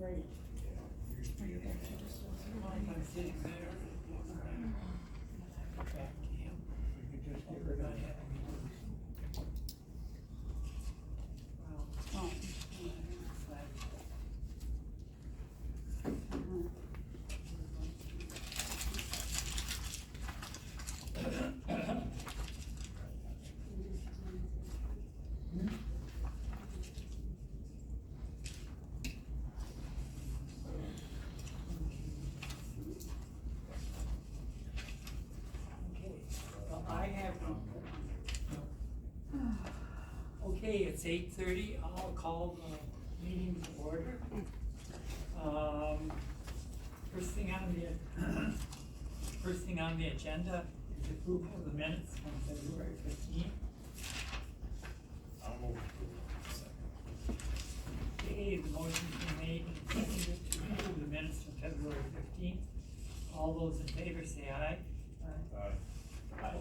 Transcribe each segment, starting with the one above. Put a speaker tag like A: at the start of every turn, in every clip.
A: Right.
B: I'm sitting there. Back to him.
C: We could just get rid of it.
A: Oh.
B: Okay, well, I have. Okay, it's 8:30, I'll call the meeting to order. First thing on the agenda is approval of the minutes from February 15th.
C: I'll move to
B: Okay, the motion's been made and seconded to approve the minutes from February 15th. All those in favor say aye. Aye.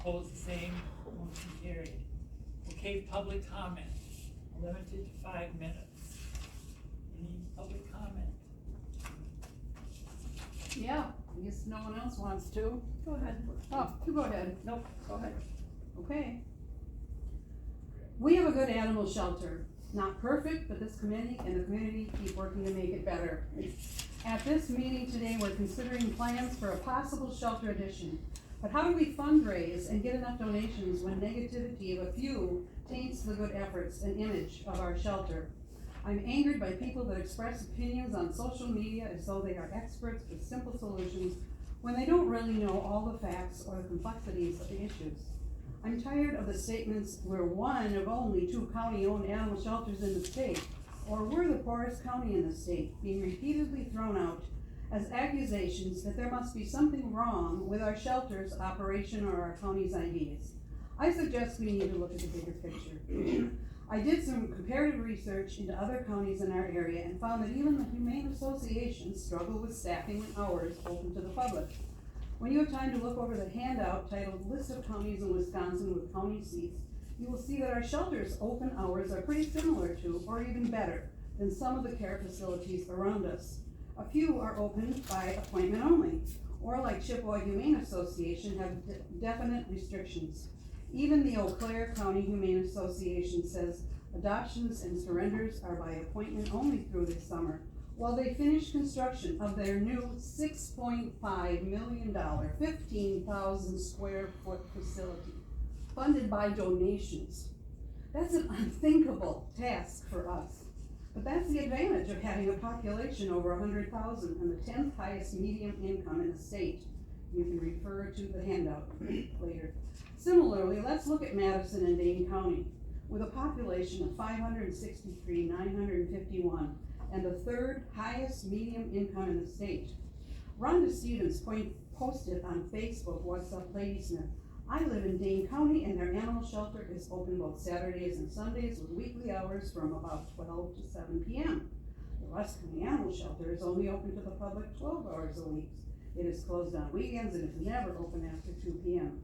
B: Opposed, the same, motion carried. Okay, public comment, limited to 5 minutes. Any public comment?
A: Yeah, I guess no one else wants to.
D: Go ahead.
A: Oh, you go ahead.
D: Nope, go ahead.
A: Okay. We have a good animal shelter. Not perfect, but this committee and the community keep working to make it better. At this meeting today, we're considering plans for a possible shelter addition. But how do we fundraise and get enough donations when negativity of a few taints the good efforts and image of our shelter? I'm angered by people that express opinions on social media as though they are experts with simple solutions when they don't really know all the facts or the complexities of the issues. I'm tired of the statements, we're one of only 2 county-owned animal shelters in the state, or we're the poorest county in the state, being repeatedly thrown out as accusations that there must be something wrong with our shelter's operation or our county's ideas. I suggest we need to look at the bigger picture. I did some comparative research into other counties in our area and found that even the Humane Association struggle with staffing and hours open to the public. When you have time to look over the handout titled List of Counties in Wisconsin with County Seats, you will see that our shelter's open hours are pretty similar to, or even better, than some of the care facilities around us. A few are open by appointment only, or like Chippewa Humane Association have definite restrictions. Even the Eau Claire County Humane Association says adoptions and surrenders are by appointment only through this summer, while they finish construction of their new $6.5 million, 15,000 square foot facility, funded by donations. That's an unthinkable task for us. But that's the advantage of having a population over 100,000 and the 10th highest median income in the state. You can refer to the handout later. Similarly, let's look at Madison and Dane County, with a population of 563,951 and the 3rd highest median income in the state. Rhonda Stevens posted on Facebook, "What's up, Ladysmith? I live in Dane County and their animal shelter is open both Saturdays and Sundays with weekly hours from about 12 to 7 p.m. The Rusk County Animal Shelter is only open to the public 12 hours a week. It is closed on weekends and is never open after 2 p.m.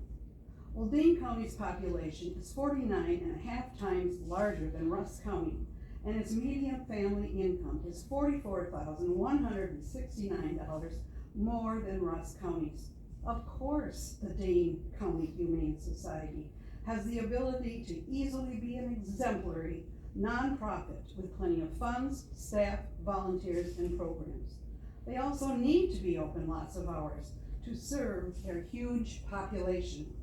A: Well, Dane County's population is 49.5 times larger than Rusk County, and its median family income is $44,169 more than Rusk County's. Of course, the Dane County Humane Society has the ability to easily be an exemplary nonprofit with plenty of funds, staff, volunteers, and programs. They also need to be open lots of hours to serve their huge population.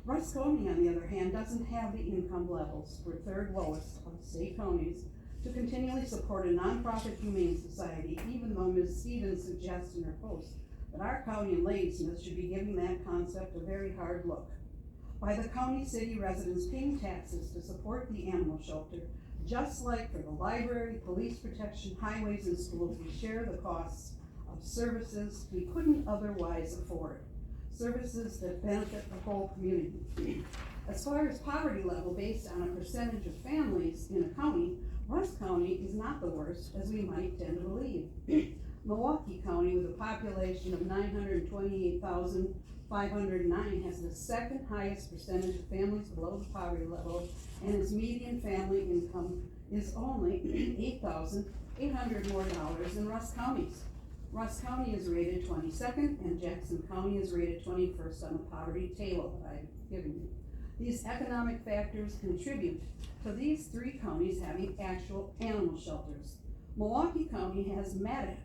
A: Rusk County, on the other hand, doesn't have the income levels, we're 3rd lowest of state counties, to continually support a nonprofit humane society, even though Ms. Stevens suggests in her post that our county and Ladysmith should be giving that concept a very hard look. By the county city residents paying taxes to support the animal shelter, just like for the library, police protection, highways, and schools, we share the costs of services we couldn't otherwise afford. Services that benefit the whole community. As far as poverty level based on a percentage of families in a county, Rusk County is not the worst, as we might tend to believe. Milwaukee County, with a population of 928,000, 509 has the second highest percentage of families below the poverty level, and its median family income is only $8,800 more than Rusk County's. Rusk County is rated 22nd, and Jackson County is rated 21st on the poverty table that I've given you. These economic factors contribute to these three counties having actual animal shelters. Milwaukee County has MADAC,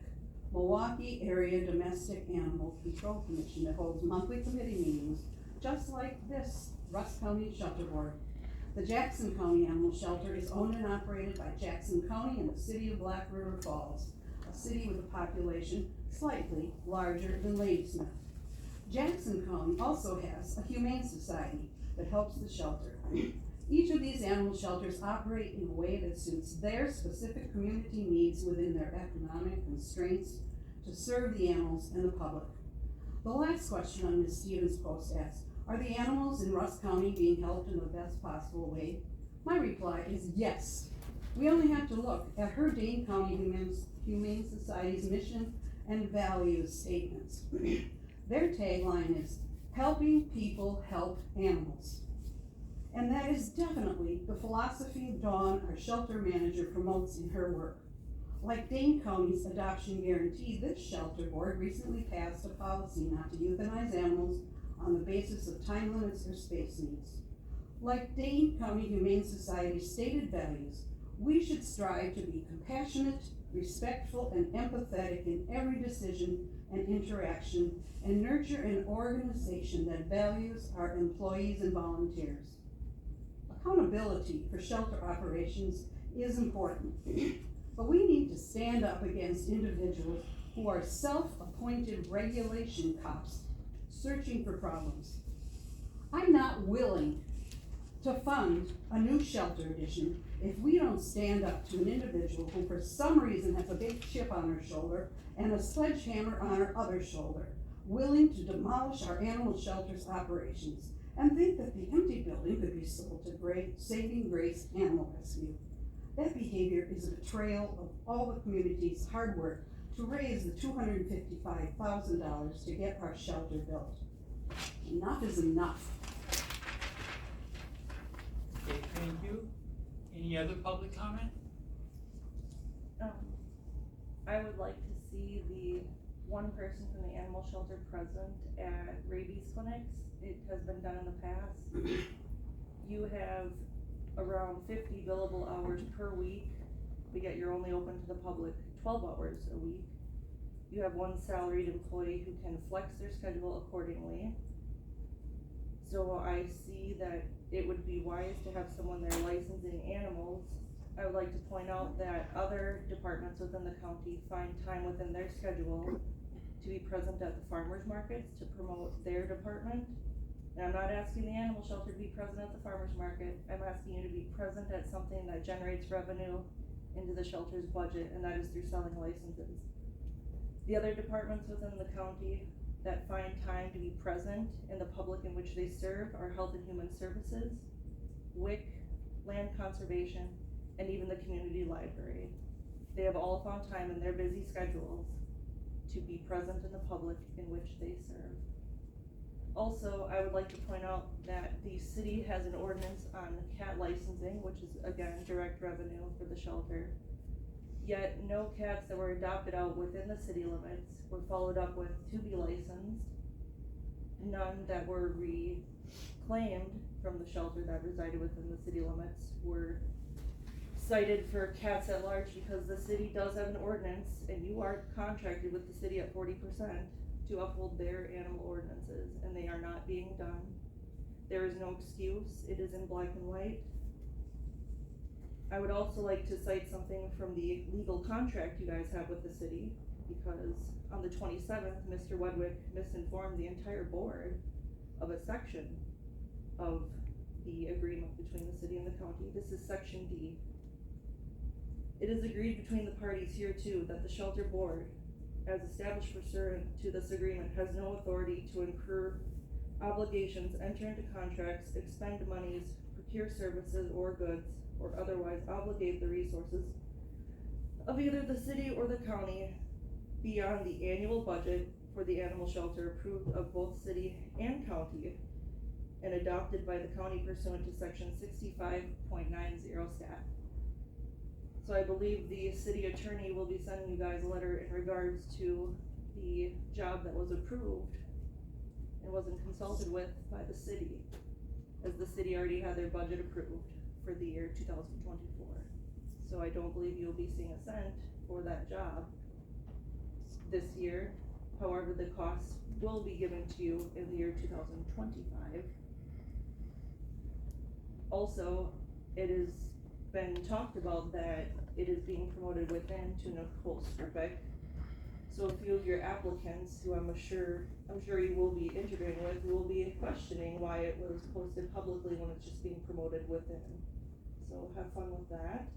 A: Milwaukee Area Domestic Animal Control Commission, that holds monthly committee meetings, just like this Rusk County Shelter Board. The Jackson County Animal Shelter is owned and operated by Jackson County and the city of Black River Falls, a city with a population slightly larger than Ladysmith. Jackson County also has a humane society that helps the shelter. Each of these animal shelters operate in a way that suits their specific community needs within their economic constraints to serve the animals and the public. The last question on Ms. Stevens' post asks, are the animals in Rusk County being helped in the best possible way? My reply is yes. We only have to look at her Dane County Humane Society's mission and values statements. Their tagline is, helping people help animals. And that is definitely the philosophy Dawn, our shelter manager, promotes in her work. Like Dane County's adoption guarantee, this shelter board recently passed a policy not to euthanize animals on the basis of time limits or space needs. Like Dane County Humane Society's stated values, we should strive to be compassionate, respectful, and empathetic in every decision and interaction, and nurture an organization that values our employees and volunteers. Accountability for shelter operations is important, but we need to stand up against individuals who are self-appointed regulation cops searching for problems. I'm not willing to fund a new shelter addition if we don't stand up to an individual who for some reason has a big chip on her shoulder and a sledgehammer on her other shoulder, willing to demolish our animal shelter's operations and think that the empty building could be sold to Saving Grace Animal Rescue. That behavior is a betrayal of all the community's hard work to raise the $255,000 to get our shelter built. Enough is enough.
B: Okay, thank you. Any other public comment?
D: I would like to see the one person from the animal shelter present at rabies clinics. It has been done in the past. You have around 50 billable hours per week, but yet you're only open to the public 12 hours a week. You have one salaried employee who can flex their schedule accordingly. So I see that it would be wise to have someone there licensing animals. I would like to point out that other departments within the county find time within their schedule to be present at the farmers markets to promote their department. And I'm not asking the animal shelter to be present at the farmers market. I'm asking you to be present at something that generates revenue into the shelter's budget, and that is through selling licenses. The other departments within the county that find time to be present in the public in which they serve are Health and Human Services, WIC, Land Conservation, and even the community library. They have all found time in their busy schedules to be present in the public in which they serve. Also, I would like to point out that the city has an ordinance on cat licensing, which is again direct revenue for the shelter. Yet no cats that were adopted out within the city limits were followed up with to be licensed. None that were reclaimed from the shelter that resided within the city limits were cited for cats at large, because the city does have an ordinance and you are contracted with the city at 40% to uphold their animal ordinances, and they are not being done. There is no excuse. It is in black and white. I would also like to cite something from the legal contract you guys have with the city, because on the 27th, Mr. Wedwick misinformed the entire board of a section of the agreement between the city and the county. This is section D. It is agreed between the parties here too that the shelter board, as established pursuant to this agreement, has no authority to incur obligations, enter into contracts, expend monies, procure services or goods, or otherwise obligate the resources of either the city or the county beyond the annual budget for the animal shelter approved of both city and county and adopted by the county pursuant to section 65.90 stat. So I believe the city attorney will be sending you guys a letter in regards to the job that was approved and wasn't consulted with by the city, as the city already had their budget approved for the year 2024. So I don't believe you'll be seeing a cent for that job this year. However, the costs will be given to you in the year 2025. Also, it has been talked about that it is being promoted within to Nicole Skripek. So a few of your applicants, who I'm sure you will be interviewing with, will be questioning why it was posted publicly when it's just being promoted within. So have fun with that.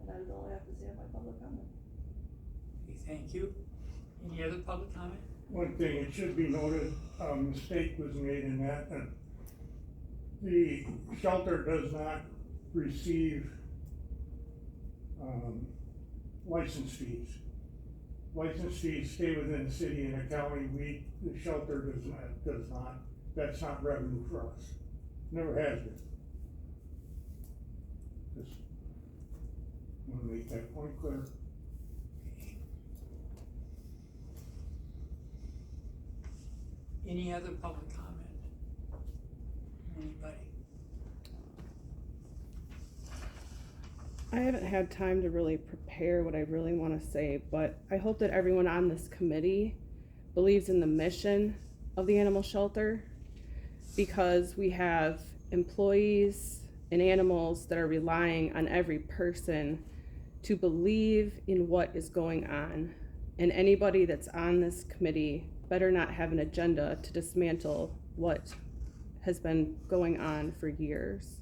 D: And that is all I have to say on my public comment.
B: Okay, thank you. Any other public comment?
C: One thing, it should be noted, a mistake was made in that, the shelter does not receive, license fees. License fees stay within the city and the county. The shelter does not, that's not revenue for us. Never has been. Just wanna make that point clear.
B: Any other public comment? Anybody?
E: I haven't had time to really prepare what I really want to say, but I hope that everyone on this committee believes in the mission of the animal shelter, because we have employees and animals that are relying on every person to believe in what is going on. And anybody that's on this committee better not have an agenda to dismantle what has been going on for years.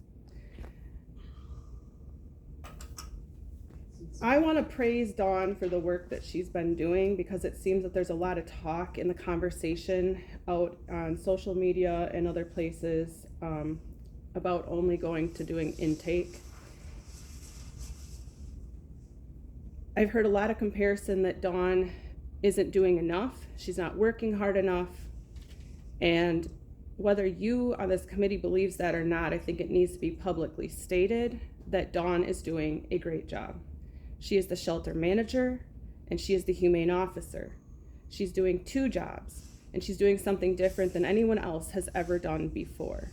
E: I want to praise Dawn for the work that she's been doing, because it seems that there's a lot of talk in the conversation out on social media and other places about only going to doing intake. I've heard a lot of comparison that Dawn isn't doing enough, she's not working hard enough, and whether you on this committee believes that or not, I think it needs to be publicly stated that Dawn is doing a great job. She is the shelter manager and she is the humane officer. She's doing two jobs, and she's doing something different than anyone else has ever done before.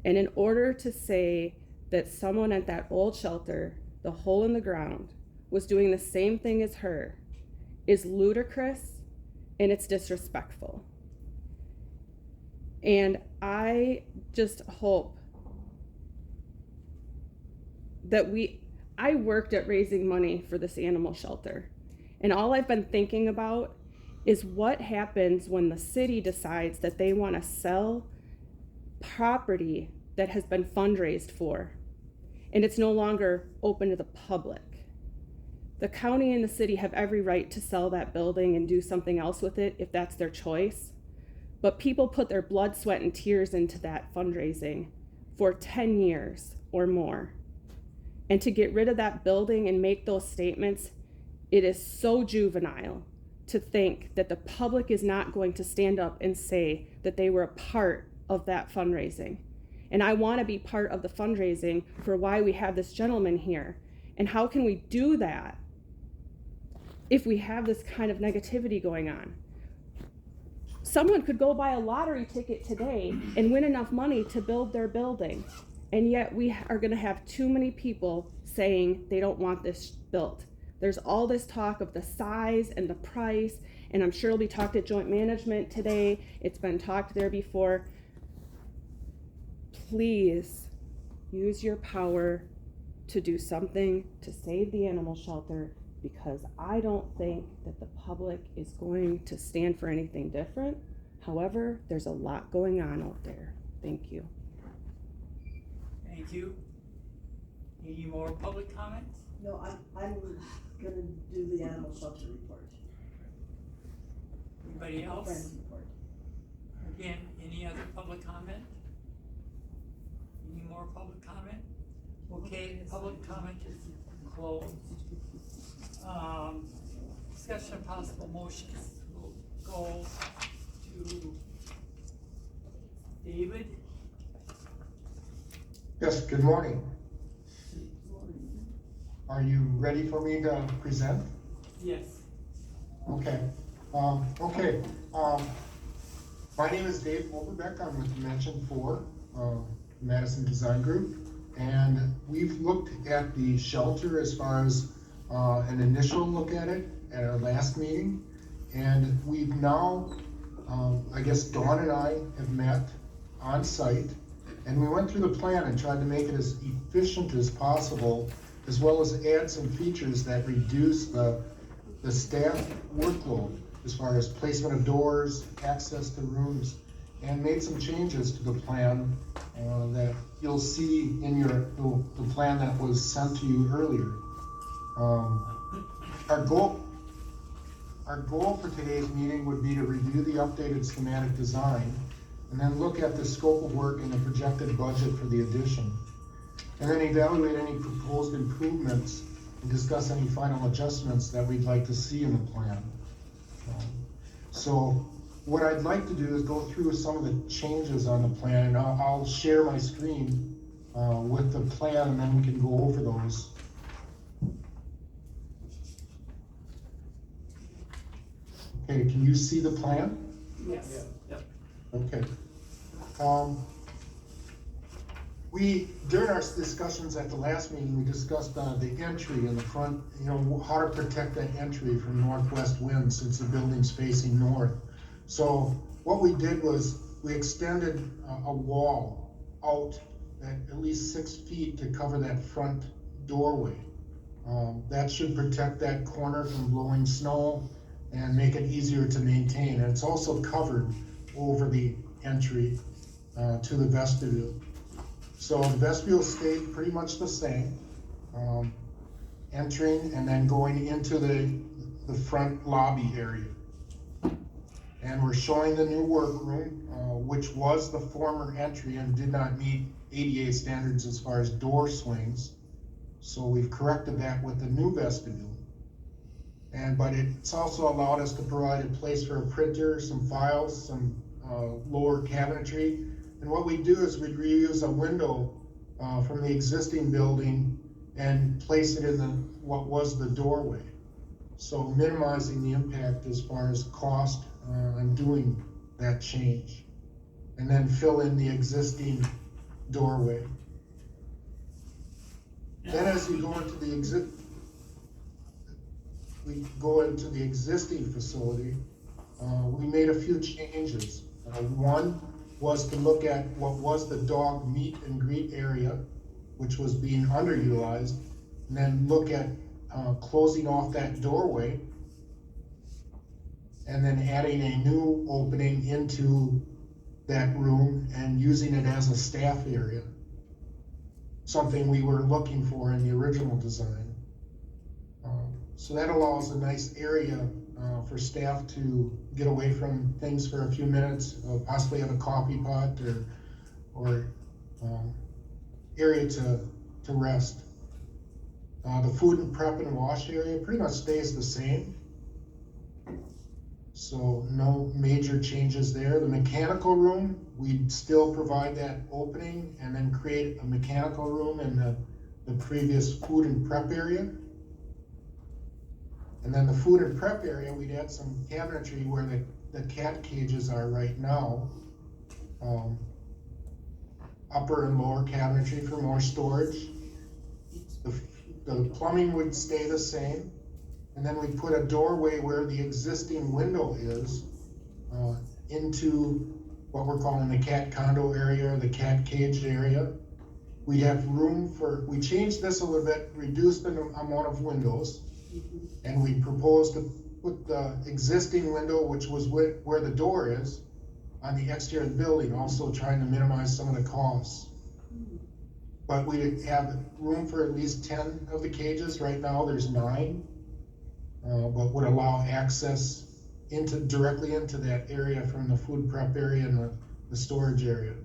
E: And in order to say that someone at that old shelter, the hole in the ground, was doing the same thing as her is ludicrous and it's disrespectful. And I just hope that I worked at raising money for this animal shelter, and all I've been thinking about is what happens when the city decides that they want to sell property that has been fundraised for, and it's no longer open to the public. The county and the city have every right to sell that building and do something else with it if that's their choice. But people put their blood, sweat, and tears into that fundraising for 10 years or more. And to get rid of that building and make those statements, it is so juvenile to think that the public is not going to stand up and say that they were a part of that fundraising. And I want to be part of the fundraising for why we have this gentleman here. And how can we do that if we have this kind of negativity going on? Someone could go buy a lottery ticket today and win enough money to build their building. And yet we are going to have too many people saying they don't want this built. There's all this talk of the size and the price, and I'm sure it'll be talked at joint management today. It's been talked there before. Please use your power to do something to save the animal shelter, because I don't think that the public is going to stand for anything different. However, there's a lot going on out there. Thank you.
B: Thank you. Any more public comments?
F: No, I'm gonna do the animal shelter report.
B: Anybody else?
F: Friends report.
B: Again, any other public comment? Any more public comment? Okay, public comment is closed. Discussion of possible motions. go to David.
G: Yes, good morning. Are you ready for me to present?
B: Yes.
G: Okay. My name is Dave Overbeck. I'm with Dimension 4, Madison Design Group. And we've looked at the shelter as far as an initial look at it at our last meeting. And we've now, I guess Dawn and I have met on site. And we went through the plan and tried to make it as efficient as possible, as well as add some features that reduce the staff workload as far as placement of doors, access to rooms, and made some changes to the plan that you'll see in the plan that was sent to you earlier. Our goal for today's meeting would be to review the updated schematic design and then look at the scope of work and the projected budget for the addition. And then evaluate any proposed improvements and discuss any final adjustments that we'd like to see in the plan. So what I'd like to do is go through some of the changes on the plan, and I'll share my screen with the plan, and then we can go over those. Okay, can you see the plan?
B: Yes. Yep.
G: Okay. During our discussions at the last meeting, we discussed the entry in the front, how to protect that entry from northwest winds since the building's facing north. So what we did was we extended a wall out at least 6 feet to cover that front doorway. That should protect that corner from blowing snow and make it easier to maintain. And it's also covered over the entry to the vestibule. So the vestibule stayed pretty much the same, entering and then going into the front lobby area. And we're showing the new workroom, which was the former entry and did not meet ADA standards as far as door swings. So we've corrected that with the new vestibule. But it's also allowed us to provide a place for a printer, some files, some lower cabinetry. And what we do is we reuse a window from the existing building and place it in what was the doorway. So minimizing the impact as far as cost on doing that change. And then fill in the existing doorway. Then as we go into the existing facility, we made a few changes. One was to look at what was the dog meet and greet area, which was being underutilized, and then look at closing off that doorway, and then adding a new opening into that room and using it as a staff area. Something we were looking for in the original design. So that allows a nice area for staff to get away from things for a few minutes, possibly have a coffee pot or area to rest. The food and prep and wash area pretty much stays the same. So no major changes there. The mechanical room, we'd still provide that opening and then create a mechanical room in the previous food and prep area. And then the food and prep area, we'd add some cabinetry where the cat cages are right now. Upper and lower cabinetry for more storage. The plumbing would stay the same. And then we put a doorway where the existing window is into what we're calling the cat condo area, the cat cage area. We have room we changed this a little bit, reduced the amount of windows. And we proposed to put the existing window, which was where the door is, on the exterior of the building, also trying to minimize some of the costs. But we have room for at least 10 of the cages. Right now there's 9, but would allow access directly into that area from the food prep area and the storage area.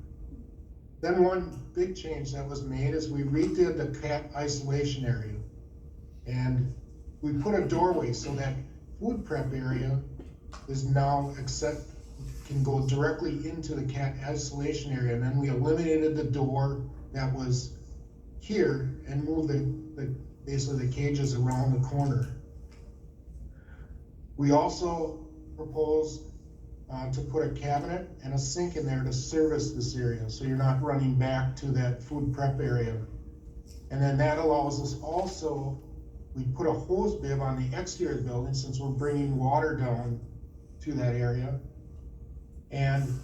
G: Then one big change that was made is we redid the cat isolation area. And we put a doorway so that food prep area is now can go directly into the cat isolation area, and then we eliminated the door that was here and moved basically the cages around the corner. We also proposed to put a cabinet and a sink in there to service this area, so you're not running back to that food prep area. And then that allows us also, we put a hose bib on the exterior of the building since we're bringing water down to that area. And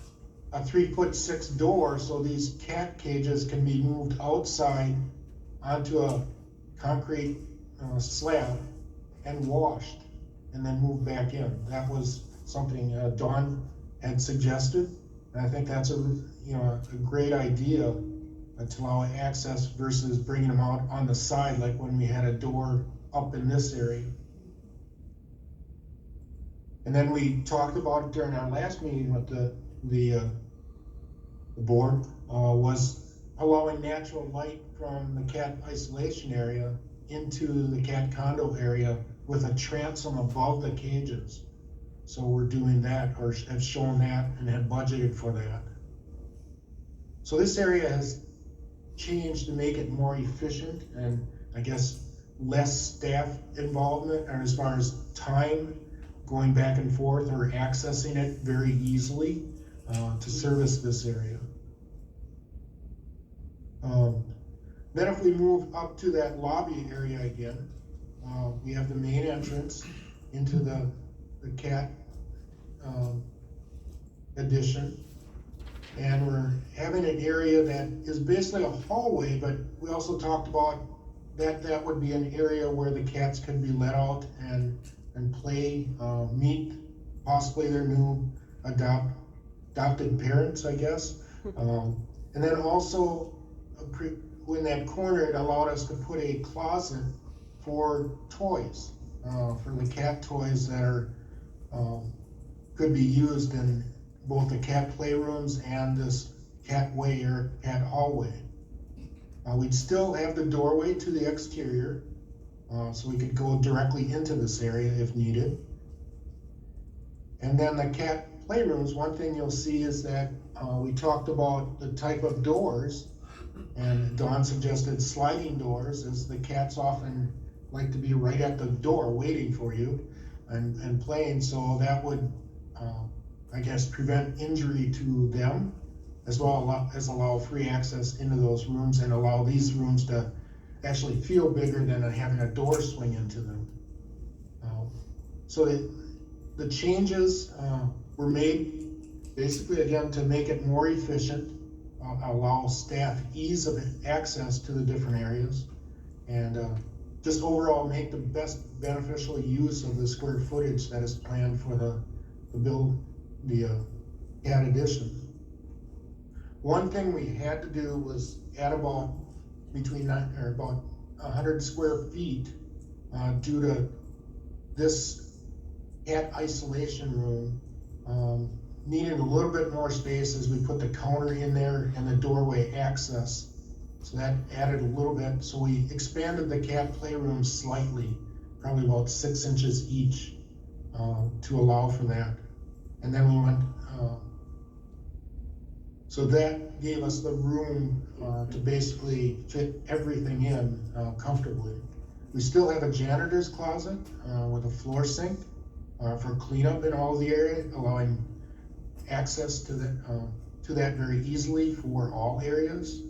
G: a 3'6" door, so these cat cages can be moved outside onto a concrete slab and washed, and then moved back in. That was something Dawn had suggested, and I think that's a great idea to allow access versus bringing them out on the side, like when we had a door up in this area. And then we talked about it during our last meeting with the board, was allowing natural light from the cat isolation area into the cat condo area with a transom above the cages. So we're doing that, or have shown that, and have budgeted for that. So this area has changed to make it more efficient, and I guess less staff involvement, and as far as time going back and forth or accessing it very easily to service this area. Then if we move up to that lobby area again, we have the main entrance into the cat addition. And we're having an area that is basically a hallway, but we also talked about that would be an area where the cats could be let out and play, meet possibly their new adopted parents, I guess. And then also in that corner, it allowed us to put a closet for toys, for the cat toys that are could be used in both the cat playrooms and this catway or cat hallway. We'd still have the doorway to the exterior, so we could go directly into this area if needed. And then the cat playrooms, one thing you'll see is that we talked about the type of doors, and Dawn suggested sliding doors, as the cats often like to be right at the door waiting for you and playing, so that would I guess prevent injury to them, as well as allow free access into those rooms and allow these rooms to actually feel bigger than having a door swing into them. So the changes were made basically again to make it more efficient, allow staff ease of access to the different areas, and just overall make the best beneficial use of the square footage that is planned for the cat addition. One thing we had to do was add about 100 square feet due to this cat isolation room needed a little bit more space as we put the counter in there and the doorway access. So that added a little bit. So we expanded the cat playrooms slightly, probably about 6 inches each, to allow for that. And then we went, so that gave us the room to basically fit everything in comfortably. We still have a janitor's closet with a floor sink for cleanup in all the area, allowing access to that very easily for all areas.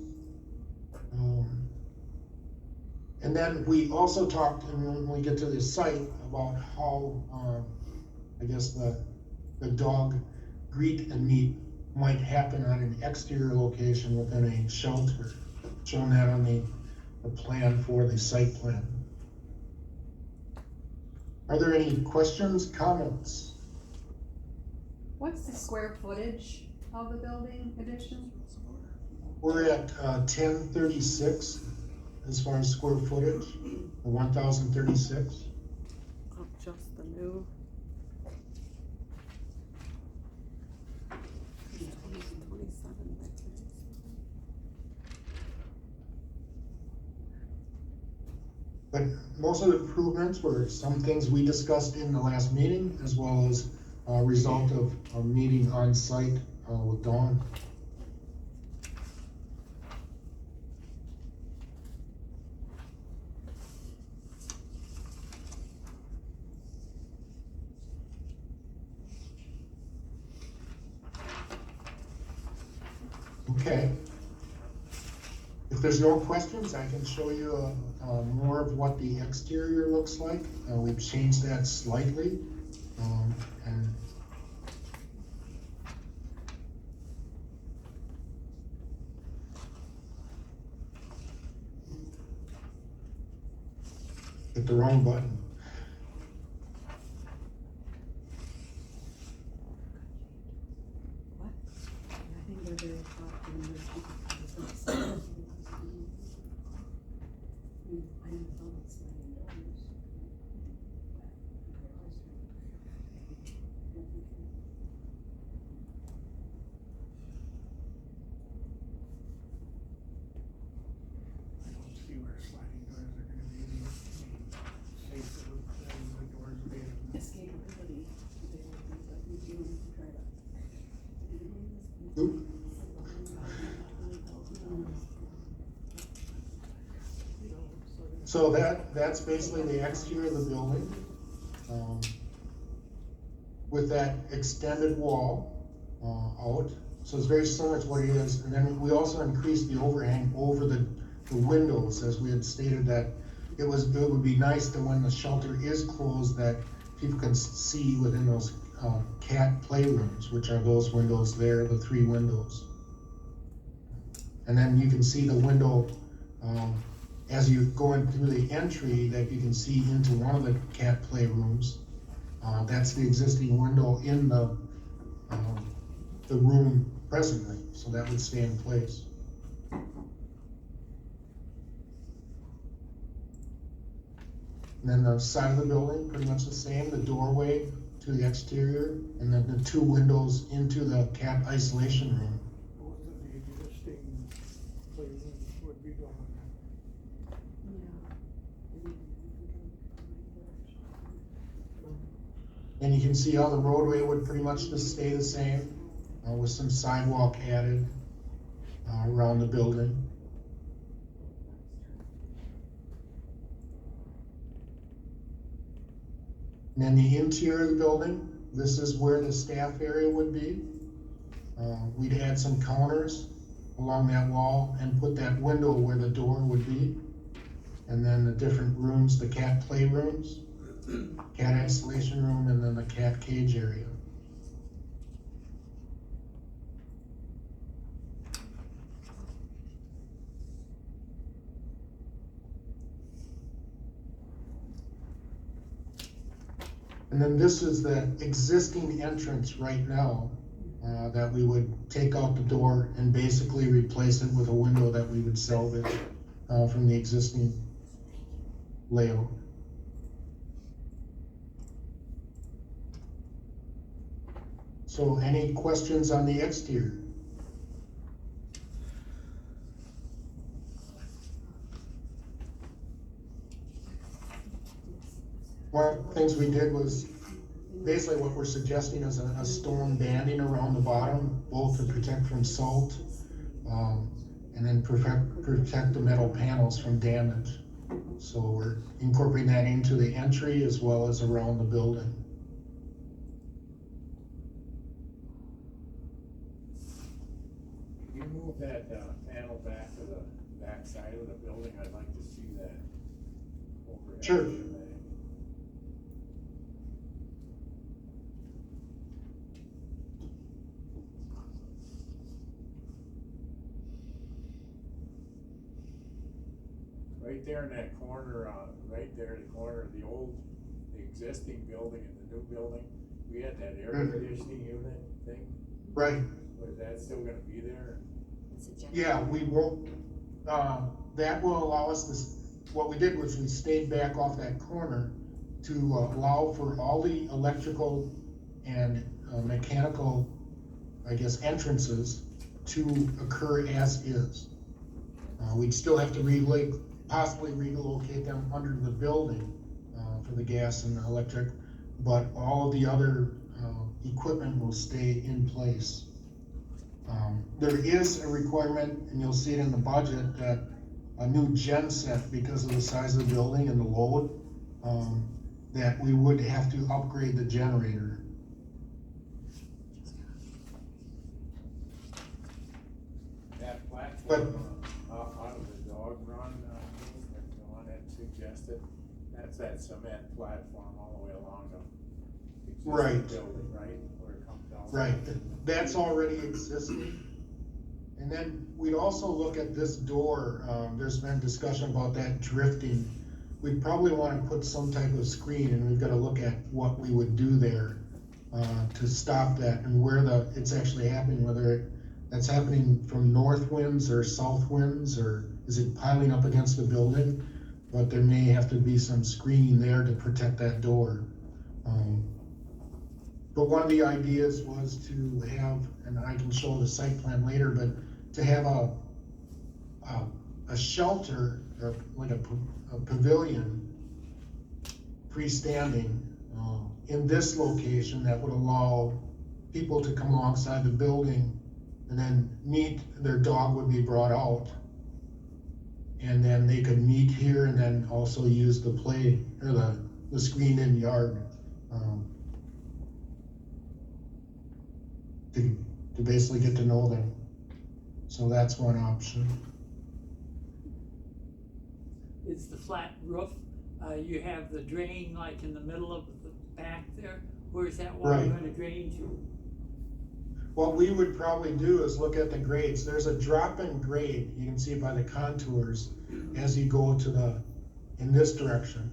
G: And then we also talked, and when we get to the site, about how I guess the dog greet and meet might happen on an exterior location within a shelter, shown that on the plan for the site plan. Are there any questions, comments?
A: What's the square footage of the building addition?
G: We're at 1036 as far as square footage, 1036.
E: Oh, just the new.
G: But most of the improvements were some things we discussed in the last meeting, as well as result of a meeting on site with Dawn. Okay. If there's no questions, I can show you more of what the exterior looks like. We've changed that slightly. And hit the wrong button.
A: What? I think they're very hot and there's people. I didn't tell them it's sliding doors.
C: I don't see where sliding doors are gonna be safer than the doors made of.
A: Escapability, they will be, but we do need to try that.
G: Oop. So that's basically the exterior of the building. With that extended wall out. So it's very similar to what it is. And then we also increased the overhang over the windows, as we had stated that it would be nice that when the shelter is closed that people can see within those cat playrooms, which are those windows there, the 3 windows. And then you can see the window as you go in through the entry, that you can see into one of the cat playrooms. That's the existing window in the room presently, so that would stay in place. And then the side of the building, pretty much the same, the doorway to the exterior, and then the 2 windows into the cat isolation room.
C: Both of the existing playrooms would be gone.
G: And you can see how the roadway would pretty much just stay the same, with some sidewalk added around the building. And then the interior of the building, this is where the staff area would be. We'd add some counters along that wall and put that window where the door would be. And then the different rooms, the cat play rooms, cat isolation room, and then the cat cage area. And then this is the existing entrance right now, that we would take out the door and basically replace it with a window that we would salvage from the existing layout. So any questions on the exterior? One of the things we did was, basically what we're suggesting is a stone banding around the bottom, both to protect from salt, and then protect the metal panels from damage. So we're incorporating that into the entry as well as around the building.
H: Can you move that panel back to the back side of the building? I'd like to see that overhead.
G: Sure.
H: Right there in that corner, right there in the corner of the existing building and the new building, we had that air conditioning unit thing.
G: Right.
H: Was that still gonna be there?
G: Yeah, we won't, that will allow us to, what we did was we stayed back off that corner to allow for all the electrical and mechanical, I guess, entrances to occur as is. We'd still have to possibly relocate them under the building for the gas and the electric, but all of the other equipment will stay in place. There is a requirement, and you'll see it in the budget, that a new gen set, because of the size of the building and the load, that we would have to upgrade the generator.
H: That
G: But-
H: platform, out of the dog run, the one that suggested, that's that cement platform all the way along the
G: Right.
H: existing building, right, where it comes down.
G: Right, that's already existing. And then we'd also look at this door, there's been discussion about that drifting. We'd probably wanna put some type of screen, and we've gotta look at what we would do there, to stop that, and where it's actually happening, whether that's happening from north winds or south winds, or is it piling up against the building? But there may have to be some screening there to protect that door. But one of the ideas was to have, and I can show the site plan later, but to have a shelter, or like a pavilion, freestanding, in this location that would allow people to come alongside the building and then their dog would be brought out. And then they could meet here and then also use the play, or the screened in yard. To basically get to know them. So that's one option.
B: It's the flat roof, you have the drain like in the middle of the back there, where's that water
G: Right.
B: gonna drain to?
G: What we would probably do is look at the grades. There's a drop-in grade, you can see it by the contours, as you go in this direction.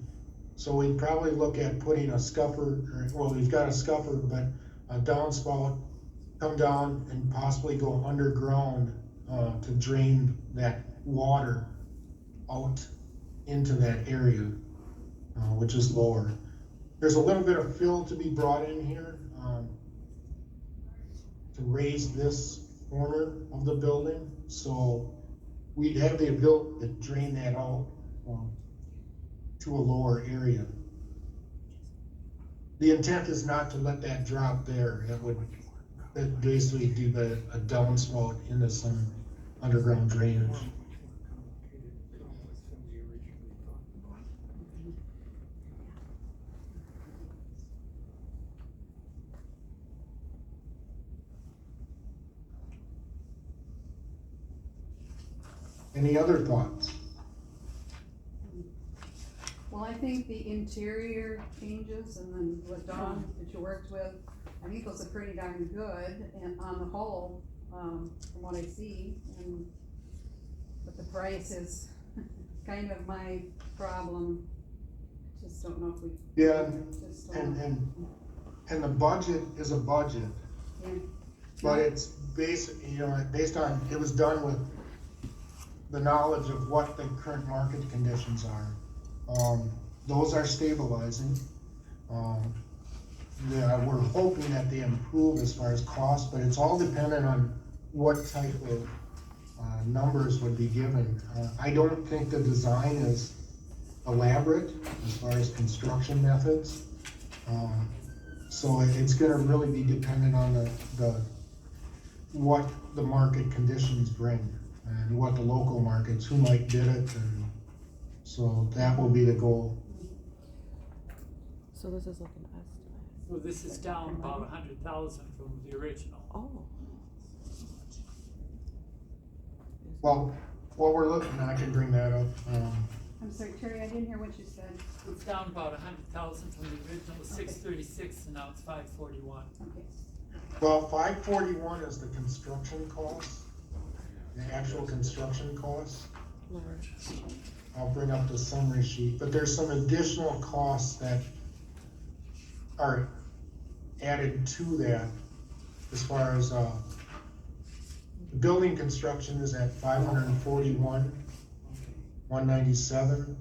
G: So we'd probably look at putting a scupper, we've got a scupper, but a downspout, come down and possibly go underground, to drain that water out into that area, which is lower. There's a little bit of fill to be brought in here, to raise this corner of the building, so we'd have the ability to drain that out, to a lower area. The intent is not to let that drop there. That basically do a downspout into some underground drainage. Any other thoughts?
A: Well, I think the interior changes and then what Dawn that you worked with, I think those are pretty darn good and on the whole, from what I see, but the price is kind of my problem. Just don't know if we.
G: Yeah,
A: Just don't know.
G: and the budget is a budget,
A: Yeah.
G: but it's based on, it was done with the knowledge of what the current market conditions are. Those are stabilizing. We're hoping that they improve as far as cost, but it's all dependent on what type of numbers would be given. I don't think the design is elaborate as far as construction methods. So it's gonna really be dependent on what the market conditions bring and what the local markets, who might bid it, and so that will be the goal.
E: So this is like an estimate.
B: So this is down about 100,000 from the original.
E: Oh.
G: Well, what we're looking at, I can bring that up.
A: I'm sorry, Terry, I didn't hear what you said.
B: It's down about 100,000 from the original, it was 636 and now it's 541.
A: Okay.
G: Well, 541 is the construction cost, the actual construction cost.
E: Lord.
G: I'll bring up the summary sheet, but there's some additional costs that are added to that as far as, the building construction is at 541,197.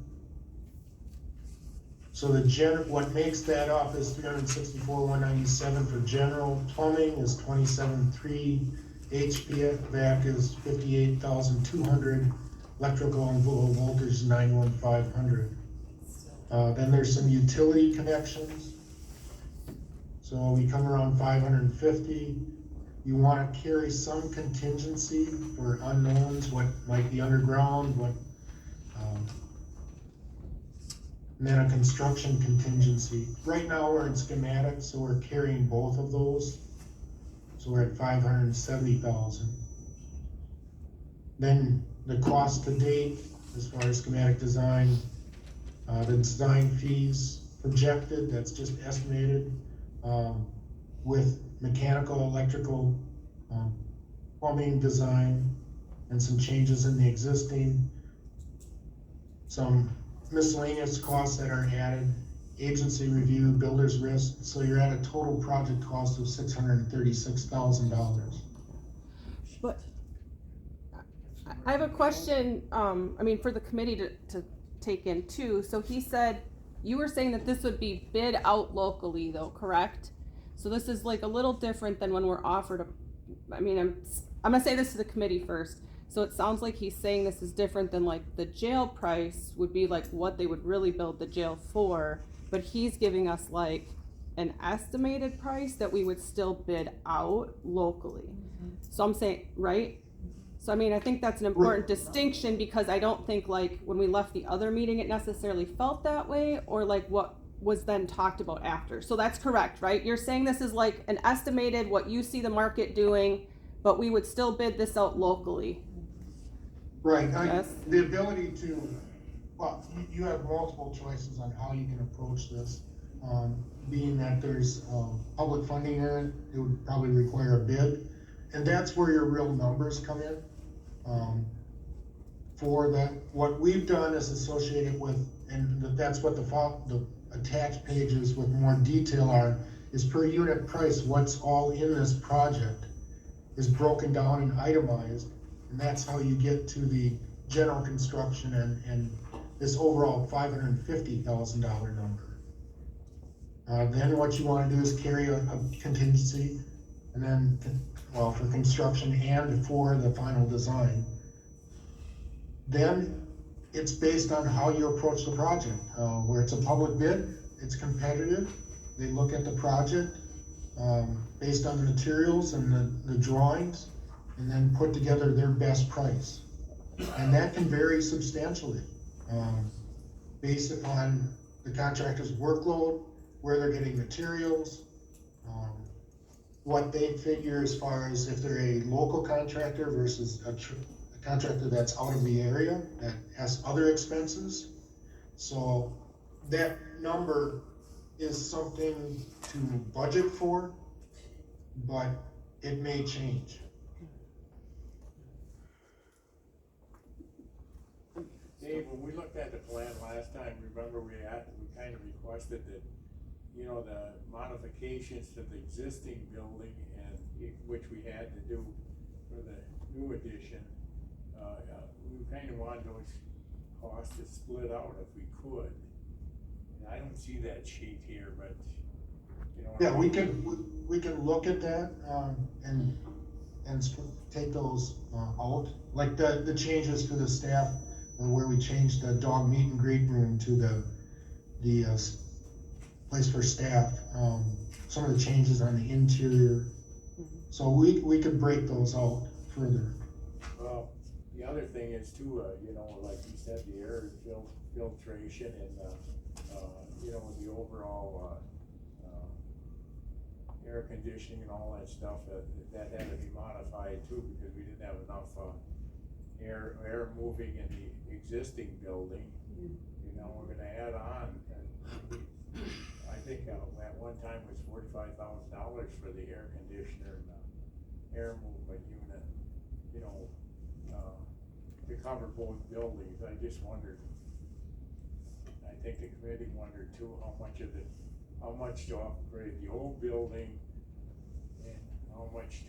G: So what makes that up is 364,197 for general, plumbing is 27,300, HVAC is 58,200, electrical and low voltage is 91,500. Then there's some utility connections. So So we come around 550. You wanna carry some contingency for unknowns, what might be underground, and then a construction contingency. Right now, we're in schematics, so we're carrying both of those. So we're at 570,000. Then the cost to date, as far as schematic design, the design fees projected, that's just estimated, with mechanical, electrical, plumbing design, and some changes in the existing, some miscellaneous costs that are added, agency review, builder's risk, so you're at a total project cost of $636,000.
E: But I have a question, I mean, for the committee to take in too. So he said, you were saying that this would be bid out locally though, correct? So this is like a little different than when we're offered I'm gonna say this to the committee first. So it sounds like he's saying this is different than like the jail price would be like what they would really build the jail for, but he's giving us like an estimated price that we would still bid out locally. So I'm saying, right? So I mean, I think that's an important distinction, because I don't think like when we left the other meeting, it necessarily felt that way, or like what was then talked about after. So that's correct, right? You're saying this is like an estimated, what you see the market doing, but we would still bid this out locally.
G: Right,
E: Yes.
G: the ability to, well, you have multiple choices on how you can approach this. Being that there's, public funding in it, it would probably require a bid, and that's where your real numbers come in. For that, what we've done is associated with, and that's what the attached pages with more detail are, is per unit price, what's all in this project is broken down and itemized, and that's how you get to the general construction and this overall $550,000 number. Then what you wanna do is carry a contingency, and then, well, for construction and for the final design. Then it's based on how you approach the project. Where it's a public bid, it's competitive. They look at the project, based on the materials and the drawings, and then put together their best price. And that can vary substantially, based upon the contractor's workload, where they're getting materials, what they figure as far as if they're a local contractor versus a contractor that's out of the area that has other expenses. So that number is something to budget for, but it may change.
H: Dave, when we looked at the plan last time, remember we kind of requested that, you know, the modifications to the existing building and which we had to do for the new addition, we kind of wanted those costs to split out if we could. And I don't see that sheet here, but, you know.
G: Yeah, we can look at that, and take those, out, like the changes to the staff, where we changed the dog meet and greet room to the place for staff, some of the changes on the interior. So we could break those out further.
H: Well, the other thing is too, you know, like you said, the air filtration and, you know, the overall, air conditioning and all that stuff, that had to be modified too, because we didn't have enough, air moving in the existing building. You know, we're gonna add on, and I think, at one time was $45,000 for the air conditioner and air movement unit, you know, to cover both buildings. I just wondered, I think the committee wondered too, how much to upgrade the old building, and how much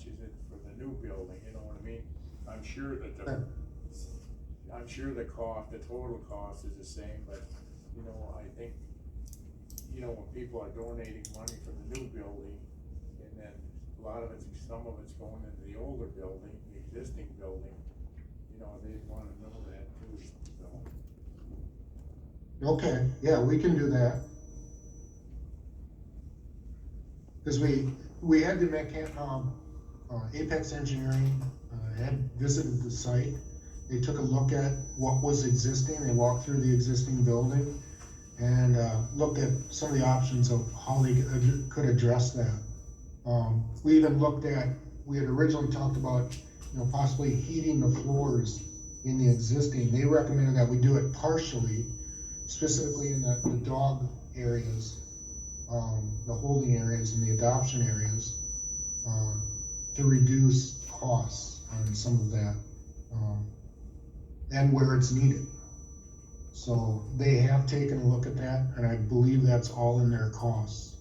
H: is it for the new building, you know what I mean? I'm sure that the cost, the total cost is the same, but, you know, I think, you know, when people are donating money for the new building, and then some of it's going into the older building, the existing building, you know, they wanna know that too, so.
G: Okay, yeah, we can do that. Cause we had the Apex Engineering, had visited the site. They took a look at what was existing, they walked through the existing building and, looked at some of the options of how they could address that. We even looked at, we had originally talked about, possibly heating the floors in the existing. They recommended that we do it partially, specifically in the dog areas, the holding areas and the adoption areas, to reduce costs on some of that, and where it's needed. So they have taken a look at that, and I believe that's all in their costs.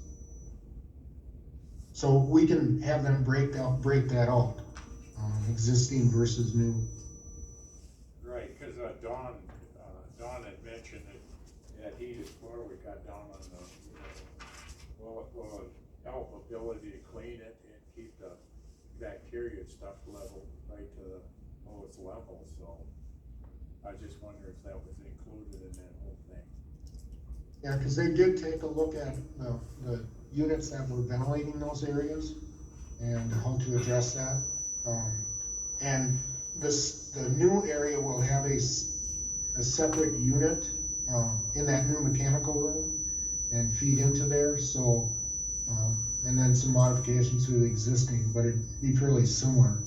G: So we can have them break that out, existing versus new.
H: Right, cause Dawn had mentioned that heated floor we got down on the, will help ability to clean it and keep the bacteria and stuff level right to the lowest level, so I just wonder if that was included in that whole thing.
G: Yeah, cause they did take a look at the units that were ventilating those areas and how to address that. And the new area will have a separate unit, in that new mechanical room and feed into there, so, and then some modifications to the existing, but it'd be fairly similar.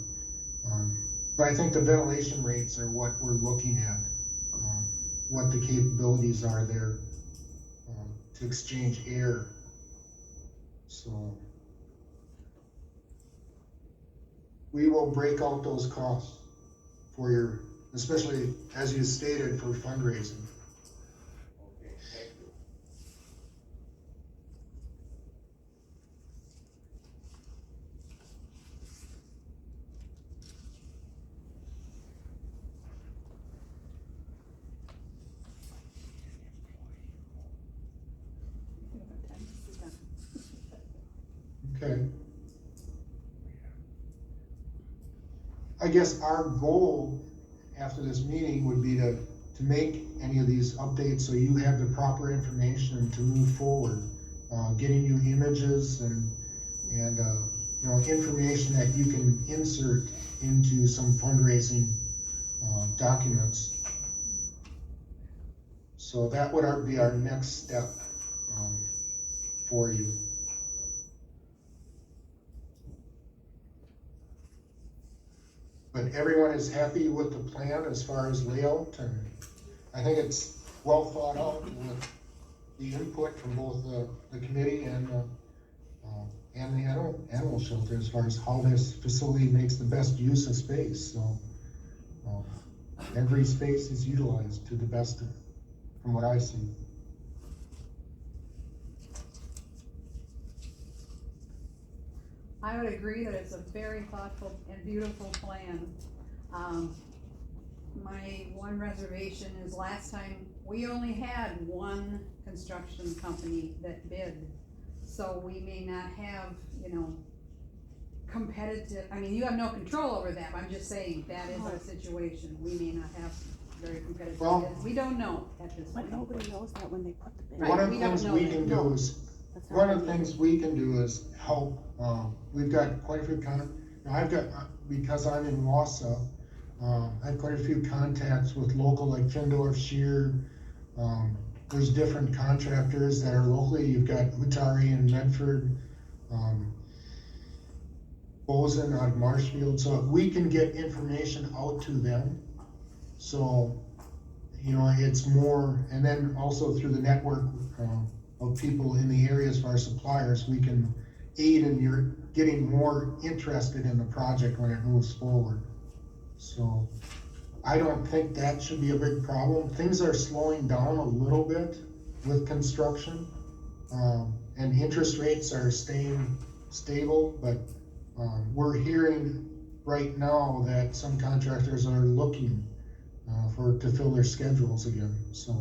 G: But I think the ventilation rates are what we're looking at, what the capabilities are there, to exchange air. So we will break out those costs for your, especially as you stated, for fundraising.
H: Okay, thank you.
G: Okay. I guess our goal after this meeting would be to make any of these updates so you have the proper information to move forward. Getting you images and information that you can insert into some fundraising documents. So that would be our next step for you. But everyone is happy with the plan as far as layout, and I think it's well thought out with the input from both the committee and the animal shelter as far as how this facility makes the best use of space. So every space is utilized to the best from what I see.
A: I would agree that it's a very thoughtful and beautiful plan. My one reservation is last time, we only had one construction company that bid. So we may not have, competitive, you have no control over that, I'm just saying, that is our situation. We may not have very competitive bids. We don't know at this point.
E: But nobody knows that when they put the bid.
A: Right,
G: One of
A: we
G: the
A: don't
G: things
A: know
G: we
A: that.
G: can do is, one of the things we can do is help, we've got quite a few because I'm in Wausau, I have quite a few contacts with local, like Findorf, Shear, there's different contractors that are locally, you've got Hutari and Medford, Bozen out of Marshfield, so we can get information out to them. So, it's more, and then also through the network, of people in the areas of our suppliers, we can aid in your getting more interested in the project when it moves forward. So I don't think that should be a big problem. Things are slowing down a little bit with construction, and interest rates are staying stable, but we're hearing right now that some contractors are looking to fill their schedules again. So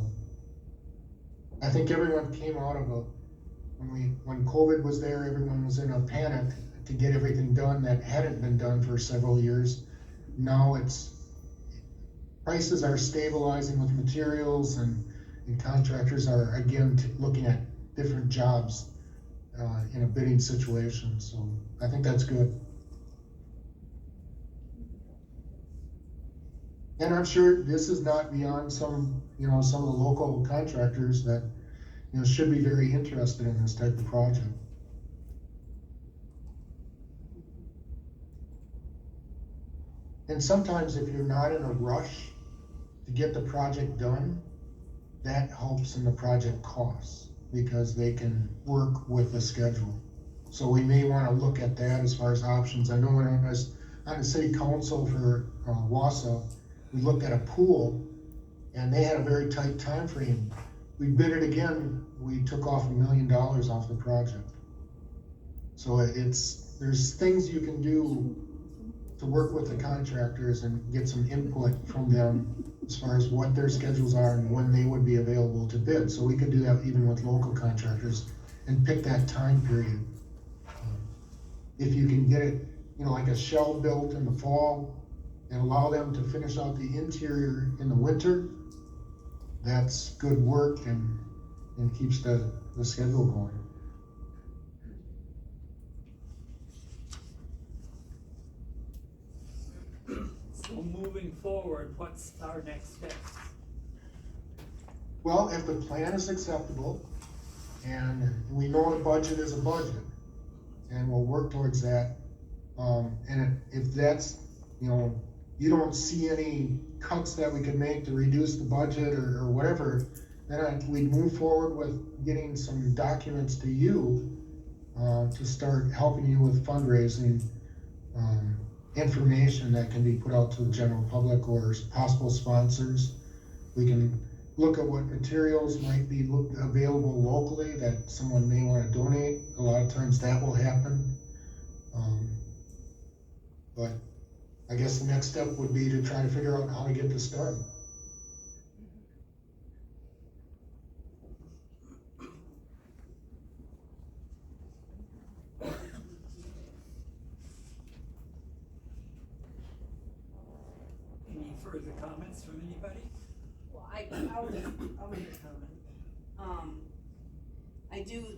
G: I think everyone came out of when COVID was there, everyone was in a panic to get everything done that hadn't been done for several years. Now prices are stabilizing with materials, and contractors are again looking at different jobs in a bidding situation, so I think that's good. And I'm sure this is not beyond some of the local contractors that, should be very interested in this type of project. And sometimes if you're not in a rush to get the project done, that helps in the project costs, because they can work with the schedule. So we may wanna look at that as far as options. I know when I was on the city council for Wausau, we looked at a pool, and they had a very tight time frame. We bid it again, we took off $1 million off the project. So there's things you can do to work with the contractors and get some input from them as far as what their schedules are and when they would be available to bid. So we could do that even with local contractors and pick that time period. If you can get it, like a shell built in the fall and allow them to finish out the interior in the winter, that's good work and keeps the schedule going.
B: So moving forward, what's our next steps?
G: Well, if the plan is acceptable, and we know the budget is a budget, and we'll work towards that, and if that's, you don't see any cuts that we could make to reduce the budget or whatever, then we'd move forward with getting some documents to you, to start helping you with fundraising, information that can be put out to the general public or possible sponsors. We can look at what materials might be available locally that someone may want to donate. A lot of times that will happen. But I guess the next step would be to try to figure out how to get this done.
B: Any further comments from anybody?
F: Well, I'll make a comment.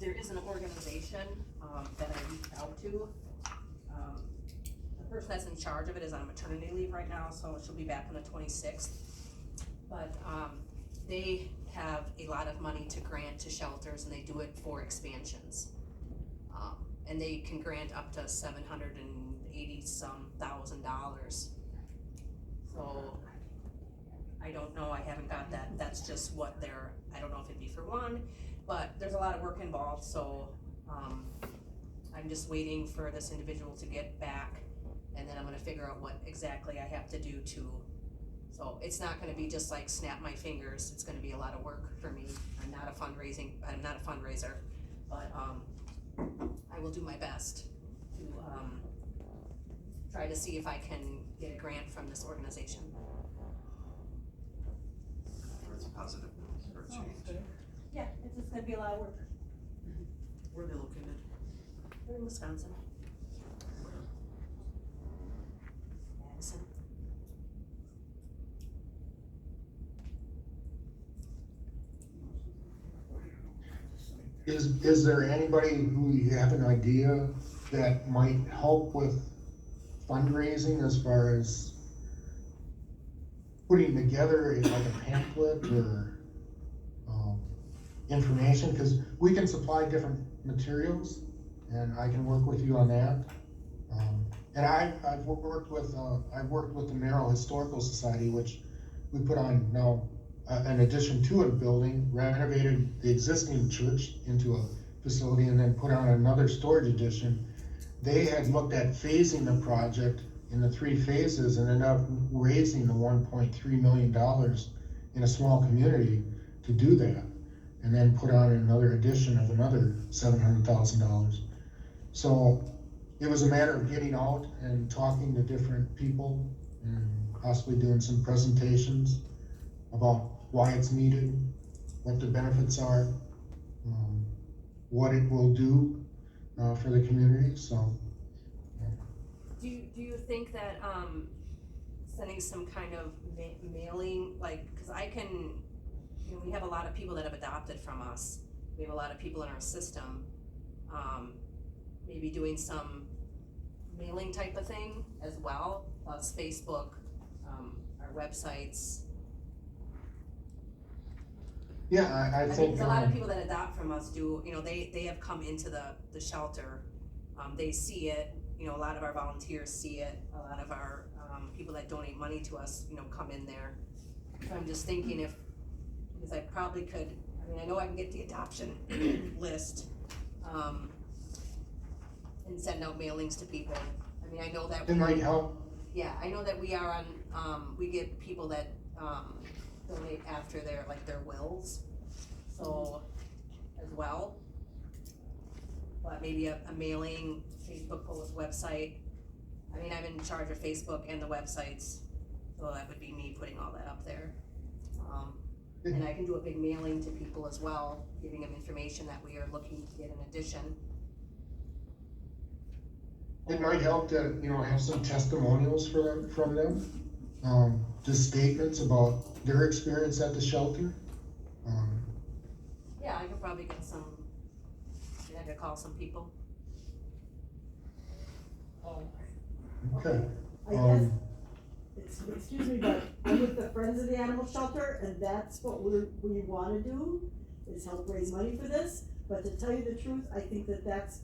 I: There is an organization, that I reached out to. The person that's in charge of it is on maternity leave right now, so she'll be back on the 26th. But, they have a lot of money to grant to shelters, and they do it for expansions. And they can grant up to $780-some thousand. So, I don't know, I haven't got that, that's just what I don't know if it'd be for one, but there's a lot of work involved, so, I'm just waiting for this individual to get back, and then I'm gonna figure out what exactly I have to do so it's not gonna be just like snap my fingers, it's gonna be a lot of work for me. I'm not a fundraiser, but, I will do my best to, try to see if I can get a grant from this organization.
J: It's positive for a change.
D: Yeah, it's just gonna be a lot of work.
I: Where are they located? They're in Wisconsin. Madison.
G: Is there anybody who you have an idea that might help with fundraising as far as putting together like a pamphlet or information? Because we can supply different materials, and I can work with you on that. And I've worked with the Merrill Historical Society, which we put on now an addition to a building, renovated the existing church into a facility, and then put on another storage addition. They had looked at phasing the project in the 3 phases and ended up raising the $1.3 million in a small community to do that, and then put on another addition of another $700,000. So it was a matter of getting out and talking to different people and possibly doing some presentations about why it's needed, what the benefits are, what it will do for the community. So
I: Do you think that, sending some kind of mailing, like, cause I can, we have a lot of people that have adopted from us. We have a lot of people in our system. maybe doing some mailing type of thing as well, plus Facebook, our websites.
G: Yeah, I
I: I
G: think,
I: mean, a lot of people that adopt from us do, you know, they have come into the shelter, they see it, you know, a lot of our volunteers see it, a lot of our, people that donate money to us, you know, come in there. So I'm just thinking if, because I probably could, I mean, I know I can get the adoption list, and send out mailings to people. I mean, I know that
G: it might help.
I: yeah, I know that we are on, we get people that, donate after their wills, so, as well. But maybe a mailing, Facebook post, website. I mean, I'm in charge of Facebook and the websites, so that would be me putting all that up there. And I can do a big mailing to people as well, giving them information that we are looking to get an addition.
G: It might help to, you know, have some testimonials from them, just statements about their experience at the shelter.
I: Yeah, I could probably get some, I have to call some people.
G: Okay.
F: I guess, excuse me, but I'm with the Friends of the Animal Shelter, and that's what we wanna do, is help raise money for this, but to tell you the truth, I think that's,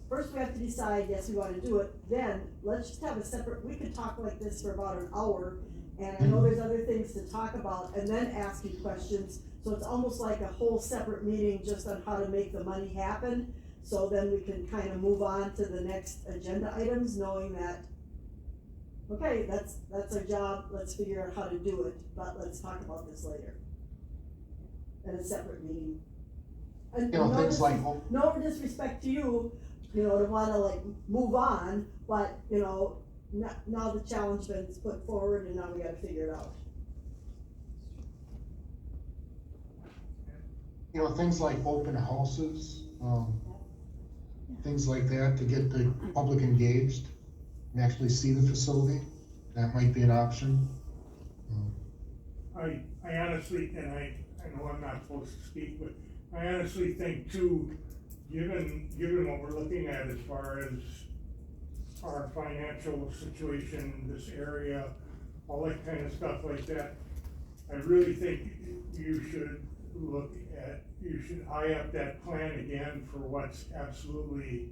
F: first we have to decide, yes, we wanna do it, then let's just have a separate, we could talk like this for about an hour, and I know there's other things to talk about, and then ask you questions, so it's almost like a whole separate meeting just on how to make the money happen, so then we can kind of move on to the next agenda items, knowing that, okay, that's our job, let's figure out how to do it, but let's talk about this later. In a separate meeting. And
G: You know,
F: no
G: things like,
F: no disrespect to you, you know, to wanna like move on, but, you know, now the challenge been put forward and now we gotta figure it out.
G: you know, things like open houses, things like that to get the public engaged and actually see the facility. That might be an option.
C: I honestly, and I know I'm not supposed to speak, but I honestly think too, given what we're looking at as far as our financial situation in this area, all that kind of stuff like that, I really think you should eye up that plan again for what's absolutely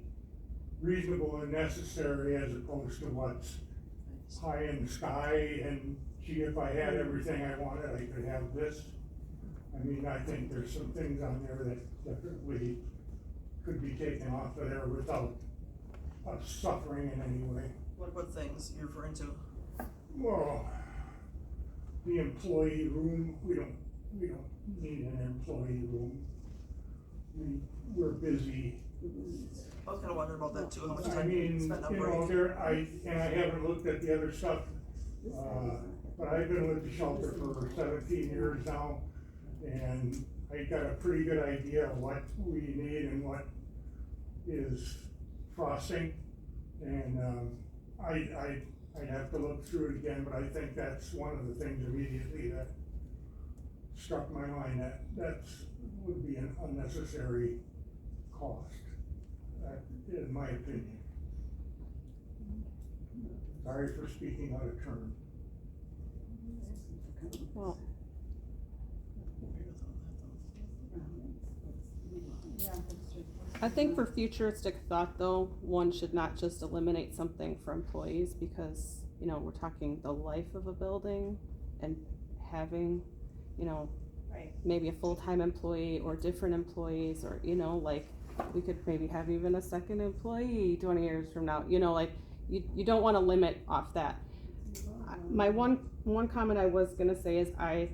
C: reasonable and necessary as opposed to what's pie in the sky and gee, if I had everything I wanted, I could have this. I mean, I think there's some things on there that definitely could be taken off of there without us suffering in any way.
J: What things you're referring to?
C: Well, the employee room, we don't need an employee room. We're busy.
J: I was kinda wondering about that too, how much
C: I
J: time
C: mean,
J: you spend on
C: you know,
J: break.
C: I haven't looked at the other stuff, but I've been with the shelter for 17 years now, and I got a pretty good idea of what we need and what is frosting, and, I'd have to look through it again, but I think that's one of the things immediately that struck my mind, that would be an unnecessary cost, in my opinion. Sorry for speaking out of turn.
E: Well, I think for futuristic thought though, one should not just eliminate something for employees because, you know, we're talking the life of a building and having, you know,
D: Right.
E: maybe a full-time employee or different employees or, you know, like we could maybe have even a second employee 20 years from now, you know, like you don't want to limit off that. My one comment I was gonna say is I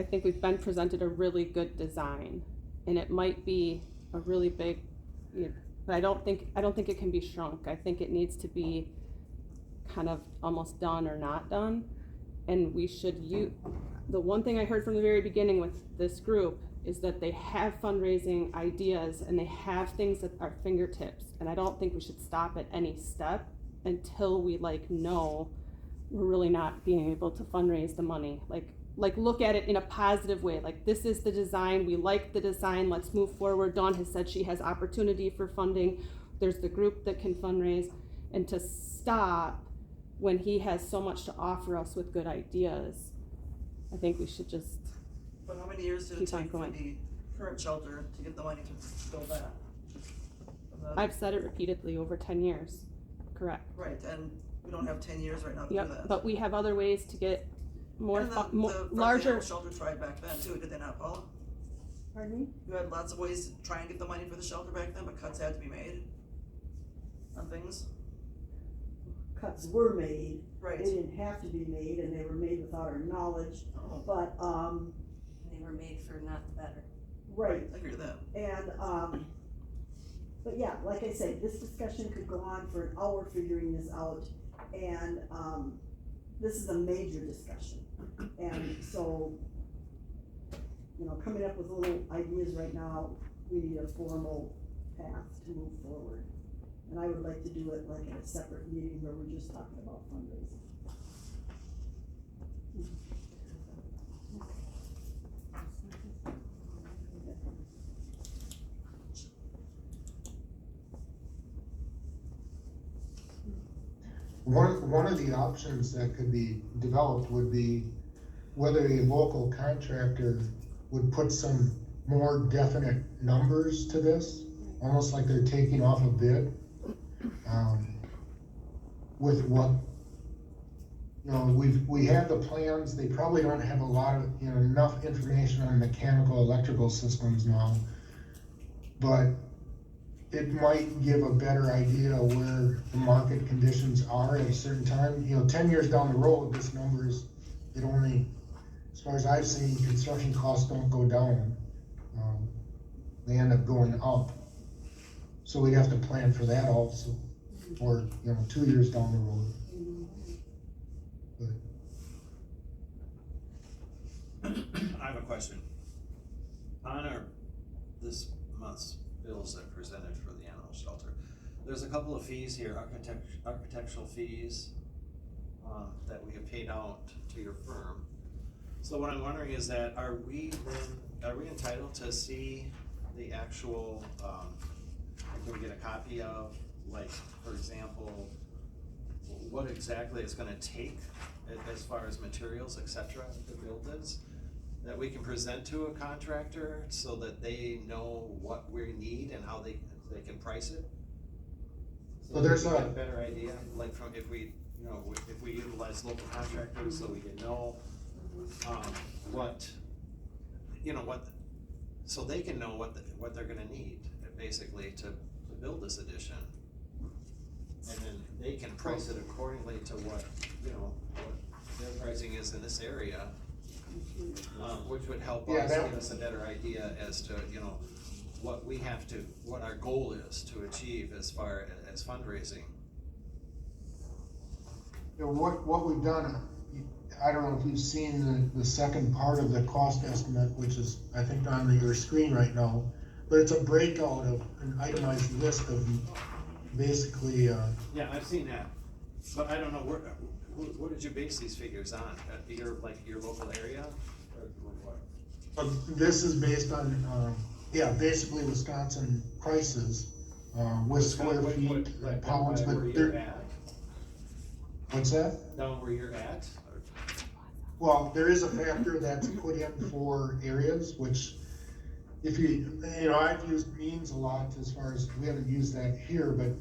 E: think we've been presented a really good design and it might be a really big, you know, but I don't think it can be shrunk. I think it needs to be kind of almost done or not done. And we should the one thing I heard from the very beginning with this group is that they have fundraising ideas and they have things at our fingertips. And I don't think we should stop at any step until we know we're really not being able to fundraise the money. Like like look at it in a positive way. Like, this is the design, we like the design, let's move forward. Dawn has said she has opportunity for funding. There's the group that can fundraise, and to stop when he has so much to offer us with good ideas. I think we should just,
J: But how many years did it
E: Keep on
J: take for
E: going.
J: the current shelter to get the money to build that? And
E: I've said it repeatedly, over 10 years, correct.
J: Right, and we don't have 10 years right now to do
E: Yep,
J: that.
E: but we have other ways to get more,
J: And the
E: larger.
J: Animal Shelter tried back then too, did they not, Paula?
E: Pardon me?
J: You had lots of ways to try and get the money for the shelter back then, but cuts had to be made on things.
F: Cuts were made,
J: Right.
F: they didn't have to be made, and they were made without our knowledge,
J: Oh,
F: but,
I: They were made for not the better.
F: right,
J: I agree with that.
F: and, but yeah, like I said, this discussion could go on for an hour figuring this out, and, this is a major discussion. And so, you know, coming up with little ideas right now, we need a formal path to move forward. And I would like to do it like in a separate meeting where we're just talking about fundraising.
G: One of the options that could be developed would be whether a local contractor would put some more definite numbers to this, almost like they're taking off a bid. With what, you know, we have the plans, they probably don't have a lot of, you know, enough information on mechanical, electrical systems now. But it might give a better idea where the market conditions are at a certain time. You know, 10 years down the road, this number is, it only, as far as I've seen, construction costs don't go down. They end up going up. So we'd have to plan for that also, or, you know, 2 years down the road.
K: I have a question. On this month's bills that presented for the animal shelter, there's a couple of fees here, architectural fees, that we have paid out to your firm. So what I'm wondering is that, are we entitled to see the actual, can we get a copy of, like, for example, what exactly it's gonna take as far as materials, et cetera, to build this? That we can present to a contractor so that they know what we need and how they can price it? So
G: Well, there's
K: we can get
G: a-
K: a better idea, like from, if we, you know, if we utilize local contractors, so we can know, what, you know, so they can know what they're gonna need, basically, to build this addition. And then they can price it accordingly to what, you know, what their pricing is in this area. Which would help
G: Yeah,
K: us,
G: that-
K: give us a better idea as to, you know, what our goal is to achieve as far as fundraising.
G: You know, what we've done, I don't know if you've seen the second part of the cost estimate, which is, I think, on your screen right now, but it's a breakout of an itemized list of basically,
K: Yeah, I've seen that, but I don't know, what did you base these figures on? Your local area, or what?
G: this is based on, basically Wisconsin prices, with square feet,
K: Like,
G: pounds,
K: by
G: but
K: where you're
G: they're,
K: at,
G: what's that?
K: down where you're at?
G: Well, there is a factor that's put in for areas, which if you know, I've used means a lot as far as, we haven't used that here, but,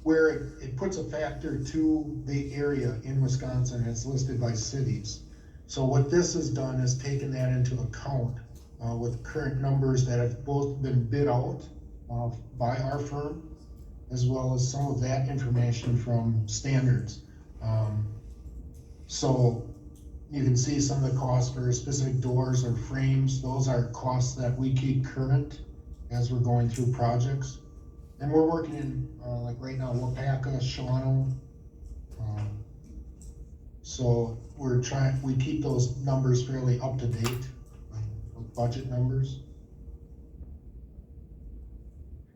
G: where it puts a factor to the area in Wisconsin, it's listed by cities. So what this has done is taken that into account, with current numbers that have both been bid out, by our firm, as well as some of that information from standards. So you can see some of the costs for specific doors or frames. Those are costs that we keep current as we're going through projects. And we're working in, like right now, Wapaka, Shawano. So we keep those numbers fairly up to date, with budget numbers.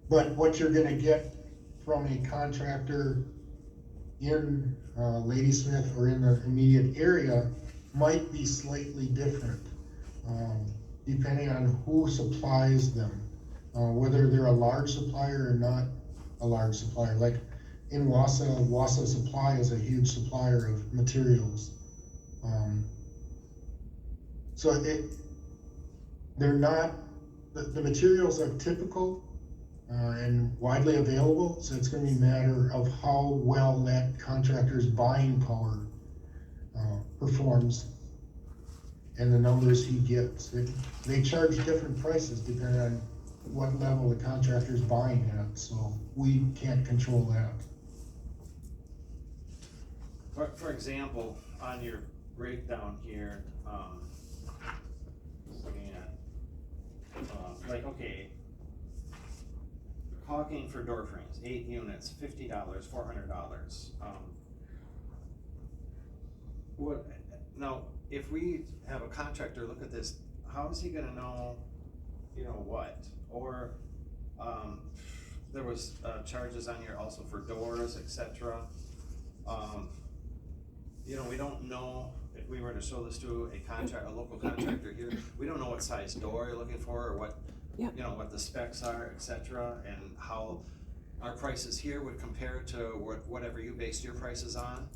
G: But what you're gonna get from a contractor in Ladysmith or in the immediate area might be slightly different, depending on who supplies them. Whether they're a large supplier or not a large supplier. Like in Wassa Supply is a huge supplier of materials. So they're not, the materials are typical and widely available, so it's gonna be a matter of how well that contractor's buying power performs and the numbers he gets. They charge different prices depending on what level the contractor's buying at, so we can't control that.
K: For example, on your breakdown here, just looking at, like, okay, caulking for door frames, 8 units, $50, $400. Now, if we have a contractor look at this, how is he gonna know, you know, what? Or, there was, charges on here also for doors, etc. You know, we don't know, if we were to show this to a local contractor here, we don't know what size door you're looking for, or what,
E: Yep.
K: you know, what the specs are, etc. And how our prices here would compare to whatever you based your prices on.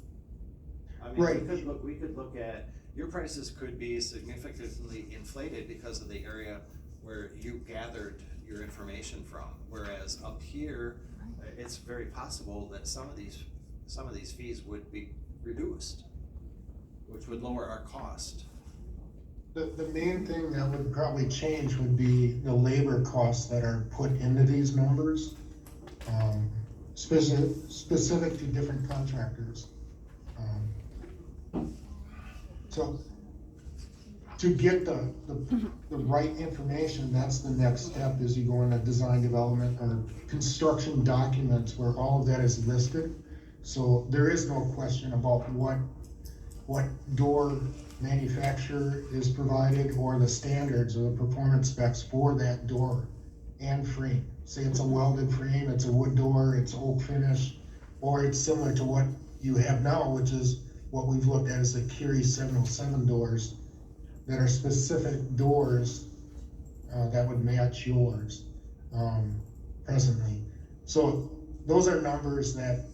K: I mean,
G: Right.
K: we could look at, your prices could be significantly inflated because of the area where you gathered your information from. Whereas up here, it's very possible that some of these fees would be reduced, which would lower our cost.
G: The main thing that would probably change would be the labor costs that are put into these numbers, specific to different contractors. So to get the right information, that's the next step, is you go into design development or construction documents where all of that is listed. So there is no question about what door manufacturer is provided, or the standards or the performance specs for that door and frame. Say it's a welded frame, it's a wood door, it's oak finish, or it's similar to what you have now, which is what we've looked at as the Curie 707 doors, that are specific doors that would match yours presently. So those are numbers that,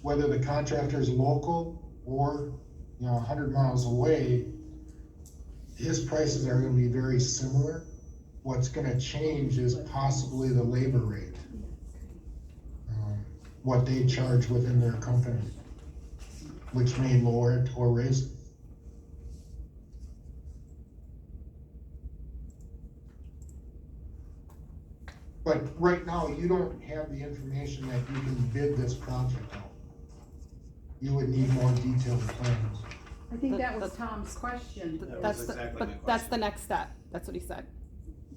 G: whether the contractor is local or 100 miles away, his prices are gonna be very similar. What's gonna change is possibly the labor rate, what they charge within their company, which may lower it or raise it. But right now, you don't have the information that you can bid this project out. You would need more detailed plans.
A: I think that was Tom's question.
K: That
E: That's
K: was
E: the,
K: exactly
E: but
K: my
E: that's the
K: question.
E: next step, that's what he said.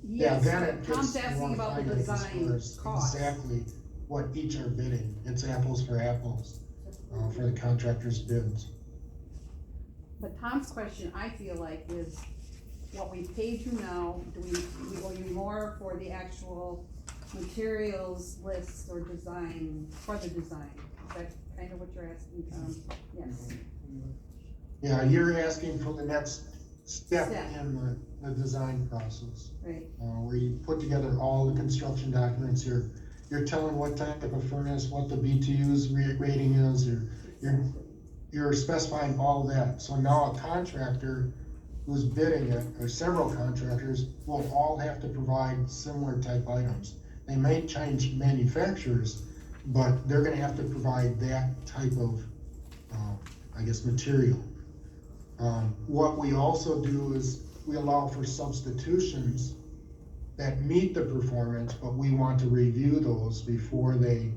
G: Yeah,
A: Yes,
G: then it
A: Tom's
G: gets
A: asking
G: more
A: about the
G: finite as far
A: design
G: as
A: cost.
G: exactly what each are bidding. It's apples for apples, for the contractor's bids.
A: But Tom's question, I feel like, is what we paid you now, do we owe you more for the actual materials list or design, for the design? Is that kind of what you're asking, Tom? Yes.
G: Yeah, you're asking for the next step
A: Step.
G: in the design process,
A: Right,
G: where you put together all the construction documents. You're telling what type of furnace, what the BTU's rating is, you're specifying all that. So now a contractor who's bidding it, or several contractors, will all have to provide similar type items. They may change manufacturers, but they're gonna have to provide that type of, material. What we also do is we allow for substitutions that meet the performance, but we want to review those before they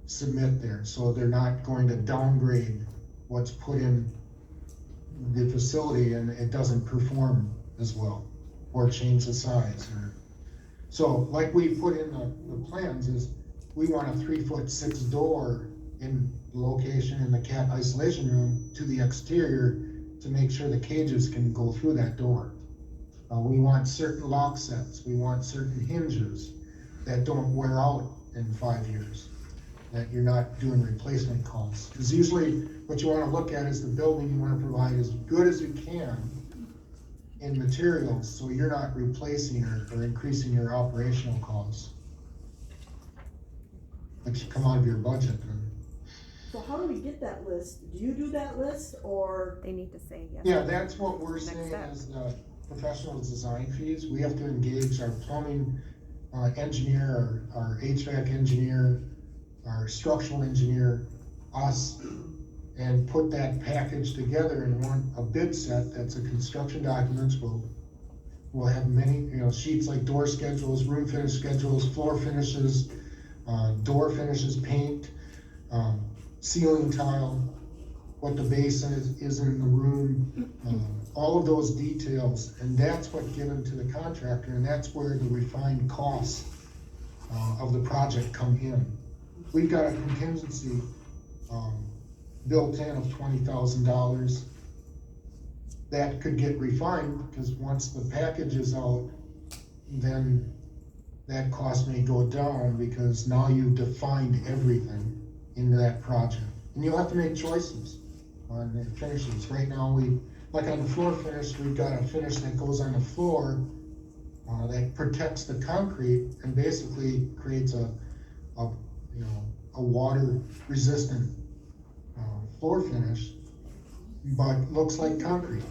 G: submit there. So they're not going to downgrade what's put in the facility and it doesn't perform as well, or change the size. So like we put in the plans is, we want a 3'6" door in location in the cat isolation room to the exterior to make sure the cages can go through that door. We want certain lock sets, we want certain hinges that don't wear out in 5 years. that you're not doing replacement costs. Cause usually what you wanna look at is the building, you wanna provide as good as you can in materials, so you're not replacing or increasing your operational costs. Which come out of your budget.
F: So how do we get that list? Do you do that list, or?
E: They need to say yes.
G: Yeah, that's what we're
E: Next
G: saying
E: step.
G: is the professional design fees. We have to engage our plumbing engineer, our HVAC engineer, our structural engineer, us, and put that package together in a bid set that's a construction documents. We'll have many, sheets like door schedules, room finish schedules, floor finishes, door finishes, paint, ceiling tile, what the basin is in the room, all of those details, and that's what given to the contractor, and that's where the refined costs of the project come in. We've got a contingency built in of $20,000 that could get refined, because once the package is out, then that cost may go down, because now you've defined everything into that project. And you'll have to make choices on the finishes. Right now, like on the floor finish, we've got a finish that goes on the floor that protects the concrete and basically creates a water resistant floor finish, but looks like concrete.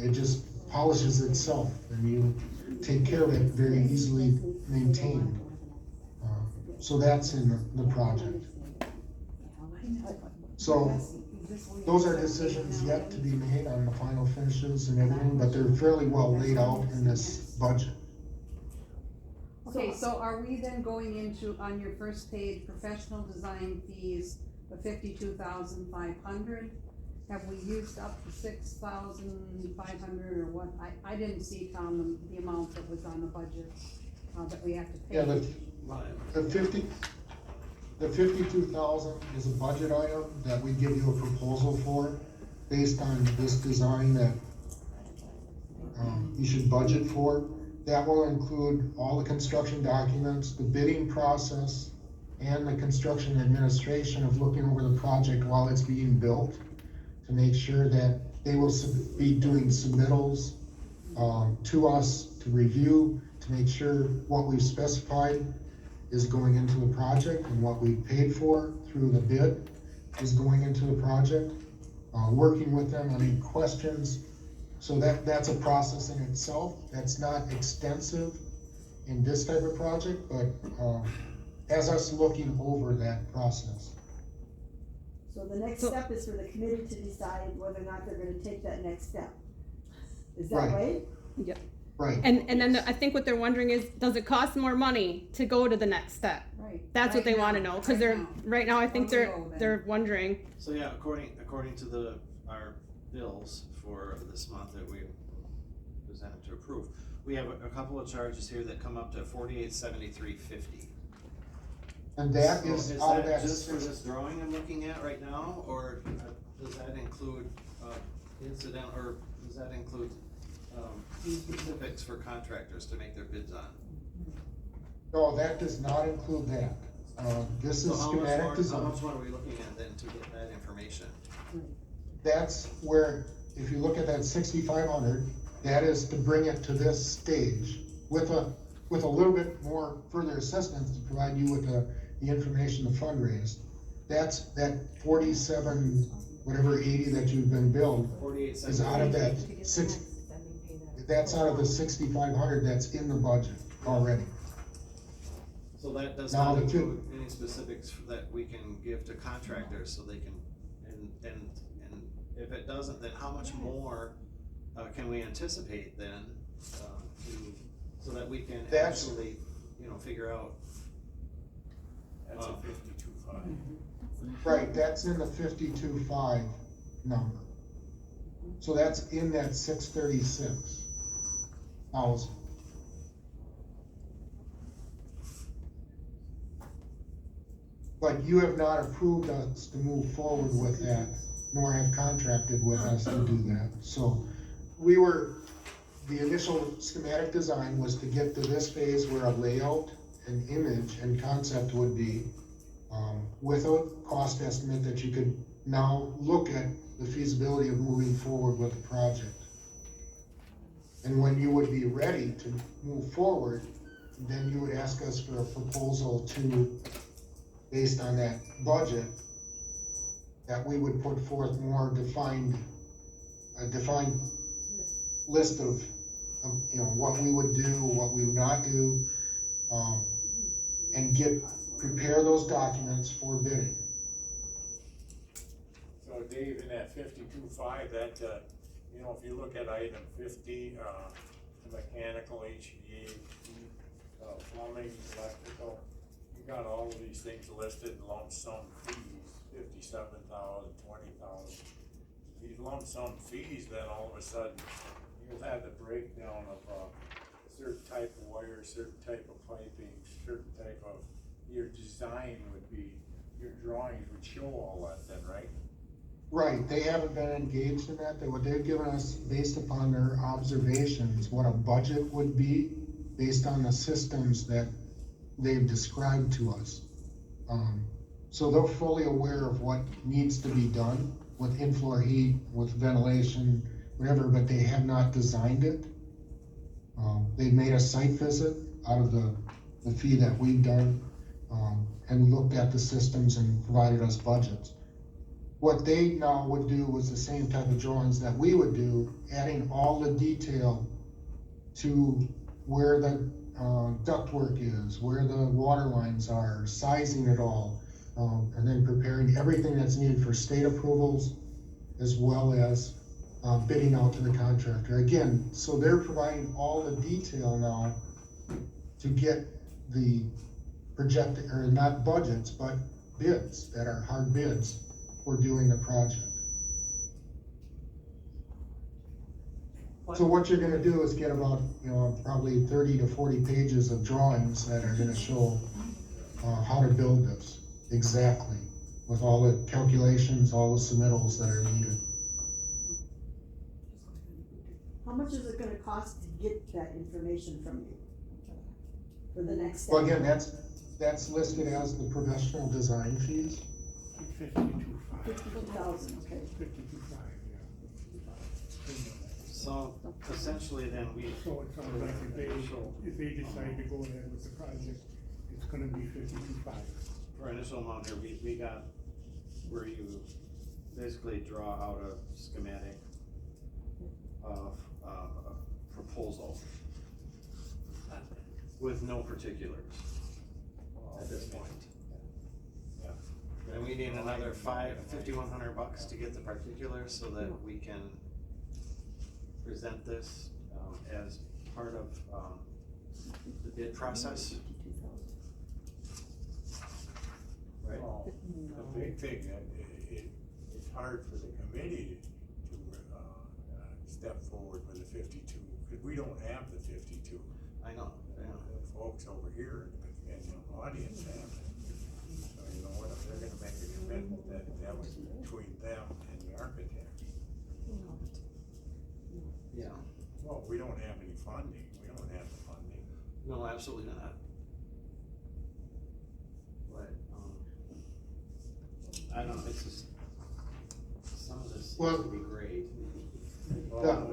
G: It just polishes itself, and you take care of it very easily maintained. So that's in the project. So those are decisions yet to be made on the final finishes and everything, but they're fairly well laid out in this budget.
A: Okay, so are we then going into, on your first page, professional design fees, the 52,500? Have we used up the 6,500 or what? I didn't see, Tom, the amount that was on the budget, that we have to pay.
G: Yeah, the 52,000 is a budget item that we give you a proposal for, based on this design that you should budget for. That will include all the construction documents, the bidding process, and the construction administration of looking over the project while it's being built, to make sure that they will be doing submittals to us to review, to make sure what we've specified is going into the project, and what we paid for through the bid is going into the project. Working with them on any questions. So that's a process in itself. That's not extensive in this type of project, but as us looking over that process.
F: So the next step is for the committee to decide whether or not they're gonna take that next step. Is that right?
E: Yep.
G: Right.
E: And then I think what they're wondering is, does it cost more money to go to the next step?
A: Right.
E: That's what they wanna know, cause right now I think
A: Where we go then.
E: they're wondering.
K: So yeah, according to our bills for this month that we presented to approve, we have a couple of charges here that come up to $4873.50.
G: And that
K: So
G: is out of that.
K: just for this drawing I'm looking at right now, or does that include incident, or does that include specifics for contractors to make their bids on?
G: No, that does not include that. This is
K: So
G: schematic
K: how
G: design.
K: much more are we looking at then to get that information?
G: That's where, if you look at that 6,500, that is to bring it to this stage with a little bit more further assistance to provide you with the information to fundraise. That's that 47, whatever 80 that you've been billed is out of that that's out of the 6,500 that's in the budget already.
K: So that does
G: Now,
K: not
G: the two-
K: include any specifics that we can give to contractors so they can, and if it doesn't, then how much more can we anticipate then, so that we can
G: That's-
K: actually, figure out.
H: That's a 52.5.
G: Right, that's in the 52.5 number. So that's in that 636,000. But you have not approved us to move forward with that, nor have contracted with us to do that. So the initial schematic design was to get to this phase where a layout, an image, and concept would be, with a cost estimate that you could now look at the feasibility of moving forward with the project. And when you would be ready to move forward, then you would ask us for a proposal to, based on that budget, that we would put forth more a defined list of, you know, what we would do, what we would not do, and prepare those documents for bidding.
H: So Dave, in that 52.5, that, you know, if you look at item 50, the mechanical, HVAC, plumbing, electrical, you got all of these things listed, lump sum fees, 57,000, 20,000. These lump sum fees, then all of a sudden, you'll have the breakdown of, certain type of wire, certain type of piping, certain type of, your design would be, your drawings would show all that then, right?
G: Right, they haven't been engaged in that. What they've given us, based upon their observations, what a budget would be based on the systems that they've described to us. So they're fully aware of what needs to be done with in-floor heat, with ventilation, whatever, but they have not designed it. They made a site visit out of the fee that we've done, and looked at the systems and provided us budgets. What they now would do was the same type of drawings that we would do, adding all the detail to where the ductwork is, where the water lines are, sizing it all, and then preparing everything that's needed for state approvals, as well as bidding out to the contractor. Again, so they're providing all the detail now to get the projected, or not budgets, but bids that are hard bids for doing the project. So what you're gonna do is get about, you know, probably 30 to 40 pages of drawings that are gonna show how to build this exactly, with all the calculations, all the submittals that are needed.
F: How much is it gonna cost to get that information from you? For the next step?
G: Well, again, that's listed as the professional design fees.
C: 52.5.
F: 52,000, okay.
C: 52.5, yeah.
K: So essentially then we.
C: So it sounds like if they decide to go ahead with the project, it's gonna be 52.5.
K: For initial amount here, we got where you basically draw out a schematic of a proposal with no particulars at this point.
H: Yeah.
K: And we need another $5,100 to get the particulars so that we can present this as part of the bid process. Right.
H: Well, the big thing, it's hard for the committee to step forward with the 52, because we don't have the 52.
K: I know.
H: The folks over here in the audience have it. So you know what, if they're gonna make a commitment, that was between them and the architect.
K: Yeah.
H: Well, we don't have any funding, we don't have the funding.
K: No, absolutely not. But, I don't know, it's just, some of this
G: Well-
K: would be great.
H: Well,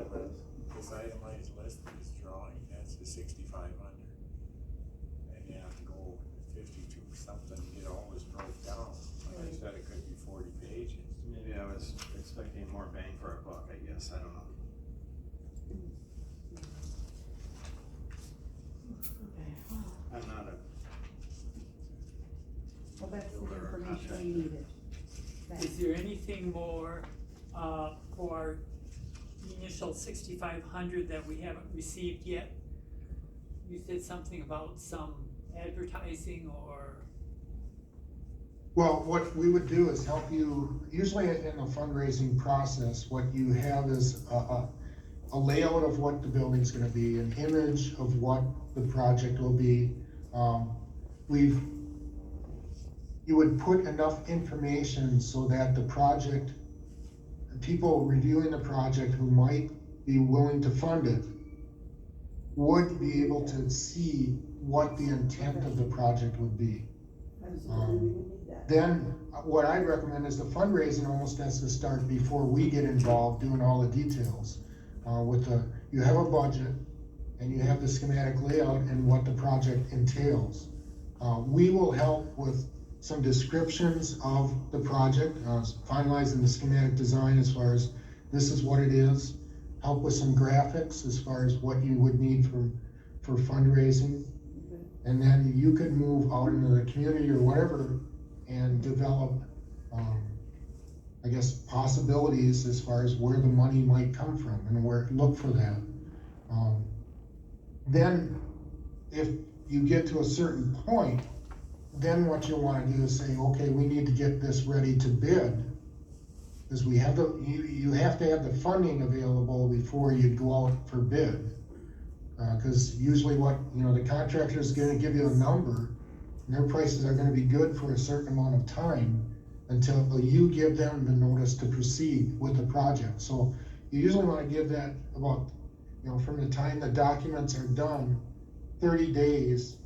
H: this itemized list, this drawing, that's the 6,500. And you have to go 52 something, to get all this broke down. Like I said, it could be 40 pages.
K: Maybe I was expecting more bang for our buck, I guess, I don't know. I'm not a
A: Well, that's the
K: builder or
A: information
K: contractor.
A: we needed.
B: Is there anything more, for the initial 6,500 that we haven't received yet? You said something about some advertising or,
G: Well, what we would do is help you, usually in the fundraising process, what you have is a layout of what the building's gonna be, an image of what the project will be. You would put enough information so that the project, people reviewing the project who might be willing to fund it would be able to see what the intent of the project would be.
F: Absolutely, we would need need that.
G: Then, what I recommend is the fundraising almost has to start before we get involved doing all the details. You have a budget, and you have the schematic layout and what the project entails. We will help with some descriptions of the project, finalizing the schematic design as far as this is what it is, help with some graphics as far as what you would need for fundraising. And then you could move out into the community or whatever and develop, I guess, possibilities as far as where the money might come from and look for that. Then, if you get to a certain point, then what you wanna do is say, okay, we need to get this ready to bid. Because you have to have the funding available before you go out for bid. Cause usually the contractor's gonna give you a number, and their prices are gonna be good for a certain amount of time until you give them the notice to proceed with the project. So you usually wanna give that about, from the time the documents are done, 30 days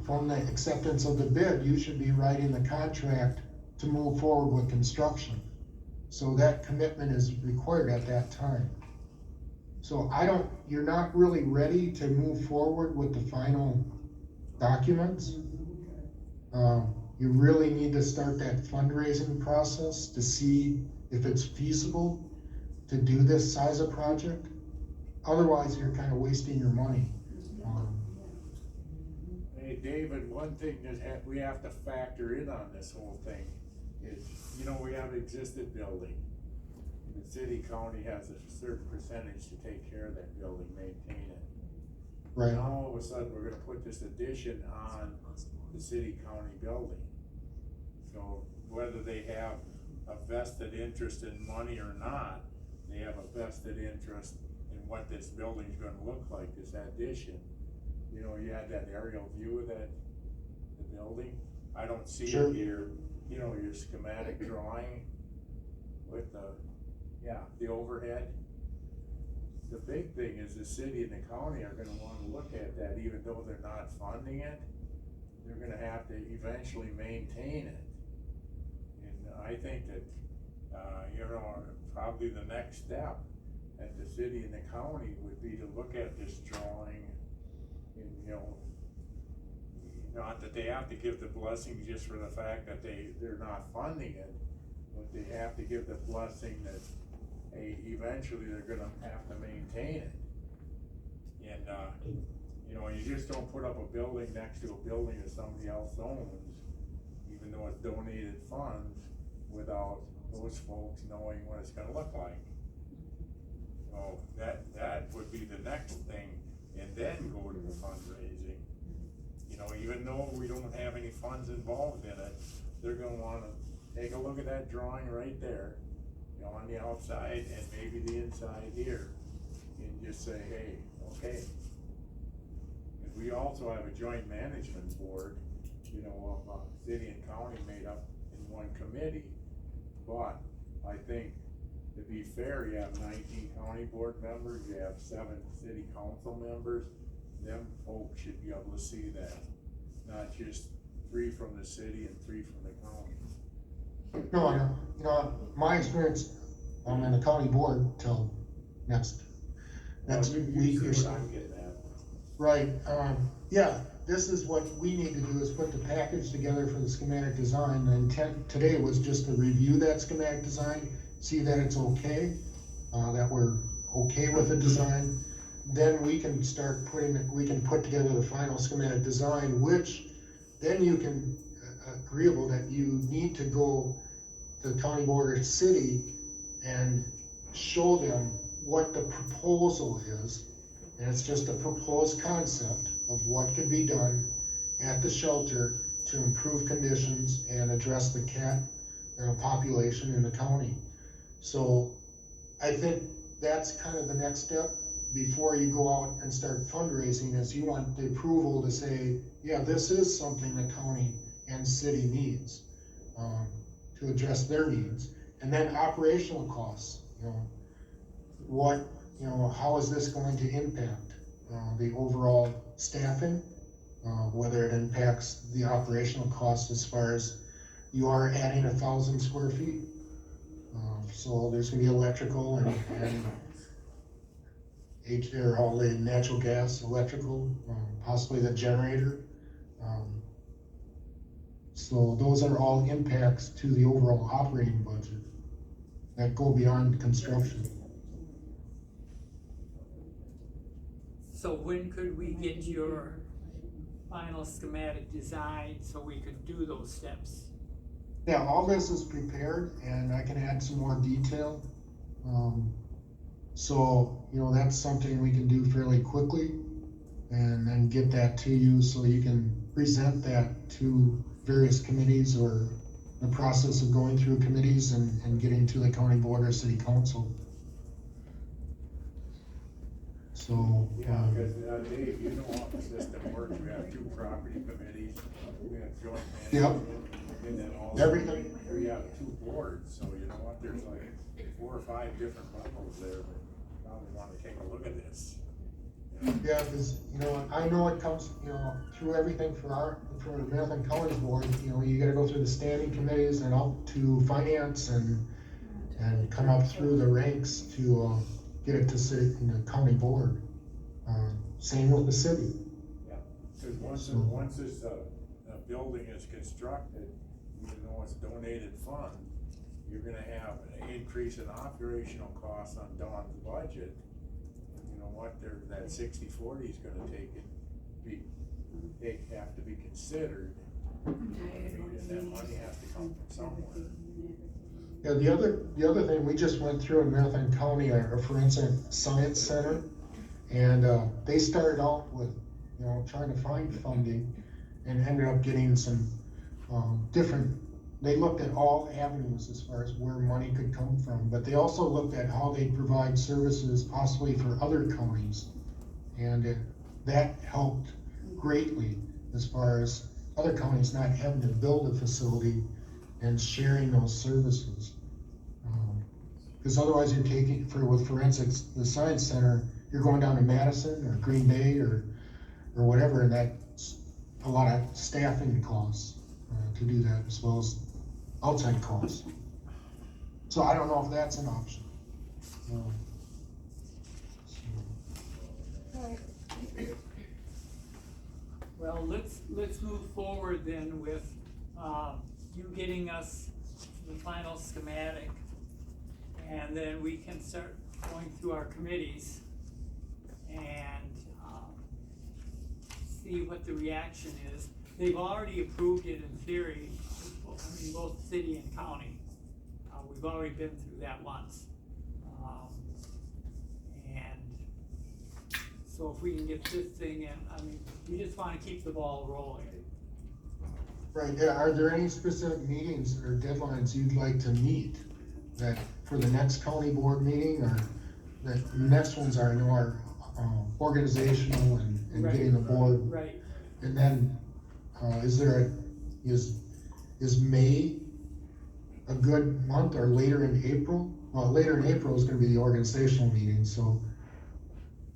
G: from the acceptance of the bid, you should be writing the contract to move forward with construction. So that commitment is required at that time. So you're not really ready to move forward with the final documents. You really need to start that fundraising process to see if it's feasible to do this size of project. Otherwise, you're kind of wasting your money.
H: Hey, David, one thing that we have to factor in on this whole thing is, we have an existing building. The city, county has a certain percentage to take care of that building, maintain it.
G: Right.
H: Now, all of a sudden, we're gonna put this addition on the city, county building. So whether they have a vested interest in money or not, they have a vested interest in what this building's gonna look like, this addition. You had that aerial view of the building. I don't see
G: Sure.
H: it here, your schematic drawing with the overhead. The big thing is the city and the county are gonna wanna look at that, even though they're not funding it. They're gonna have to eventually maintain it. And I think that, probably the next step at the city and the county would be to look at this drawing and, not that they have to give the blessing just for the fact that they're not funding it, but they have to give the blessing that, hey, eventually they're gonna have to maintain it. And, you just don't put up a building next to a building that somebody else owns, even though it's donated funds, without those folks knowing what it's gonna look like. So that would be the next thing, and then go to the fundraising. Even though we don't have any funds involved in it, they're gonna wanna take a look at that drawing right there, on the outside and maybe the inside here, and just say, hey, okay. And we also have a joint management board, of city and county made up in one committee, but I think, to be fair, you have 19 county board members, you have 7 city council members. Them folks should be able to see that, not just 3 from the city and 3 from the county.
G: No, I know. My experience, I'm in the county board till next week or so.
H: I'm getting at.
G: Right, this is what we need to do, is put the package together for the schematic design. The intent today was just to review that schematic design, see that it's okay, that we're okay with the design. Then we can we can put together the final schematic design, which then you can, agreeable that you need to go to the county board or city and show them what the proposal is. And it's just a proposed concept of what could be done at the shelter to improve conditions and address the cat population in the county. So I think that's kind of the next step before you go out and start fundraising, is you want the approval to say, yeah, this is something the county and city needs to address their needs. And then operational costs, how is this going to impact the overall staffing, whether it impacts the operational costs as far as you are adding 1,000 square feet. So there's gonna be electrical and or all the natural gas, electrical, possibly the generator. So those are all impacts to the overall operating budget that go beyond construction.
B: So when could we get your final schematic design so we could do those steps?
G: Yeah, all this is prepared and I can add some more detail. So, you know, that's something we can do fairly quickly and then get that to you so you can present that to various committees or the process of going through committees and getting to the county board or city council. So,
H: Yeah, because Dave, you know how the system works, we have 2 property committees, we have joint management. And then also,
G: Everything.
H: we have 2 boards, so you know what, there's like 4 or 5 different levels there, but probably wanna take a look at this.
G: yeah, because, you know, I know it comes, you know, through everything for the Marathon County Board, you know, you gotta go through the standing committees and up to finance and come up through the ranks to, get it to city, you know, county board. Same with the city.
H: Yeah, cause once this, building is constructed, even though it's donated fund, you're gonna have an increase in operational costs on Dawn's budget. You know what, that 60/40 is gonna have to be considered. And that money has to come from somewhere.
G: Yeah, the other thing, we just went through in Marathon County, our forensic science center, and, they started off with, you know, trying to find funding and ended up getting some, they looked at all avenues as far as where money could come from, but they also looked at how they provide services possibly for other counties. And that helped greatly as far as other counties not having to build a facility and sharing those services. Because otherwise you're taking, with forensics, the science center, you're going down to Madison or Green Bay or whatever, and that's a lot of staffing costs to do that, as well as outside costs. So I don't know if that's an option.
B: Well, let's move forward then with, you getting us the final schematic. And then we can start going through our committees and, see what the reaction is. They've already approved it in theory, I mean, both city and county. We've already been through that once. And so if we can get this thing in, I mean, we just wanna keep the ball rolling.
G: Right, yeah, are there any specific meetings or deadlines you'd like to meet that for the next county board meeting, or the next ones are, I know, are organizational and
B: Right.
G: getting the board?
B: Right.
G: And then, is May a good month, or later in April? Well, later in April is gonna be the organizational meeting, so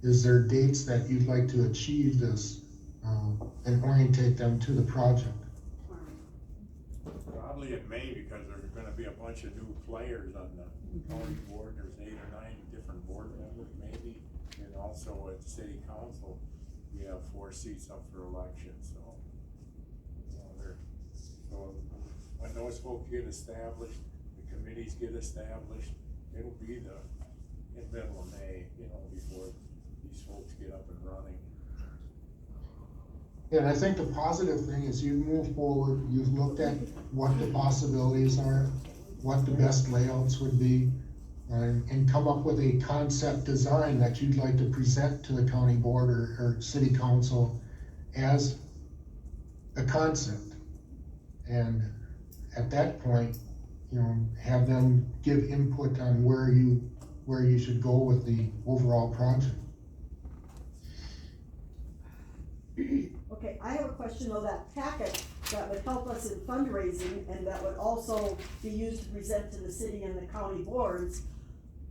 G: is there dates that you'd like to achieve this, and orientate them to the project?
H: Probably in May, because there's gonna be a bunch of new players on the county board, there's 8 or 9 different board members maybe. And also at the city council, we have 4 seats up for election, so. You know, so when those folks get established, the committees get established, it'll be in middle of May, you know, before these folks get up and running.
G: Yeah, and I think the positive thing is you move forward, you've looked at what the possibilities are, what the best layouts would be, and come up with a concept design that you'd like to present to the county board or city council as a concept. And at that point, you know, have them give input on where you should go with the overall project.
F: Okay, I have a question though, that packet that would help us in fundraising and that would also be used to present to the city and the county boards,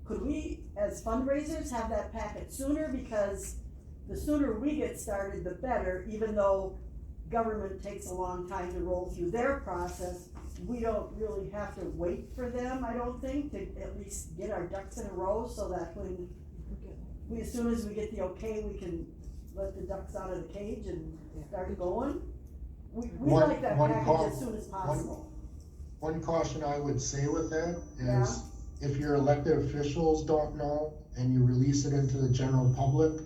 F: could we, as fundraisers, have that packet sooner? Because the sooner we get started, the better, even though government takes a long time to roll through their process. we don't really have to wait for them, I don't think, to at least get our ducks in a row, so that when as soon as we get the okay, we can let the ducks out of the cage and start going. We
G: One-
F: like that
G: one
F: package
G: call-
F: as soon as possible.
G: One caution I would say with that
F: Yeah.
G: is if your elected officials don't know and you release it into the general public,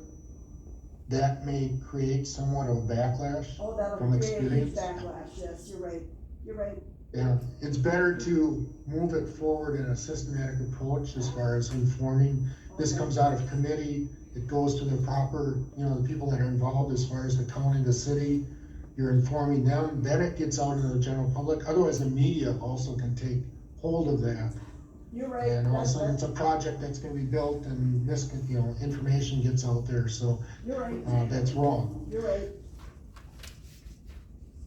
G: that may create somewhat of a backlash.
F: Oh, that'll
G: From
F: create a huge
G: experience.
F: backlash, yes, you're right.
G: Yeah, it's better to move it forward in a systematic approach as far as informing. This
F: Okay.
G: comes out of committee, it goes to the proper, the people that are involved as far as the county, the city. You're informing them, then it gets out into the general public, otherwise the media also can take hold of that.
F: You're right.
G: And all of a sudden,
F: That's-
G: it's a project that's gonna be built and this, information gets out there, so,
F: You're right,
G: that's wrong.
F: you're right.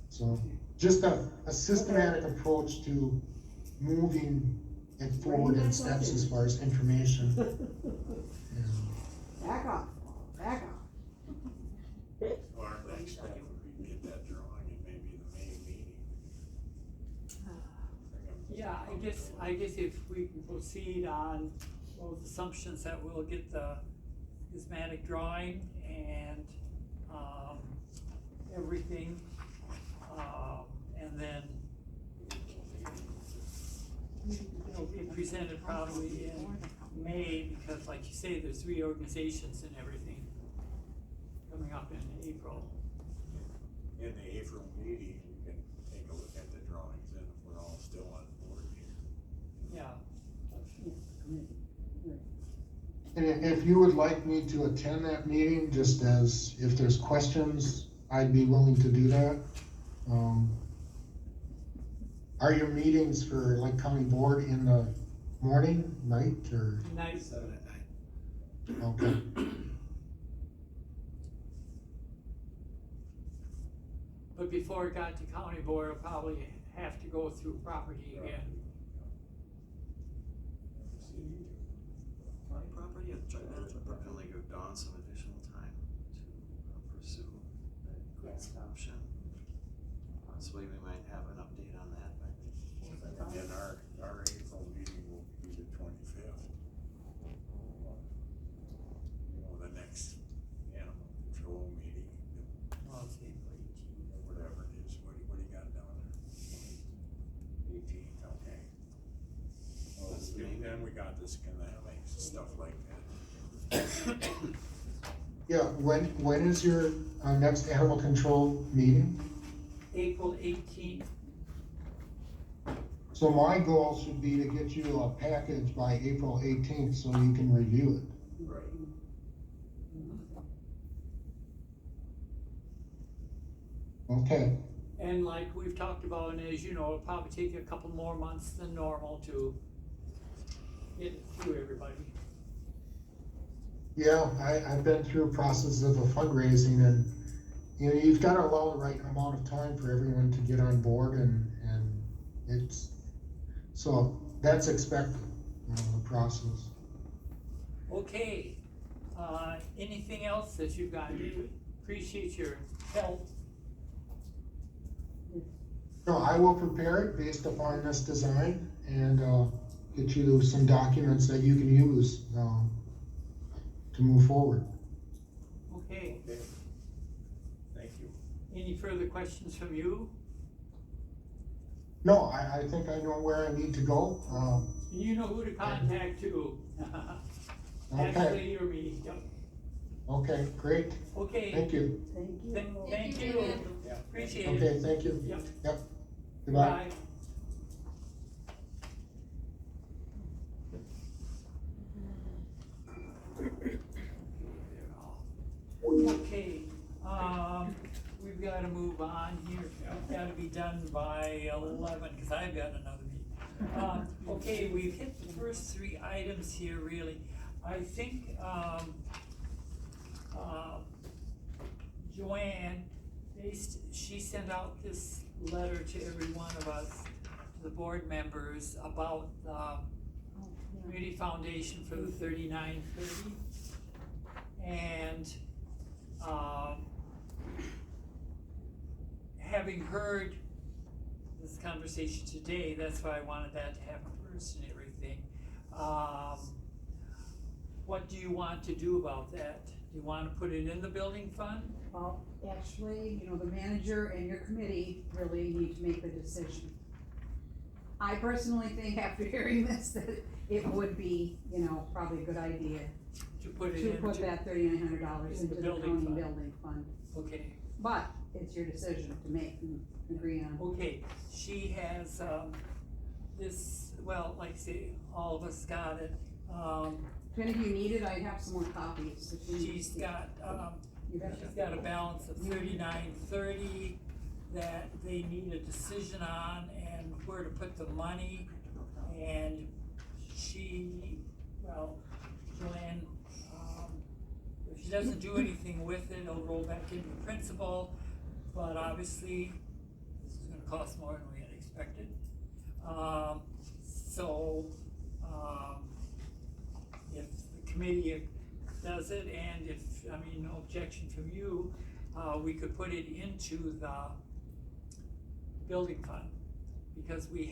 G: So, just a systematic approach to moving it forward in steps as far as information. And
F: Back off, back off.
H: Or our next step would be to get that drawing and maybe the May meeting.
B: Yeah, I guess if we can proceed on those assumptions that we'll get the schematic drawing and, everything, and then it'll be presented probably in May, because like you say, there's reorganizations and everything coming up in April.
H: In the April meeting, you can take a look at the drawings and if we're all still on board here.
B: Yeah.
G: And if you would like me to attend that meeting, just as, if there's questions, I'd be willing to do that. Are your meetings for like county board in the morning, night, or,
B: Nice.
K: 7 at night.
G: okay,
B: But before it got to county board, it'll probably have to go through property again.
J: County property or joint management
K: We're
J: property?
K: gonna give Dawn some additional time to pursue that grant option. Possibly we might have an update on that by
H: And then our April meeting will be the 25th. The next animal control meeting,
B: Well, it's April 18th.
H: whatever it is, what do you got down there? 18th, okay. Well, then we got the schematics, stuff like that.
G: yeah, when is your, next animal control meeting?
B: April 18th.
G: So my goal should be to get you a package by April 18th so you can review it.
H: Right.
G: Okay,
B: And like we've talked about, and as you know, it'll probably take a couple more months than normal to get through everybody.
G: yeah, I've been through a process of a fundraising and, you've got to allow the right amount of time for everyone to get on board and it's, so that's expected, the process.
B: Okay, anything else that you've got? Appreciate your help.
G: No, I will prepare it based upon this design and, get you some documents that you can use, to move forward.
B: Okay,
H: Okay. Thank you.
B: any further questions from you?
G: No, I think I know where I need to go,
B: You know who to contact too.
G: okay,
B: Ashley or me, yep.
G: okay, great,
B: Okay,
G: thank you,
F: Thank you.
B: thank you,
H: Yeah.
B: appreciate it.
G: okay, thank you,
B: Yep,
G: yep, goodbye.
B: bye. Okay, we've gotta move on here, we've gotta be done by 11, cause I've got another meeting. Okay, we've hit the first three items here really. I think, Joanne, she sent out this letter to every one of us, to the board members, about the Community Foundation for the 3930. And, having heard this conversation today, that's why I wanted that to happen first and everything. What do you want to do about that? Do you wanna put it in the building fund?
A: Well, actually, you know, the manager and your committee really need to make the decision. I personally think after hearing this, that it would be, you know, probably a good idea
B: To put it
A: to put
B: into,
A: that $3,900
B: in the
A: into the
B: building
A: county
B: fund.
A: building fund.
B: okay,
A: But it's your decision to make and agree on.
B: okay, she has, this, well, like I say, all of us got it,
A: If any of you need it, I have some more copies. if you need
B: she's
A: to see.
B: got,
A: You got
B: she's
A: it?
B: got a balance of $39.30 that they need a decision on and where to put the money. And she, well, Joanne, if she doesn't do anything with it, it'll roll back into the principal. But obviously, this is gonna cost more than we had expected. If the committee does it, and if, no objection from you, we could put it into the building fund, because we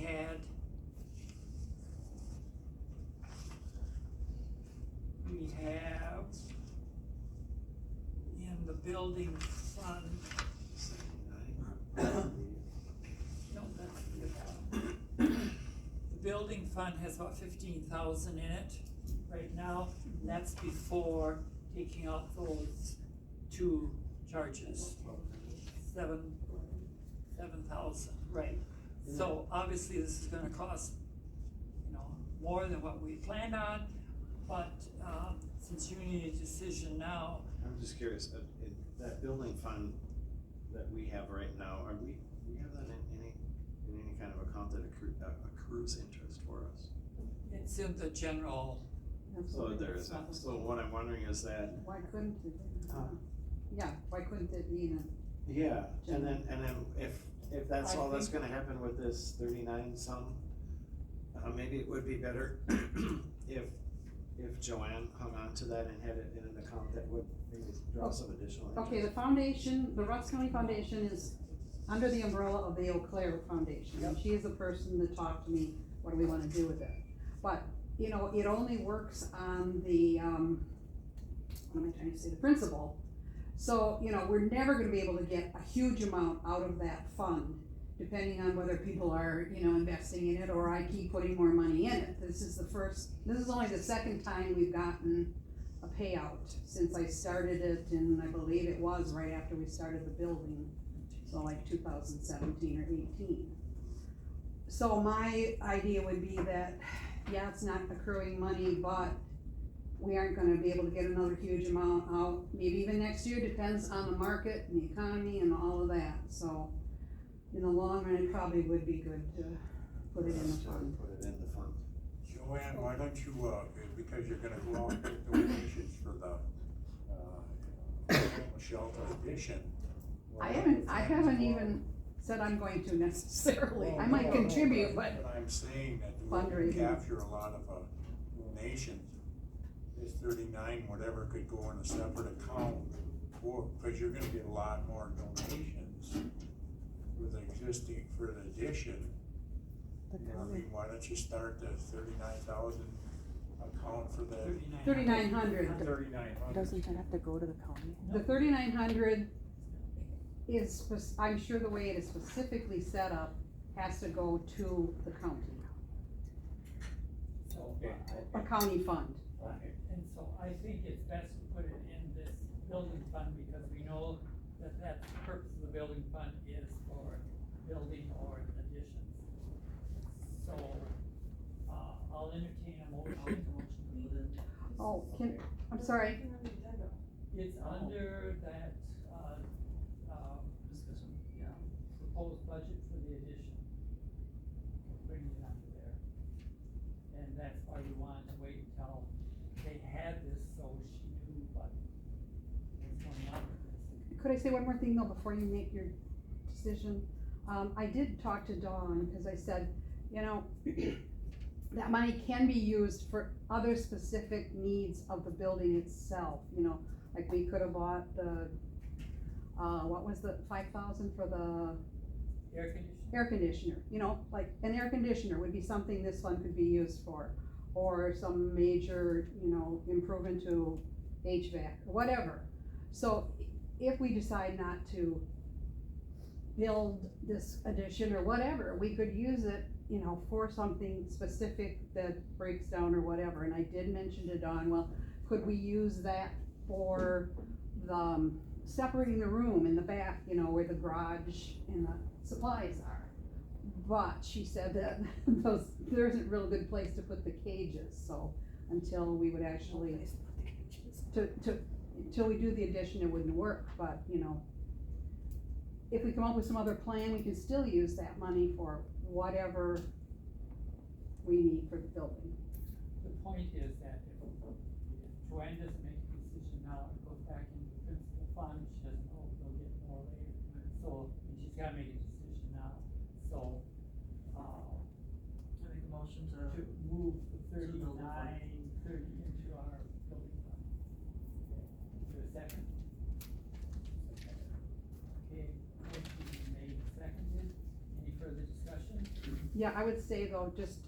B: have in the building fund, no, that's the building fund has about 15,000 in it right now. That's before taking out those two charges, 7,000, right? So obviously this is gonna cost, more than what we planned on, but, since you need a decision now,
K: I'm just curious, that building fund that we have right now, we have that in any kind of account that accrues interest for us?
B: it's in the general,
K: So there is, so what I'm wondering is that,
A: Why couldn't it?
K: Huh?
A: Yeah, why couldn't it be in a?
K: yeah, and then if that's
B: I
K: all that's
B: think-
K: gonna happen with this 39 some, maybe it would be better if Joanne hung on to that and had it in an account that would maybe draw some additional interest.
A: Okay, the foundation, the Russ County Foundation is under the umbrella of the Eau Claire Foundation, and she is the person that talked to me, what do we wanna do with it? But, it only works on the, what am I trying to say, the principal. So, we're never gonna be able to get a huge amount out of that fund, depending on whether people are, investing in it, or I keep putting more money in it. This is only the second time we've gotten a payout since I started it, and I believe it was right after we started the building, so like 2017 or 18. So my idea would be that, yeah, it's not accruing money, but we aren't gonna be able to get another huge amount out, maybe even next year, depends on the market and the economy and all of that, so in the long run, it probably would be good to put it in the fund.
K: Put it in the fund.
H: Joanne, why don't you, because you're gonna go out and get donations for the, shelter addition.
A: I haven't even said I'm going to necessarily, I might contribute, but
H: But I'm saying that we
A: fundraising.
H: can capture a lot of, donations. This 39, whatever, could go in a separate account, cause you're gonna get a lot more donations for the addition. Why don't you start the 39,000 account for the
A: 3,900.
H: 3,900?
E: Doesn't that have to go to the county?
A: The 3,900 is, I'm sure the way it is specifically set up, has to go to the county,
B: so,
A: a county fund.
B: and so I think it's best to put it in this building fund, because we know that that's the purpose of the building fund is for building or additions. So, I'll entertain a motion.
A: Oh, I'm sorry,
B: It's under that, proposed budget for the addition. We're putting it under there. And that's why we wanted to wait until they had this, so she knew what was going on with this.
A: could I say one more thing though, before you make your decision? I did talk to Dawn, cause I said, that money can be used for other specific needs of the building itself, like we could have bought the, what was the 5,000 for the
B: Air conditioning?
A: Air conditioner, you know, like an air conditioner would be something this fund could be used for. Or some major, you know, improvement to HVAC, or whatever. So if we decide not to build this addition or whatever, we could use it, you know, for something specific that breaks down or whatever. And I did mention to Dawn, well, could we use that for the, separating the room in the back, you know, where the garage and the supplies are. But she said that there isn't a real good place to put the cages, so until we would actually, until we do the addition, it wouldn't work, but, you know, if we come up with some other plan, we can still use that money for whatever we need for the building.
B: The point is that if Joanne doesn't make a decision now, it goes back into the principal fund, she doesn't know if they'll get more later. So, and she's gotta make a decision now, so,
J: I make a motion
B: to
J: to,
B: move the
J: To the building fund.
B: 3930 into our building fund. Okay, is there a second? Okay, motion is made and seconded, any further discussion?
A: Yeah, I would say though, just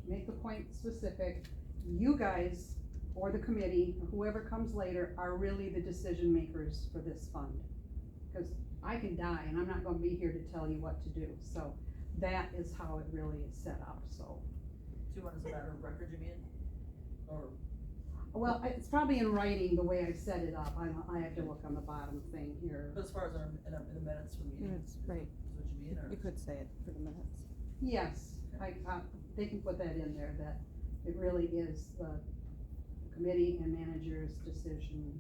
A: make the point specific, you guys, or the committee, whoever comes later, are really the decision makers for this fund. Cause I can die and I'm not gonna be here to tell you what to do, so that is how it really is set up, so.
J: do you want as a matter of record, you mean? Or,
A: Well, it's probably in writing the way I set it up, I have to look on the bottom thing here.
J: but as far as our, in the minutes from the meeting?
E: Minutes, right.
J: Is what you mean, or?
E: You could say it for the minutes.
A: Yes, they can put that in there, that it really is the committee and manager's decision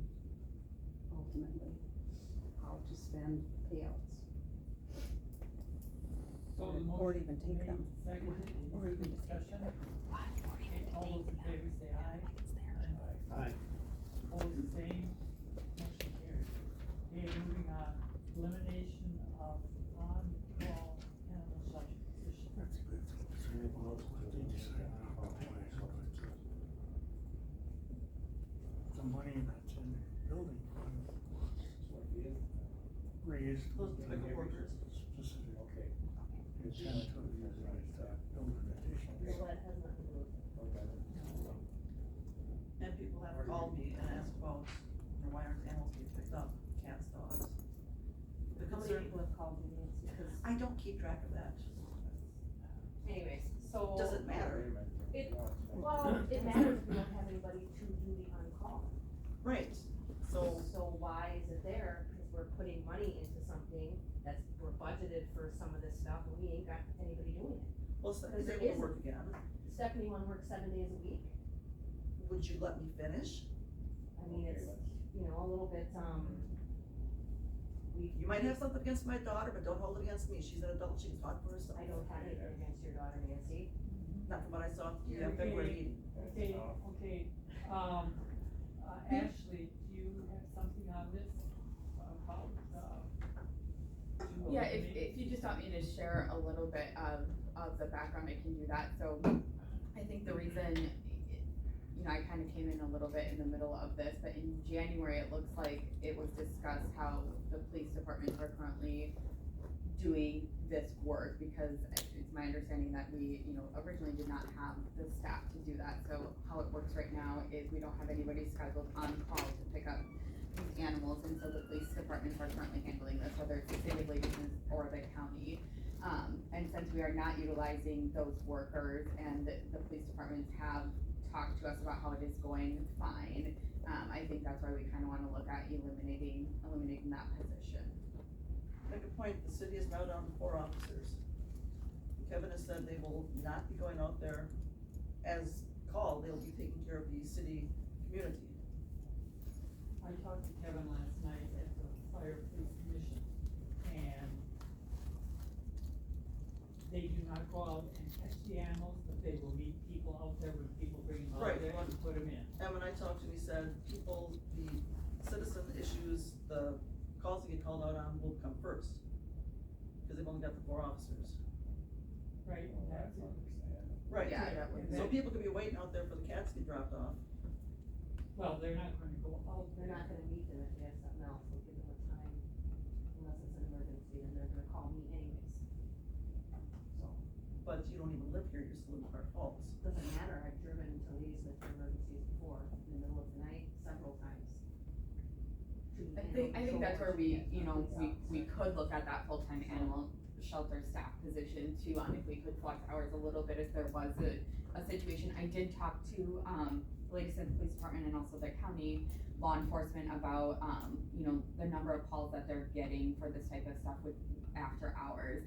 A: ultimately, how to spend payouts.
B: So the
E: Or
B: motion
E: even
B: is
E: take
B: made
E: them.
B: and seconded, any
E: Or
B: further
E: even
B: discussion? Okay, all those in favor say aye.
K: Aye.
B: Opposed, the same, motion carries. Okay, moving on, elimination of on-call animal shelter position.
C: The money that's in the building fund raised.
J: Those bigger workers.
C: Specific. Okay. It's kind of took the building addition.
D: Well, that has nothing to do with it.
J: And people have called me and asked about, you know, why aren't animals being picked up, cats, dogs? The
D: How many
J: concern,
D: people have called me, Nancy, because,
J: I don't keep track of that.
D: anyways, so.
J: Does it matter?
D: Well, it matters if we don't have anybody to do the on-call.
J: Right, so,
L: So why is it there? Because we're putting money into something that's, we're budgeted for some of this stuff and we ain't got anybody doing it.
J: well, so
L: Because
J: is
L: there
J: able to
L: isn't.
J: work again,
L: Stephanie wanna work 7 days a week.
J: would you let me finish?
L: I mean, it's, you know, a little bit,
J: You might have something against my daughter, but don't hold it against me, she's an adult, she can talk for herself.
L: I don't have anything against your daughter Nancy.
J: Not from what I saw,
B: Yeah,
J: yeah, February
B: okay.
J: meeting.
B: Okay, Ashley, do you have something on this about, to
M: Yeah,
B: eliminate?
M: if you just want me to share a little bit of the background, I can do that. So I think the reason, you know, I kind of came in a little bit in the middle of this, but in January, it looks like it was discussed how the police departments are currently doing this work, because it's my understanding that we, you know, originally did not have the staff to do that. So how it works right now is we don't have anybody scheduled on call to pick up these animals, and so the police departments are currently handling this, whether it's the city of Ladysmith or the county. And since we are not utilizing those workers, and the police departments have talked to us about how it is going fine, I think that's why we kind of want to look at eliminating that position.
J: Make a point, the city is now down to 4 officers. Kevin has said they will not be going out there as called, they'll be taking care of the city community.
B: I talked to Kevin last night at the Fire Police Commission, and they do not go out and catch the animals, but they will meet people out there when people bring them out
J: Right.
B: there and put them in.
J: And when I talked to him, he said, people, the citizen issues, the calls that get called out on will come first. Cause they've only got the 4 officers.
B: Right, that's it.
J: Right,
M: Yeah, that would-
J: so people could be waiting out there for the cats to get dropped off.
B: Well, they're not gonna go out
L: They're
B: there.
L: not gonna meet them if they have something else, we'll give them a time, unless it's an emergency, and they're gonna call me anyways. in the middle of the night several times.
M: I think that's where we, you know, we could look at that full-time animal shelter staff position too, on if we could flex hours a little bit if there was a situation. I did talk to, the Lady Smith Police Department and also the county law enforcement about, you know, the number of calls that they're getting for this type of stuff with after hours.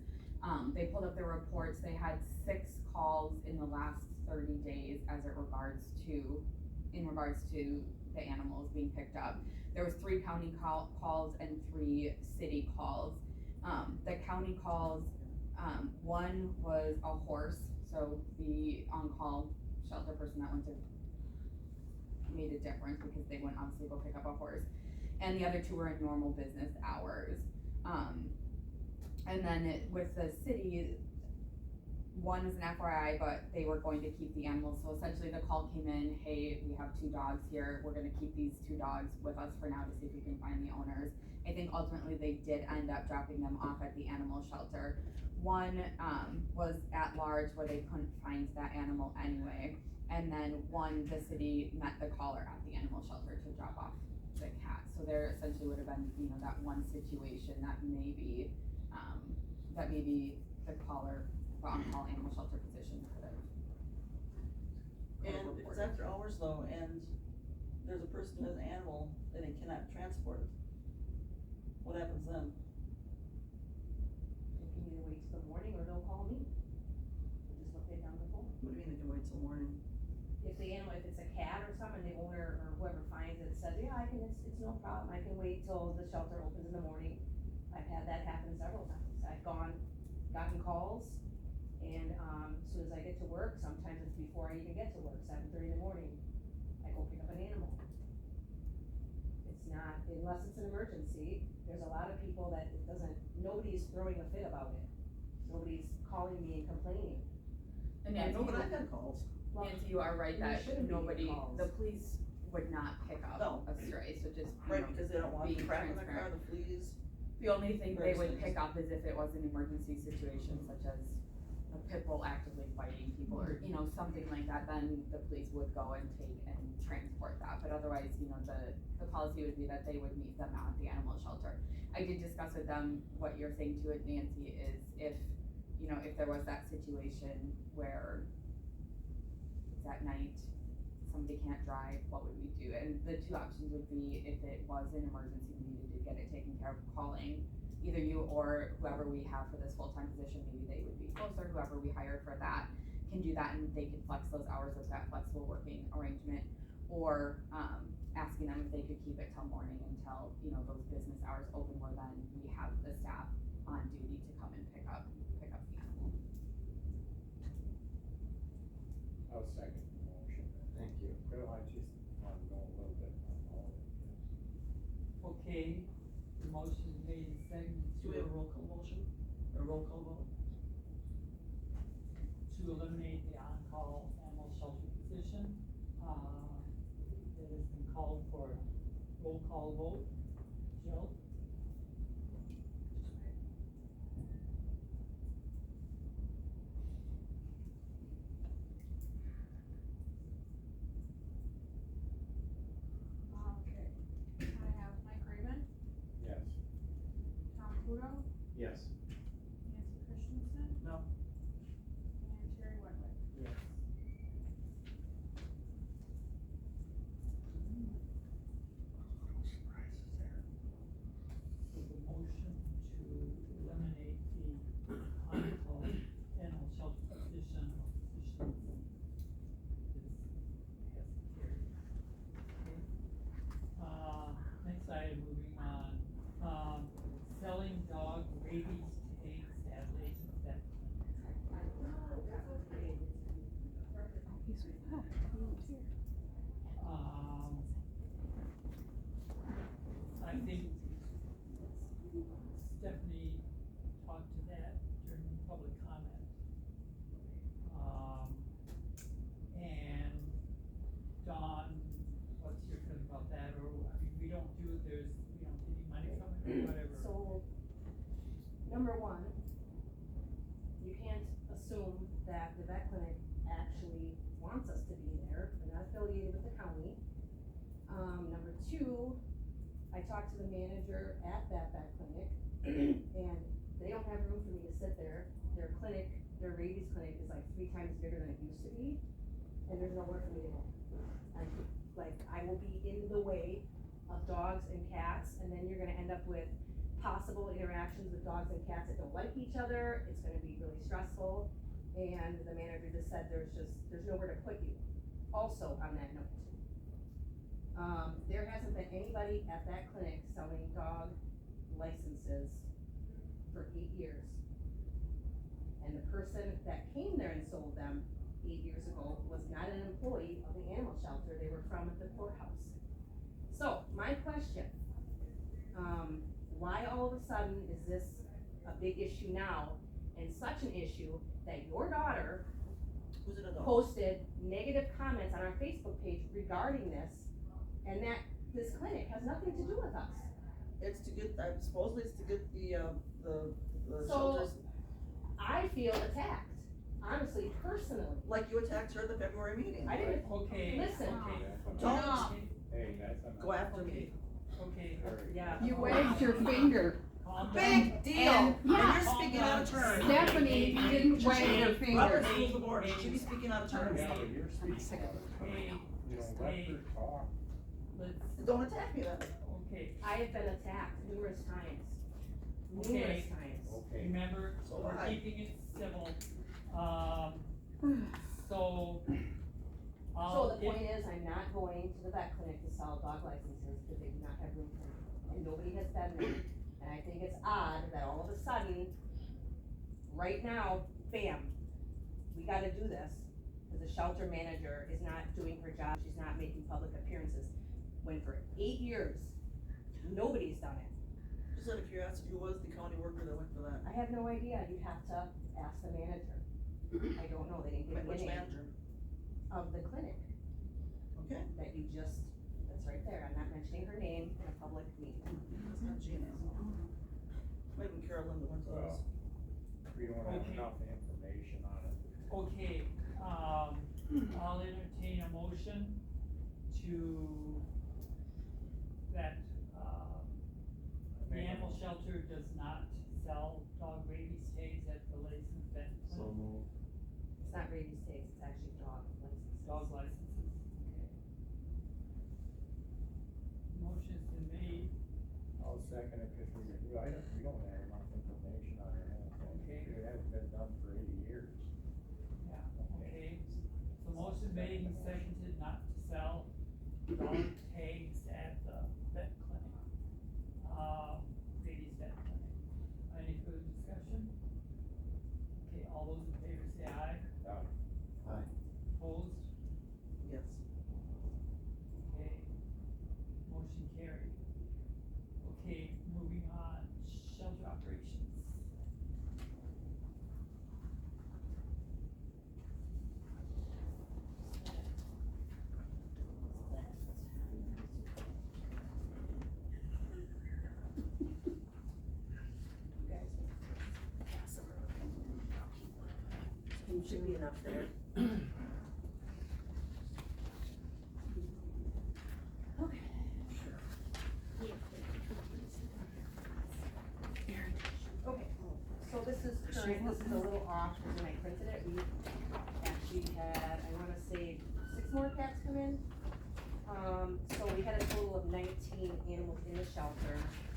M: They pulled up their reports, they had 6 calls in the last 30 days in regards to the animals being picked up. There was 3 county calls and 3 city calls. The county calls, one was a horse, so the on-call shelter person that went to made a difference because they wouldn't obviously go pick up a horse. And the other 2 were in normal business hours. And then with the city, one is an FYI, but they were going to keep the animals. So essentially the call came in, hey, we have 2 dogs here. We're gonna keep these 2 dogs with us for now to see if we can find the owners. I think ultimately they did end up dropping them off at the animal shelter. One was at large where they couldn't find that animal anyway. And then one, the city met the caller at the animal shelter to drop off the cat. So there essentially would have been, you know, that one situation that maybe the caller, the on-call animal shelter position could have.
J: And it's after hours though, and there's a person who has an animal and they cannot transport it. What happens then?
L: They can either wait till the morning or they'll call me. Just look it down the phone.
J: What do you mean they can wait till morning?
L: If it's a cat or something, the owner or whoever finds it says, yeah, it's no problem, I can wait till the shelter opens in the morning. I've had that happen several times. I've gotten calls, and, as soon as I get to work, sometimes it's before I even get to work, 7:30 in the morning, I go pick up an animal. It's not, unless it's an emergency, there's a lot of people that it doesn't, nobody's throwing a fit about it. Nobody's calling me and complaining.
M: And
J: I
M: Nancy,
J: know, but I've had calls.
M: Nancy, you are right
L: There
M: that
L: shouldn't be
M: nobody,
L: calls.
M: the police would not pick up
J: No.
M: a stray, so just, you
J: Right,
M: know,
J: because they don't want the
M: being
J: crap in their car,
M: transparent.
J: the fleas.
M: The only thing they would
J: Versus-
M: pick up is if it was an emergency situation, such as a pit bull actively fighting people, or, you know, something like that, then the police would go and take and transport that, but otherwise, you know, the policy would be that they would meet them at the animal shelter. I did discuss with them, what you're saying to it, Nancy, is if, you know, if there was that situation where it's at night, somebody can't drive, what would we do? And the 2 options would be, if it was an emergency, we needed to get it taken care of, calling either you or whoever we have for this full-time position, maybe they would be closer, whoever we hire for that can do that, and they could flex those hours with that flexible working arrangement, or, asking them if they could keep it till morning until, you know, those business hours open, where then we have the staff on duty to come and pick up the animal.
H: I'll second the motion.
K: Thank you.
H: Well, I just want to know a little bit on all of this.
B: Okay, the motion is made and seconded
J: Do we have a roll call motion, or a roll call vote?
B: to eliminate the on-call animal shelter position. It has been called for a roll call vote. Jill?
N: Okay, I have Mike Raymond,
H: Yes.
N: Tom Pluto,
K: Yes.
N: Nancy Christensen,
J: No.
N: and Terry Wedwick.
H: Yes.
B: So the motion to eliminate the on-call animal shelter position has carried. Okay. Next item, moving on, selling dog rabies tags at Layton Vet I think Stephanie talked to that during public comment. And Dawn, what's your feeling about that, or, I mean, we don't get any money from it, or whatever.
L: So, number one, you can't assume that the vet clinic actually wants us to be there. They're not affiliated with the county. two, I talked to the manager at that clinic, and they don't have room for me to sit there. Their clinic, their rabies clinic is like 3 times bigger than it used to be, and there's nowhere for me to go. I will be in the way of dogs and cats, and then you're gonna end up with possible interactions with dogs and cats that don't like each other. It's gonna be really stressful, and the manager just said there's nowhere to put you. Also, on that note, there hasn't been anybody at that clinic selling dog licenses for 8 years. And the person that came there and sold them 8 years ago was not an employee of the animal shelter, they were from the courthouse. So, my question, why all of a sudden is this a big issue now, and such an issue that your daughter
J: Who's it a dog?
L: posted negative comments on our Facebook page regarding this, and that this clinic has nothing to do with us?
J: It's to get, supposedly it's to get the
L: So-
J: shelters,
L: I feel attacked, honestly, personally.
J: like you attacked her at the February meeting.
L: I didn't,
B: Okay.
L: listen,
J: Don't
H: Hey, that's enough.
J: go after me.
B: Okay,
L: yeah.
A: You wagged your finger.
B: calm down.
J: Big deal,
A: And-
J: and you're speaking out of turn.
A: Stephanie didn't wag her
J: Robert's
A: finger.
J: rules of order, she should be speaking out of turn.
H: Yeah, but you're speaking out of turn.
B: Hey,
H: You
B: just
H: know, let
B: hey,
H: her talk.
B: let's,
J: Don't attack me then.
B: okay,
L: I have been attacked numerous times. Numerous
B: Okay.
L: times.
H: Okay.
B: remember,
J: So
B: we're
J: I-
B: keeping it civil, so.
L: So the point is, I'm not going to the vet clinic to sell dog licenses because they do not have room for me, and nobody has been there. And I think it's odd that all of a sudden, right now, bam, we gotta do this, because the shelter manager is not doing her job, she's not making public appearances. When for 8 years, nobody's done it.
J: Just out of curiosity, who was the county worker that went for that?
L: I have no idea, you'd have to ask the manager. I don't know, they didn't give me a
J: Which
L: name
J: manager?
L: of the clinic
J: Okay,
L: that you just, that's right there, I'm not mentioning her name in a public meeting.
J: it's not Gina. Might have been Carolyn that went to those.
H: We don't have
B: Okay.
H: enough information on it.
B: Okay, I'll entertain a motion to, that, the animal shelter does not sell dog rabies tags at the licensed vet clinic.
H: moved.
L: It's not rabies tags, it's actually dog licenses.
B: Dog licenses, okay. Motion's been made,
H: I'll second it, cause we don't have enough information on it.
B: Okay.
H: It hasn't been done for 80 years.
B: yeah, okay. So motion made and seconded not to sell dog tags at the vet clinic. Rabies vet clinic. Any further discussion? Okay, all those in favor say aye.
H: Aye.
B: Opposed?
J: Yes.
B: Okay. Motion carried. Okay, moving on, shelter operations.
J: Should be enough there.
L: Okay, so this is current, this is a little off from when I printed it, we actually had, I wanna say, 6 more cats come in. So we had a total of 19 animals in the shelter,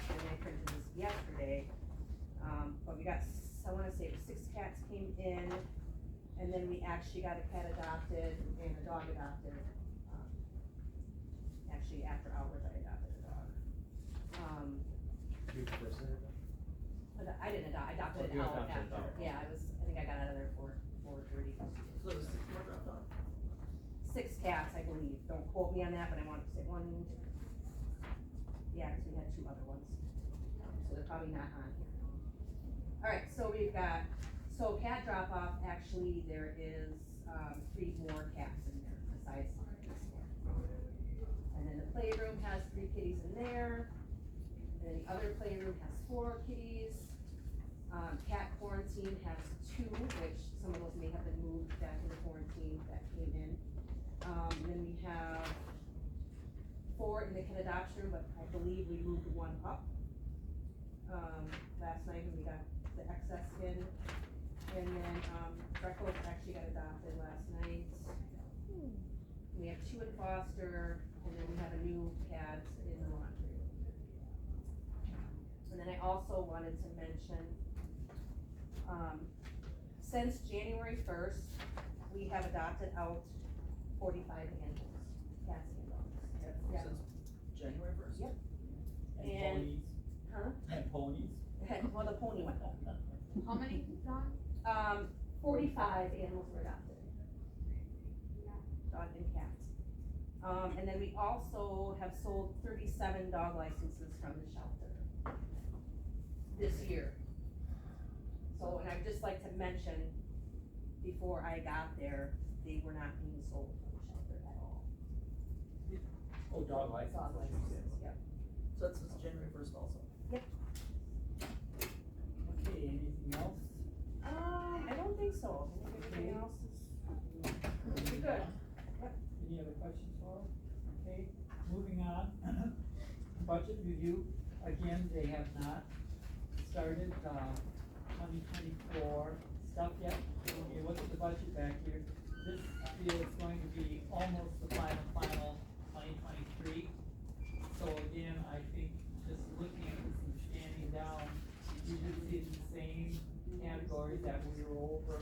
L: and I printed this yesterday. But we got, I wanna say 6 cats came in, and then we actually got a cat adopted and a dog adopted. Actually, after hours, I adopted a dog. But I didn't adopt, I adopted it out after, yeah, I think I got out of there for 4:30.
J: So there's 6 more dropped off.
L: 6 cats, I believe, don't quote me on that, but I want to say 1, yeah, cause we had 2 other ones, so they're probably not on here. Alright, so we've got, so cat drop off, actually, there is, 3 more cats in there besides this one. And then the playroom has 3 kitties in there, and then the other playroom has 4 kitties. Cat quarantine has 2, which some of those may have been moved back into quarantine that came in. And then we have 4 in the kid adoption room, but I believe we moved 1 up. Last night when we got the excess in, and then, Freckles actually got adopted last night. We have 2 in foster, and then we have a new cat in the laundry room. And then I also wanted to mention, since January 1st, we have adopted out 45 animals, cats and dogs. Yeah.
J: Since January first?
L: Yep.
B: And
L: And-
B: ponies.
L: Huh?
B: And ponies.
L: Well, the pony went up.
M: How many, Dawn?
L: 45 animals were adopted. Dog and cat. And then we also have sold 37 dog licenses from the shelter this year. So, and I'd just like to mention, before I got there, they were not being sold from the shelter at all.
B: Oh, dog license.
L: Dog licenses, yep.
J: So that's since January first also.
B: Okay, anything else?
L: I don't think so. I think everything else is pretty good.
B: Any other questions for us? Okay, moving on. Budget review, again, they have not started, 2024 stuff yet. When you look at the budget back here, this is going to be almost the final 2023. So again, I think just looking at this and scanning down, you just see the same categories that we were over,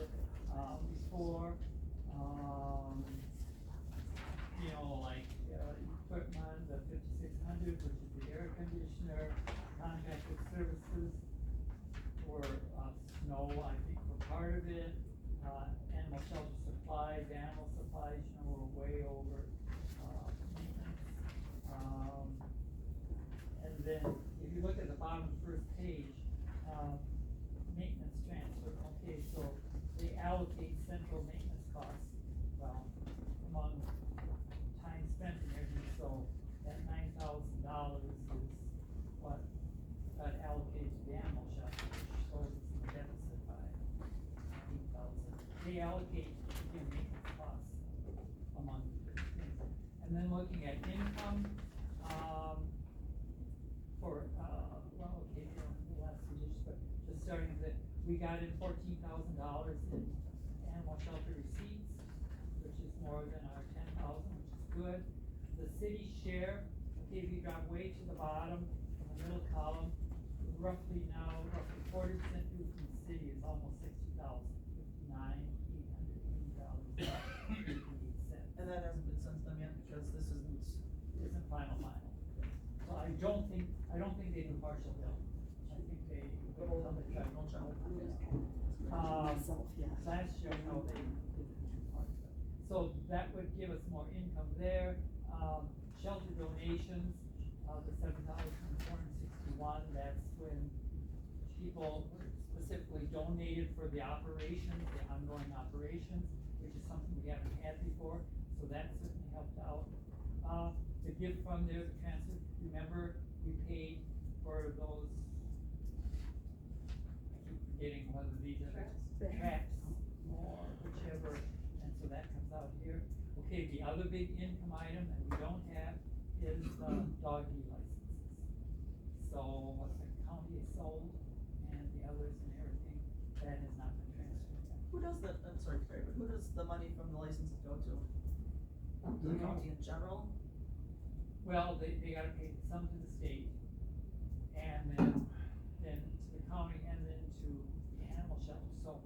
B: before. You know, like, equipment, the 5600, which is the air conditioner, contracted services for, snow, I think, for part of it, animal shelter supplies, animal supplies, you know, we're way over, maintenance. And then, if you look at the bottom first page, maintenance transfer, okay, so they allocate central maintenance costs, well, among time spent and everything, so that $9,000 is what got allocated to the animal shelter, which shows it's in the deficit by $8,000. They allocate, again, maintenance costs among different things. And then looking at income, for, well, okay, the last few years, but just starting with it, we got in $14,000 in animal shelter receipts, which is more than our 10,000, which is good. The city share, okay, we got way to the bottom, in the middle column, roughly 40% due from the city is almost 60,000, $59,880.
J: And that hasn't been sent to them yet because this
B: Isn't final. So I don't think they do partial bill. I think they.
J: Little general check.
F: Myself, yeah.
B: Last year, no, they didn't do partial. So that would give us more income there. Shelter donations, the 7,461, that's when people specifically donated for the operations, the ongoing operations, which is something we haven't had before, so that certainly helped out. The gift from there, the transfer, remember, we paid for those, I keep forgetting whether these are traps or whichever, and so that comes out here. Okay, the other big income item that we don't have is doggy licenses. So what the county has sold and the others and everything, that has not been transferred yet.
J: Who does that, I'm sorry, Craig, but who does the money from the licenses go to? To the county in general?
B: Well, they gotta pay some to the state, and then to the county, and then to the animal shelter, so.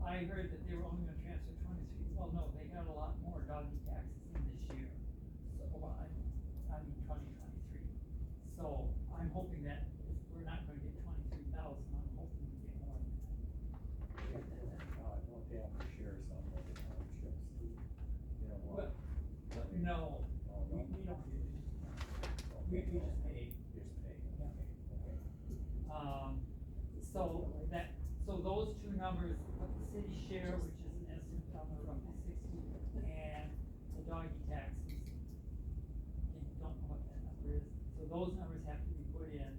B: I heard that they were only gonna transfer 23, well, no, they got a lot more doggy taxes in this year, so, I mean, 2023. So, I'm hoping that we're not gonna get 23,000, I'm hoping we get more than that.
H: Don't they have to share some of the townships? You know what?
B: No, we don't get it. We just pay.
H: Just pay,
B: Yeah.
H: okay.
B: So those two numbers, what the city share, which is an estimate of roughly 60, and the doggy taxes, you don't know what that number is, so those numbers have to be put in.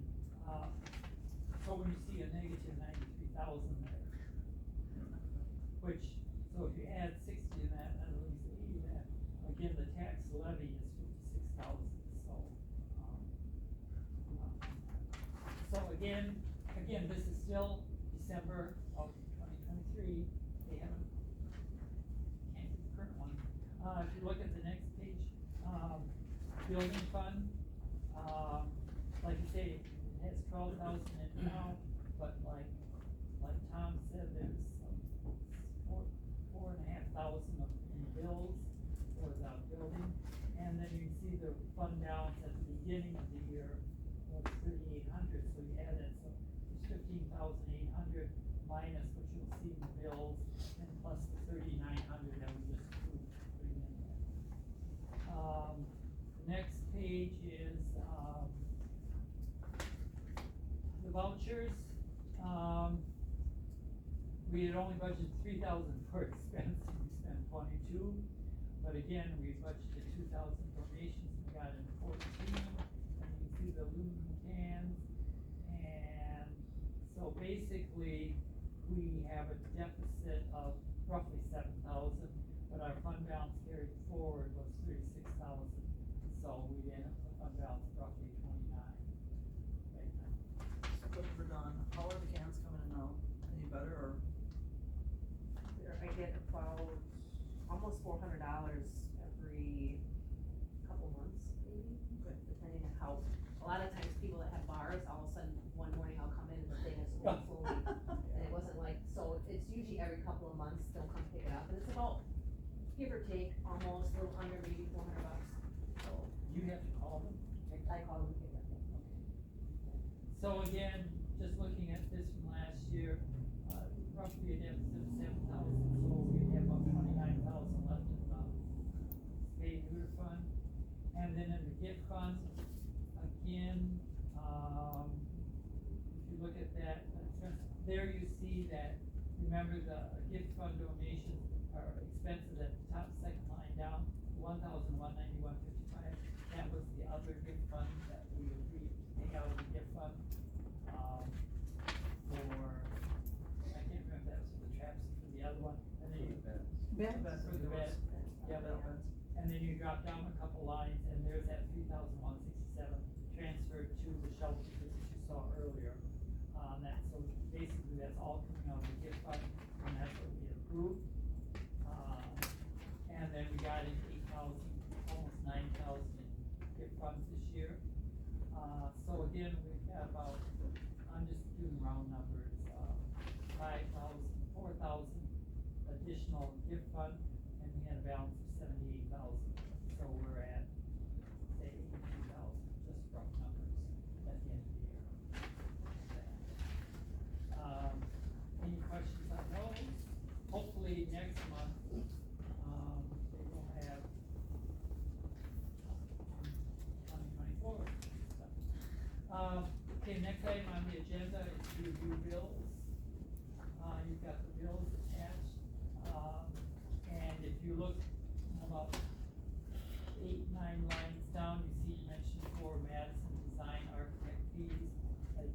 B: So when you see a negative 93,000 there, which, so if you add 60 to that, that leaves 80 to that, again, the tax levy is 56,000. So again, this is still December of 2023, they haven't, can't get the current one. If you look at the next page, building fund, like you say, it has 12,000 in it now, but like Tom said, there's $4,500 in bills for the building. And then you can see the fund balance at the beginning of the year was 3,800, so you add it, so it's 15,800 minus what you'll see in the bills, and plus the 3,900 that we just putting in there. Next page is, the vouchers. We had only budgeted 3,000 for expense, and we spent 22. But again, we budgeted 2,000 donations, we got in 14, and you can see the aluminum cans. And so basically, we have a deficit of roughly 7,000, but our fund balance carried forward was 36,000. So we ended up with a fund balance of roughly 29 right now.
J: Good for Don. How are the cans coming in now? Any better or?
L: I get about almost $400 every couple months, maybe,
J: Okay.
L: depending on how, a lot of times people that have bars, all of a sudden, one morning I'll come in and the thing is overflowing. And it wasn't like, so it's usually every couple of months they'll come pick it up, and it's about, give or take, almost a little under maybe $400. So
B: You have to call them.
L: I call them pick it up.
B: So again, just looking at this from last year, roughly a deficit of 7,000, so we have about 29,000 left in the spay neuter fund. And then in the gift fund, again, if you look at that, there you see that, remember the gift fund donations are expenses at the top, second line down, 1,191.55. That was the other gift fund that we agreed to take out of the gift fund, I can't remember if that was for the traps or for the other one, and then you.
J: Beds.
B: For the bed, yeah,
J: Beds.
B: and then you drop down a couple lines, and there's that 3,167 transferred to the shelter, as you saw earlier. So basically, that's all coming out of the gift fund, and that's what we approved. And then we got in 8,000, almost 9,000 in gift funds this year. So again, we've got about, I'm just doing round numbers, 5,000, 4,000 additional gift fund, and we had a balance of 78,000. So we're at, say, 82,000, just rough numbers at the end of the year. Any questions on those? Hopefully next month, they will have 2024 stuff. Okay, next item on the agenda is to review bills. You've got the bills attached, and if you look about 8, 9 lines down, you see mention for Madison Design Architect fees, like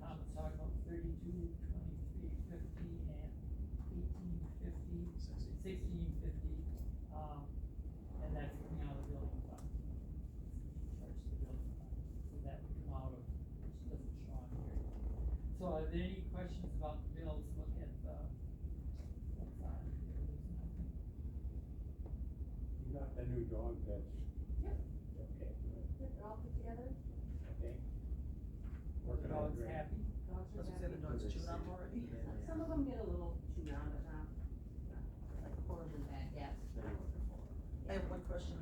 B: Tom was talking about 32, 23, 50, and 18, 50, 16, 50, and that's coming out of the building fund. Charge the building fund, so that would come out of, which doesn't show on here. So are there any questions about the bills? Look at the, what's on here, there's nothing.
H: You got the new dog beds?
L: Yep.
H: Okay, good,
L: They're all put together,
H: okay.
B: The
H: Working on
B: dog's
H: great.
B: happy.
L: dogs
J: Does
L: are
J: it say the
L: happy.
J: dogs chewing on them already?
L: Some of them get a little chewed on, but not like horribly bad yet.
J: I have one question.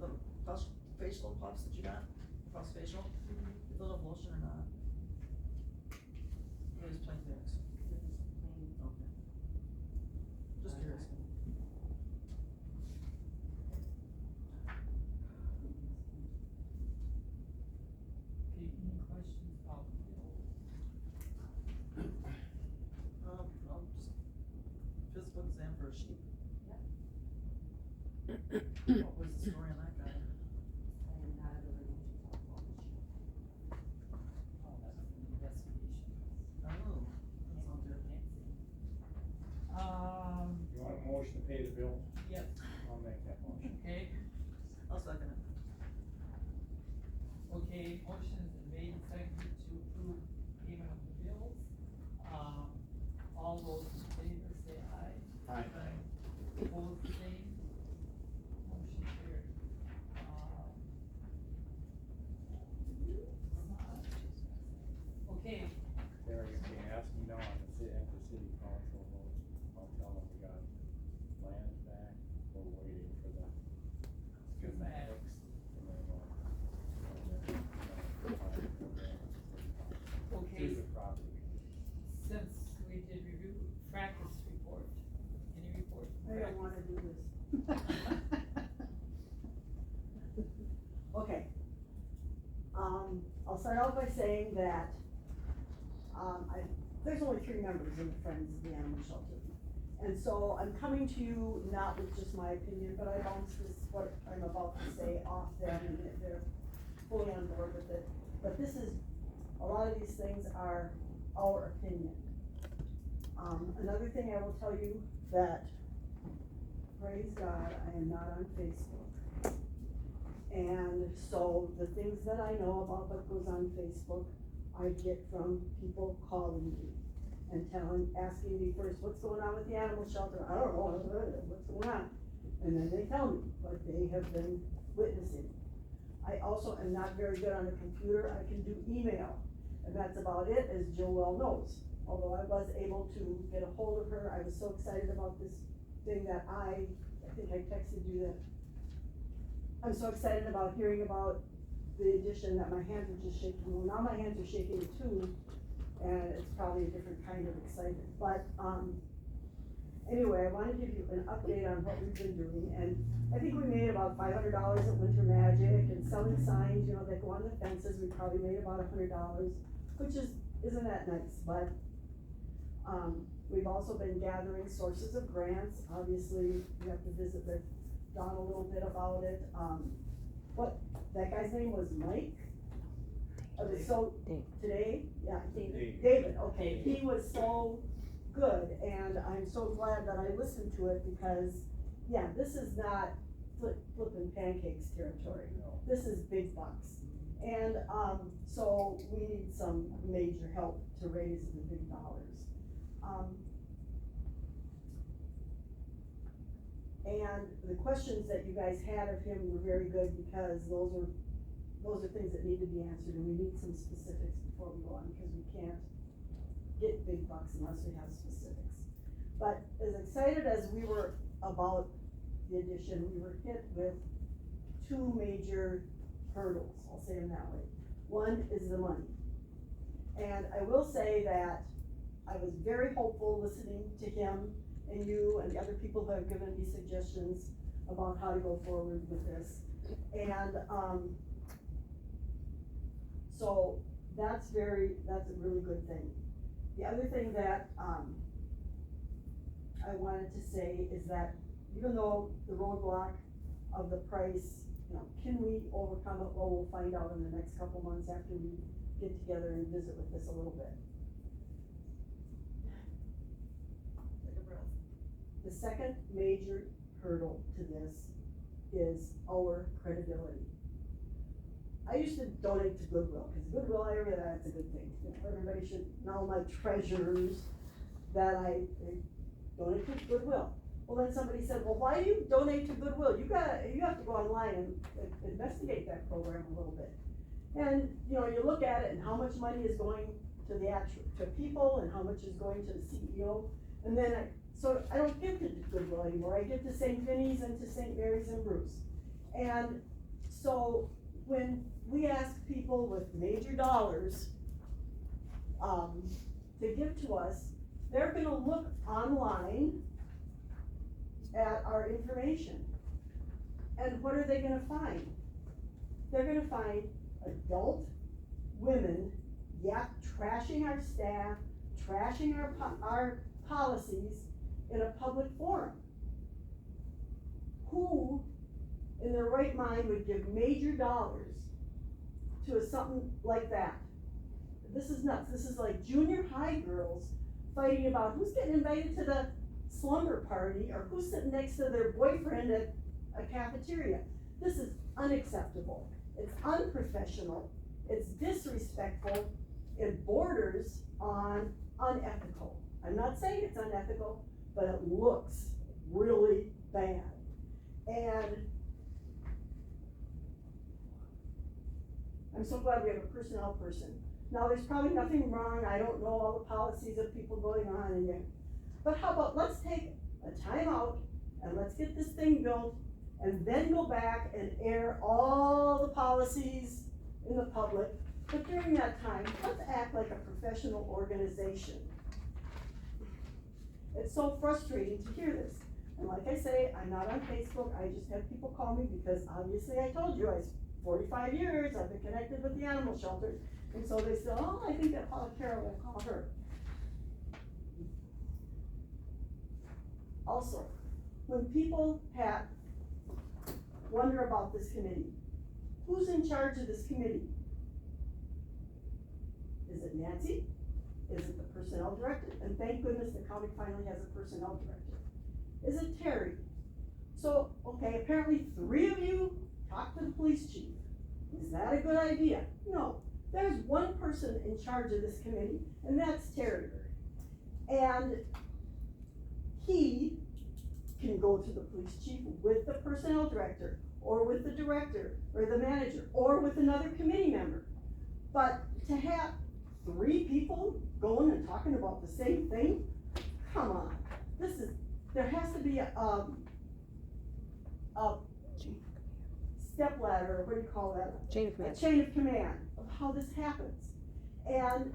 J: The facial puffs that you got, puffs facial, do those have lotion or not? Or just plain mix?
L: They're just plain.
J: Okay. Just curious.
B: Okay, any questions about the bills?
J: Just physical exam for a sheep.
L: Yep.
J: What was the story on that guy?
L: I am not at liberty to talk about this.
B: Oh, that's an investigation.
J: Oh, that sounds good.
B: Can't see.
H: You want a motion to pay the bill?
B: Yes,
H: I'll make that motion.
B: okay,
J: I'll second it.
B: okay, motion has been made and seconded to approve Okay,
H: There, if you ask me now on the city council, I'll tell them we got land back, we're waiting for the schematics. And then
B: okay,
H: to the property.
B: since we did review practice report, any report?
F: I don't wanna do this. Okay. I'll start out by saying that, there's only 3 members in the Friends of the Animal Shelter. And so I'm coming to you not with just my opinion, but I bounce this, what I'm about to say off them, and they're fully on board with it. But this is, a lot of these things are our opinion. Another thing I will tell you that, praise God, I am not on Facebook. And so the things that I know about what goes on Facebook, I get from people calling me and asking me first, what's going on with the animal shelter? I don't know, what's going on? And then they tell me what they have been witnessing. I also am not very good on a computer. I can do email, and that's about it, as Jill well knows. Although I was able to get a hold of her, I was so excited about this thing that I think I texted you that I'm so excited about hearing about the addition that my hands are just shaking. Well, now my hands are shaking too, and it's probably a different kind of excitement. But anyway, I want to give you an update on what we've been doing, and I think we made about $500 at Winter Magic, and selling signs, you know, that go on the fences. We probably made about $100, which isn't that nice, but we've also been gathering sources of grants. Obviously, you have to visit with Don a little bit about it. That guy's name was Mike? Today? Yeah, David, okay, he was so good, and I'm so glad that I listened to it, because, yeah, this is not flipping pancakes territory. This is big bucks. And, so we need some major help to raise the big dollars. And the questions that you guys had of him were very good, because those are things that need to be answered, and we need some specifics before we go on, because we can't get big bucks unless we have specifics. But as excited as we were about the addition, we were hit with 2 major hurdles, I'll say them that way. One is the money. And I will say that I was very hopeful listening to him and you and the other people who have given me suggestions about how to go forward with this. And so that's a really good thing. The other thing that I wanted to say is that even though the roadblock of the price, you know, can we overcome it? Well, we'll find out in the next couple months after we get together and visit with this a little bit.
J: Take a breath.
F: The second major hurdle to this is our credibility. I used to donate to Goodwill, because Goodwill, that's a good thing. You know, everybody should know my treasures that I donate to Goodwill. Well, then somebody said, well, why do you donate to Goodwill? You have to go online and investigate that program a little bit. And, you know, you look at it and how much money is going to to people and how much is going to the CEO. And then, so I don't give to Goodwill anymore. I give to St. Vinny's and to St. Mary's and Bruce. And so when we ask people with major dollars to give to us, they're gonna look online at our information. And what are they gonna find? They're gonna find adult women, trashing our staff, trashing our policies in a public forum. Who in their right mind would give major dollars to something like that? This is nuts. This is like junior high girls fighting about who's getting invited to the slumber party or who's sitting next to their boyfriend at a cafeteria. This is unacceptable. It's unprofessional. It's disrespectful. It borders on unethical. I'm not saying it's unethical, but it looks really bad. And I'm so glad we have a personnel person. Now, there's probably nothing wrong, I don't know all the policies of people going on in there. But how about, let's take a time out and let's get this thing built and then go back and air all the policies in the public. But during that time, let's act like a professional organization. It's so frustrating to hear this. And like I say, I'm not on Facebook, I just have people call me because obviously I told you, 45 years, I've been connected with the animal shelters. And so they said, oh, I think that Paula Carroll will call her. Also, when people wonder about this committee, who's in charge of this committee? Is it Nancy? Is it the personnel director? And thank goodness the county finally has a personnel director. Is it Terry? So, okay, apparently 3 of you talked to the police chief. Is that a good idea? No. There's one person in charge of this committee, and that's Terry. And he can go to the police chief with the personnel director, or with the director, or the manager, or with another committee member. But to have 3 people going and talking about the same thing, come on. There has to be a step ladder, or what do you call that?
E: Chain of command.
F: A chain of command of how this happens. And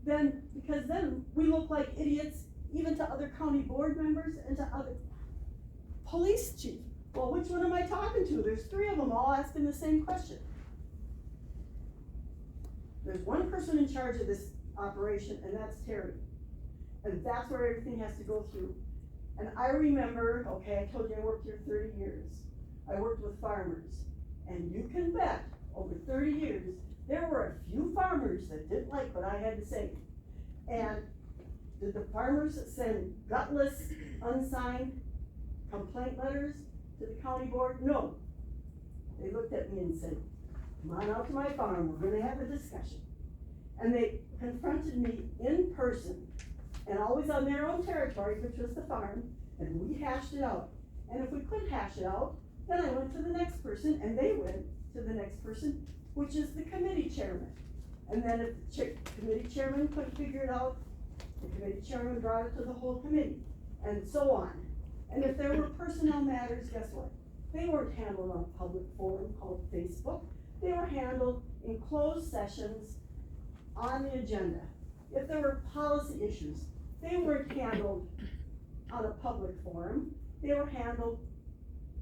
F: then, because then we look like idiots even to other county board members and to other police chief. Well, which one am I talking to? There's 3 of them all asking the same question. There's one person in charge of this operation, and that's Terry. And that's where everything has to go through. And I remember, okay, I told you I worked here 30 years. I worked with farmers. And you can bet, over 30 years, there were a few farmers that didn't like what I had to say. And did the farmers send gutless, unsigned complaint letters to the county board? No. They looked at me and said, come on out to my farm, we're gonna have a discussion. And they confronted me in person, and always on their own territory, which was the farm, and we hashed it out. And if we couldn't hash it out, then I went to the next person, and they went to the next person, which is the committee chairman. And then if the committee chairman couldn't figure it out, the committee chairman brought it to the whole committee, and so on. And if there were personnel matters, guess what? They weren't handled on a public forum called Facebook. They were handled in closed sessions on the agenda. If there were policy issues, they weren't handled on a public forum. They were handled,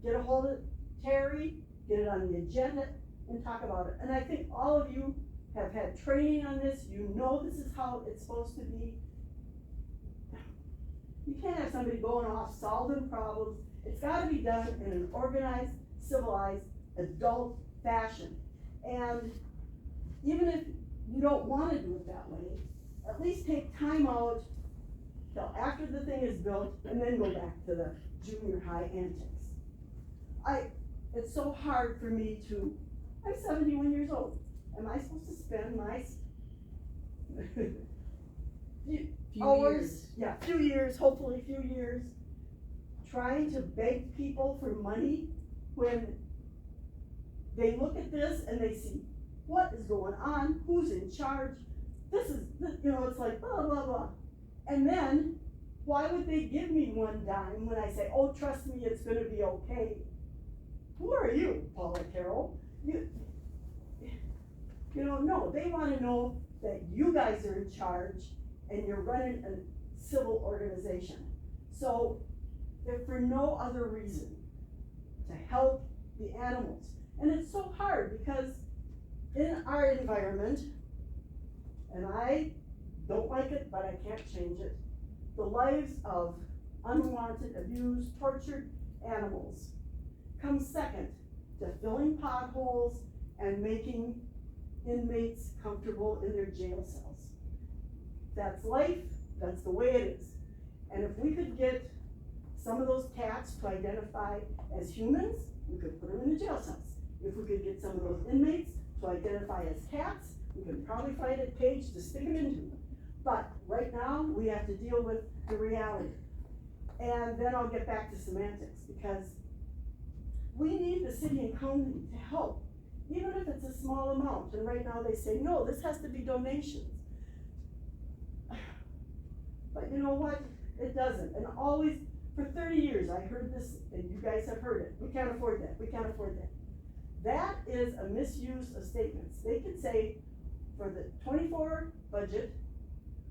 F: get a hold of Terry, get it on the agenda, and talk about it. And I think all of you have had training on this. You know this is how it's supposed to be. You can't have somebody going off solving problems. It's gotta be done in an organized, civilized, adult fashion. And even if you don't wanna do it that way, at least take time out till after the thing is built and then go back to the junior high antics. It's so hard for me I'm 71 years old. Am I supposed to spend my few years, hopefully a few years, trying to beg people for money when they look at this and they see what is going on, who's in charge, it's like blah, blah, blah. And then, why would they give me 1 dime when I say, oh, trust me, it's gonna be okay? Who are you, Paula Carroll? No, they wanna know that you guys are in charge and you're running a civil organization. So, if for no other reason, to help the animals. And it's so hard because in our environment, and I don't like it, but I can't change it, the lives of unwanted, abused, tortured animals come second to filling potholes and making inmates comfortable in their jail cells. That's life, that's the way it is. And if we could get some of those cats to identify as humans, we could put them in the jail cells. If we could get some of those inmates to identify as cats, we could probably find a cage to stick them into. But right now, we have to deal with the reality. And then I'll get back to semantics, because we need the city and county to help even if it's a small amount, and right now they say, no, this has to be donations. But you know what, it doesn't, and always, for 30 years, I heard this, and you guys have heard it, we can't afford that, we can't afford that. That is a misuse of statements. They could say, for the 24 budget,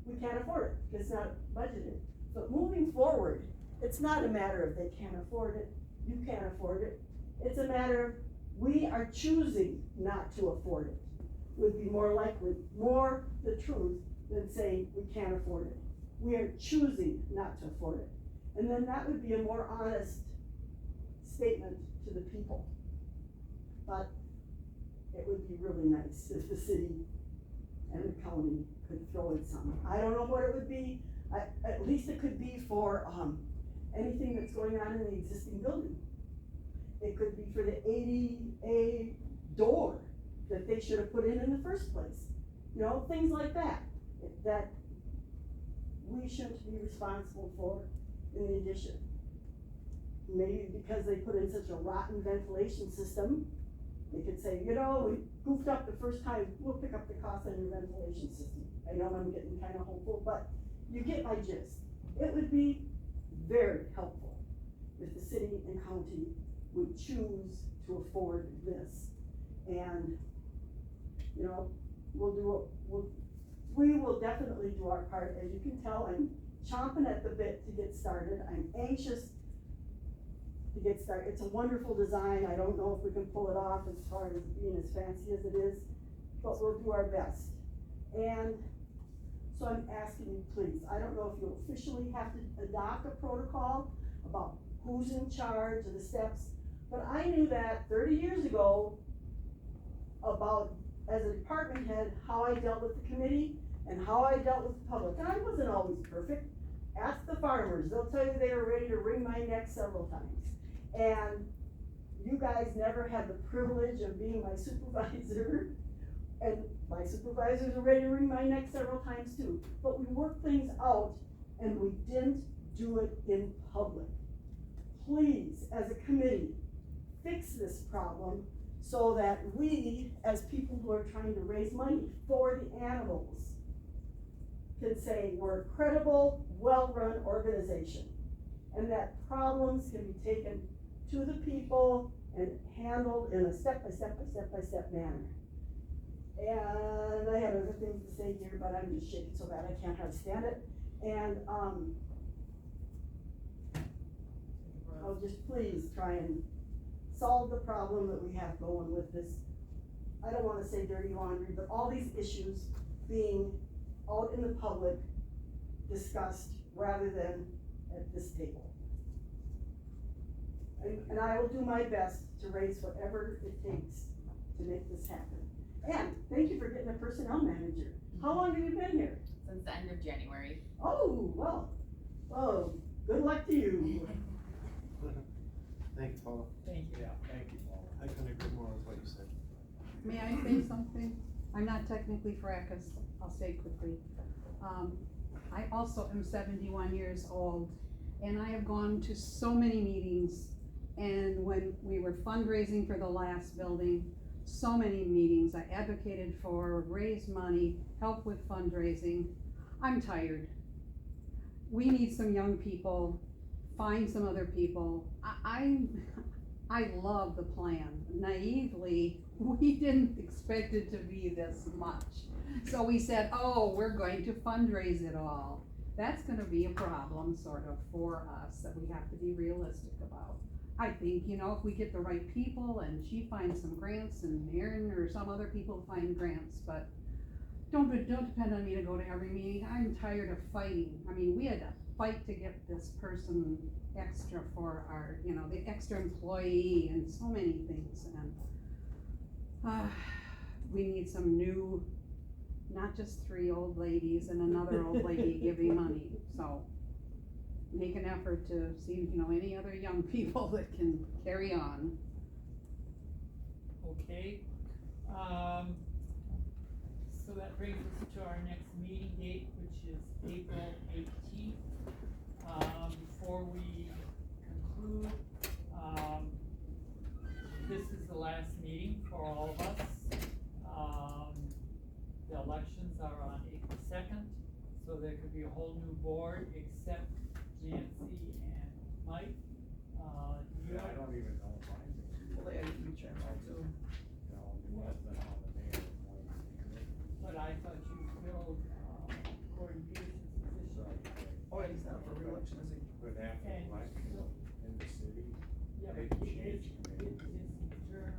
F: we can't afford it, because it's not budgeted. But moving forward, it's not a matter of they can't afford it, you can't afford it. It's a matter of we are choosing not to afford it. Would be more likely, more the truth than saying we can't afford it. We are choosing not to afford it. And then that would be a more honest statement to the people. But it would be really nice if the city and the county could throw in some. I don't know what it would be. At least it could be for anything that's going on in the existing building. It could be for the ADA door that they should have put in the first place. You know, things like that, that we shouldn't be responsible for in the addition. Maybe because they put in such a rotten ventilation system, they could say, you know, we goofed up the first time, we'll pick up the cost on your ventilation system. I know I'm getting kind of hopeful, but you get my gist. It would be very helpful if the city and county would choose to afford this. And, you know, we will definitely do our part. As you can tell, I'm chomping at the bit to get started. I'm anxious to get started. It's a wonderful design. I don't know if we can pull it off as far as being as fancy as it is, but we'll do our best. And so I'm asking you, please, I don't know if you'll officially have to adopt a protocol about who's in charge of the steps, but I knew that 30 years ago about, as a department head, how I dealt with the committee and how I dealt with the public. And I wasn't always perfect. Ask the farmers, they'll tell you they were ready to wring my neck several times. And you guys never had the privilege of being my supervisor, and my supervisors were ready to wring my neck several times too. But we worked things out, and we didn't do it in public. Please, as a committee, fix this problem so that we, as people who are trying to raise money for the animals, can say we're a credible, well-run organization, and that problems can be taken to the people and handled in a step-by-step manner. And I have other things to say here, but I'm just shaking so bad I can't hardly stand it. And I'll just please try and solve the problem that we have going with this. I don't wanna say dirty laundry, but all these issues being out in the public discussed rather than at this table. And I will do my best to raise whatever it takes to make this happen. And thank you for getting a personnel manager. How long have you been here?
M: Since the end of January.
F: Oh, well, good luck to you.
K: Thank you, Paula.
B: Thank you.
H: Yeah, thank you, Paul.
K: I couldn't agree more with what you said.
A: May I say something? I'm not technically fracas, I'll say it quickly. I also am 71 years old, and I have gone to so many meetings, and when we were fundraising for the last building, so many meetings, I advocated for, raise money, help with fundraising. I'm tired. We need some young people, find some other people. I love the plan. Naively, we didn't expect it to be this much. So we said, oh, we're going to fundraise it all. That's gonna be a problem sort of for us that we have to be realistic about. I think, you know, if we get the right people and she finds some grants and Aaron or some other people find grants, but don't depend on me to go to every meeting. I'm tired of fighting. I mean, we had to fight to get this person extra for our, you know, the extra employee and so many things. And we need some new, not just 3 old ladies and another old lady giving money. So make an effort to see, you know, any other young people that can carry on.
B: Okay, so that brings us to our next meeting date, which is April 18th. Before we conclude, this is the last meeting for all of us. The elections are on April 2nd, so there could be a whole new board except Nancy and Mike.
H: Yeah, I don't even know mine.
J: Well, they had to be chairman too.
H: You know, it wasn't on the mayor. it was on the committee.
B: But I thought you filled, Gordon Peterson's position.
J: Oh, and he's not up for reelection, is he?
H: But after the election in the city,
B: Yeah,
H: they
B: but
H: changed committee.
B: his term,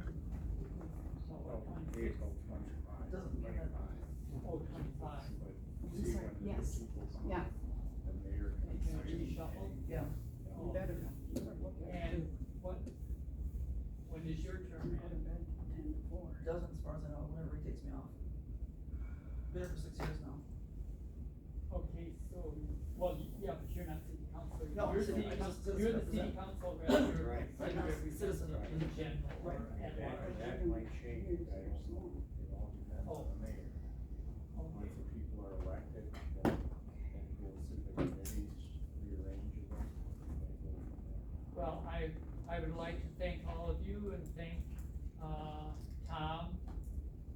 H: Oh, April 25.
J: Doesn't mean that-
H: 25.
B: oh, 25.
H: But see, when the
A: Yes.
H: people come,
A: Yeah.
H: the mayor can
B: It's gonna
H: say,
B: reshuffle.
J: Yeah.
B: Oh. And when does your term end?
J: Doesn't, as far as I know, whenever he takes me off. Been here for 6 years now.
B: Okay, so, well, yeah, but you're not city council.
J: No,
B: You're
J: I'm city-
B: city
J: I'm just
B: council, you're the city
J: citizen
B: council rep, you're
H: Right.
B: city
J: Citizen.
B: representative in general, or
J: Right.
B: at
H: that,
B: large.
H: that might change, I don't know, it all depends on the mayor. Once the people are elected, then goes through the committees, rearranges them. they go from there.
B: Well, I would like to thank all of you and thank, Tom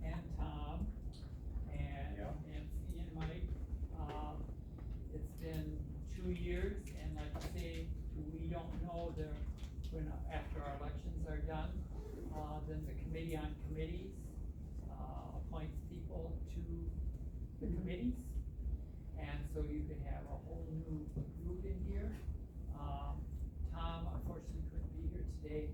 B: and
H: Yeah.
B: Nancy and Mike. It's been 2 years, and like I say, we don't know when, after our elections are done, then the committee on committees, appoints people to the committees. And so you could have a whole new group in here. Tom unfortunately couldn't be here today.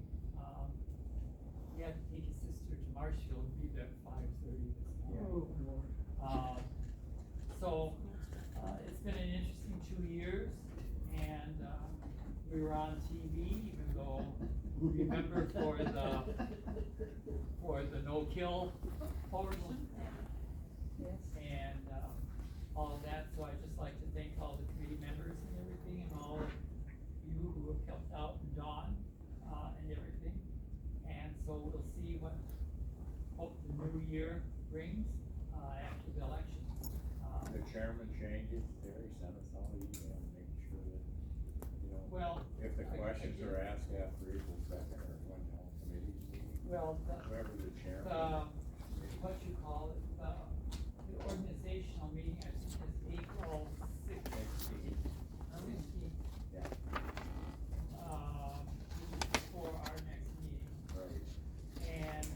B: He had to take his sister to Marshfield, be there at 5:30 this morning. So, it's been an interesting 2 years, and, we were on TV, even though, remember for the no-kill portion?
A: Yes.
B: And, all of that, so I'd just like to thank all the committee members and everything, and all of you who have helped out, and Dawn, and everything. And so we'll see what, hope the new year brings, after the elections.
H: The chairman changes, Terry sent us all email, making sure that, you know,
B: Well,
H: if the
B: I
H: questions
B: did-
H: are asked after April 2nd, or when the whole committee's meeting,
B: well,
H: whoever the chairman.
B: what you call it, the organizational meeting, I think is April 16th.
H: Yeah.
B: For our next meeting.
H: Right.
B: And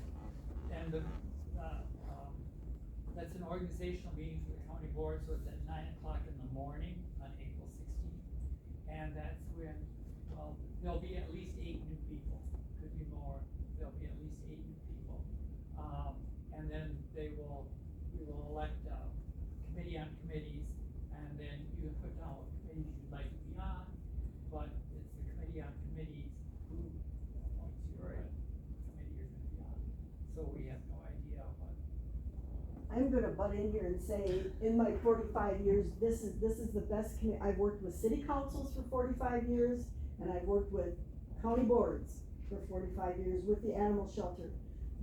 B: that's an organizational meeting for the county board, so it's at 9 o'clock in the morning on April 16th. And that's when, well, there'll be at least 8 new people, could be more, there'll be at least 8 new people. And then we will elect a committee on committees, and then you can put down what committees you'd like to be on, but it's the committee on committees who appoints you, what
H: Right.
B: committee you're gonna be on. So we have no idea what.
F: I'm gonna butt in here and say, in my 45 years, this is the best I've worked with city councils for 45 years, and I've worked with county boards for 45 years with the animal shelter.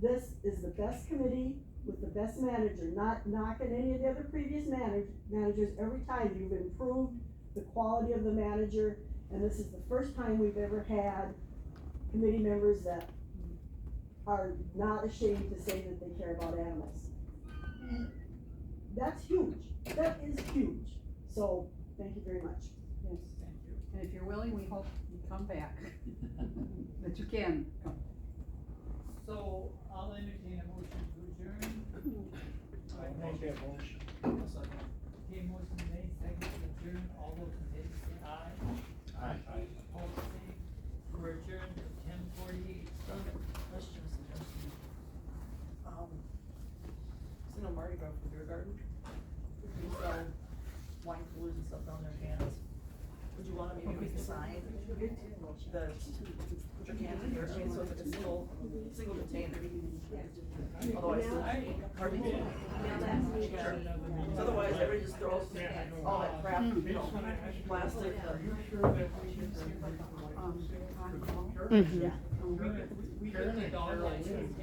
F: This is the best committee with the best manager, not knocking any of the other previous managers. Every time you've improved the quality of the manager, and this is the first time we've ever had committee members that are not ashamed to say that they care about animals. That's huge. That is huge. So, thank you very much.
A: Yes.
B: Thank you.
A: And if you're willing, we hope you come back, that you can come.
B: So I'll entertain a motion to adjourn.
H: I'll make that motion.
B: Okay, motion made, second to adjourn, all those in favor say aye.
H: Aye.
B: Opposed, same. We're adjourned at 10:48.
J: Question, suggestion. You know Mardi Gras for beer garden? We sell wine coolers and stuff down there, cans. Would you wanna maybe make a sign that, put your cans in here, I mean, so it's like a single container. Otherwise, pardon me? Sure. Otherwise, everybody just throws all that crap, you know, plastic.
B: We could the dog license.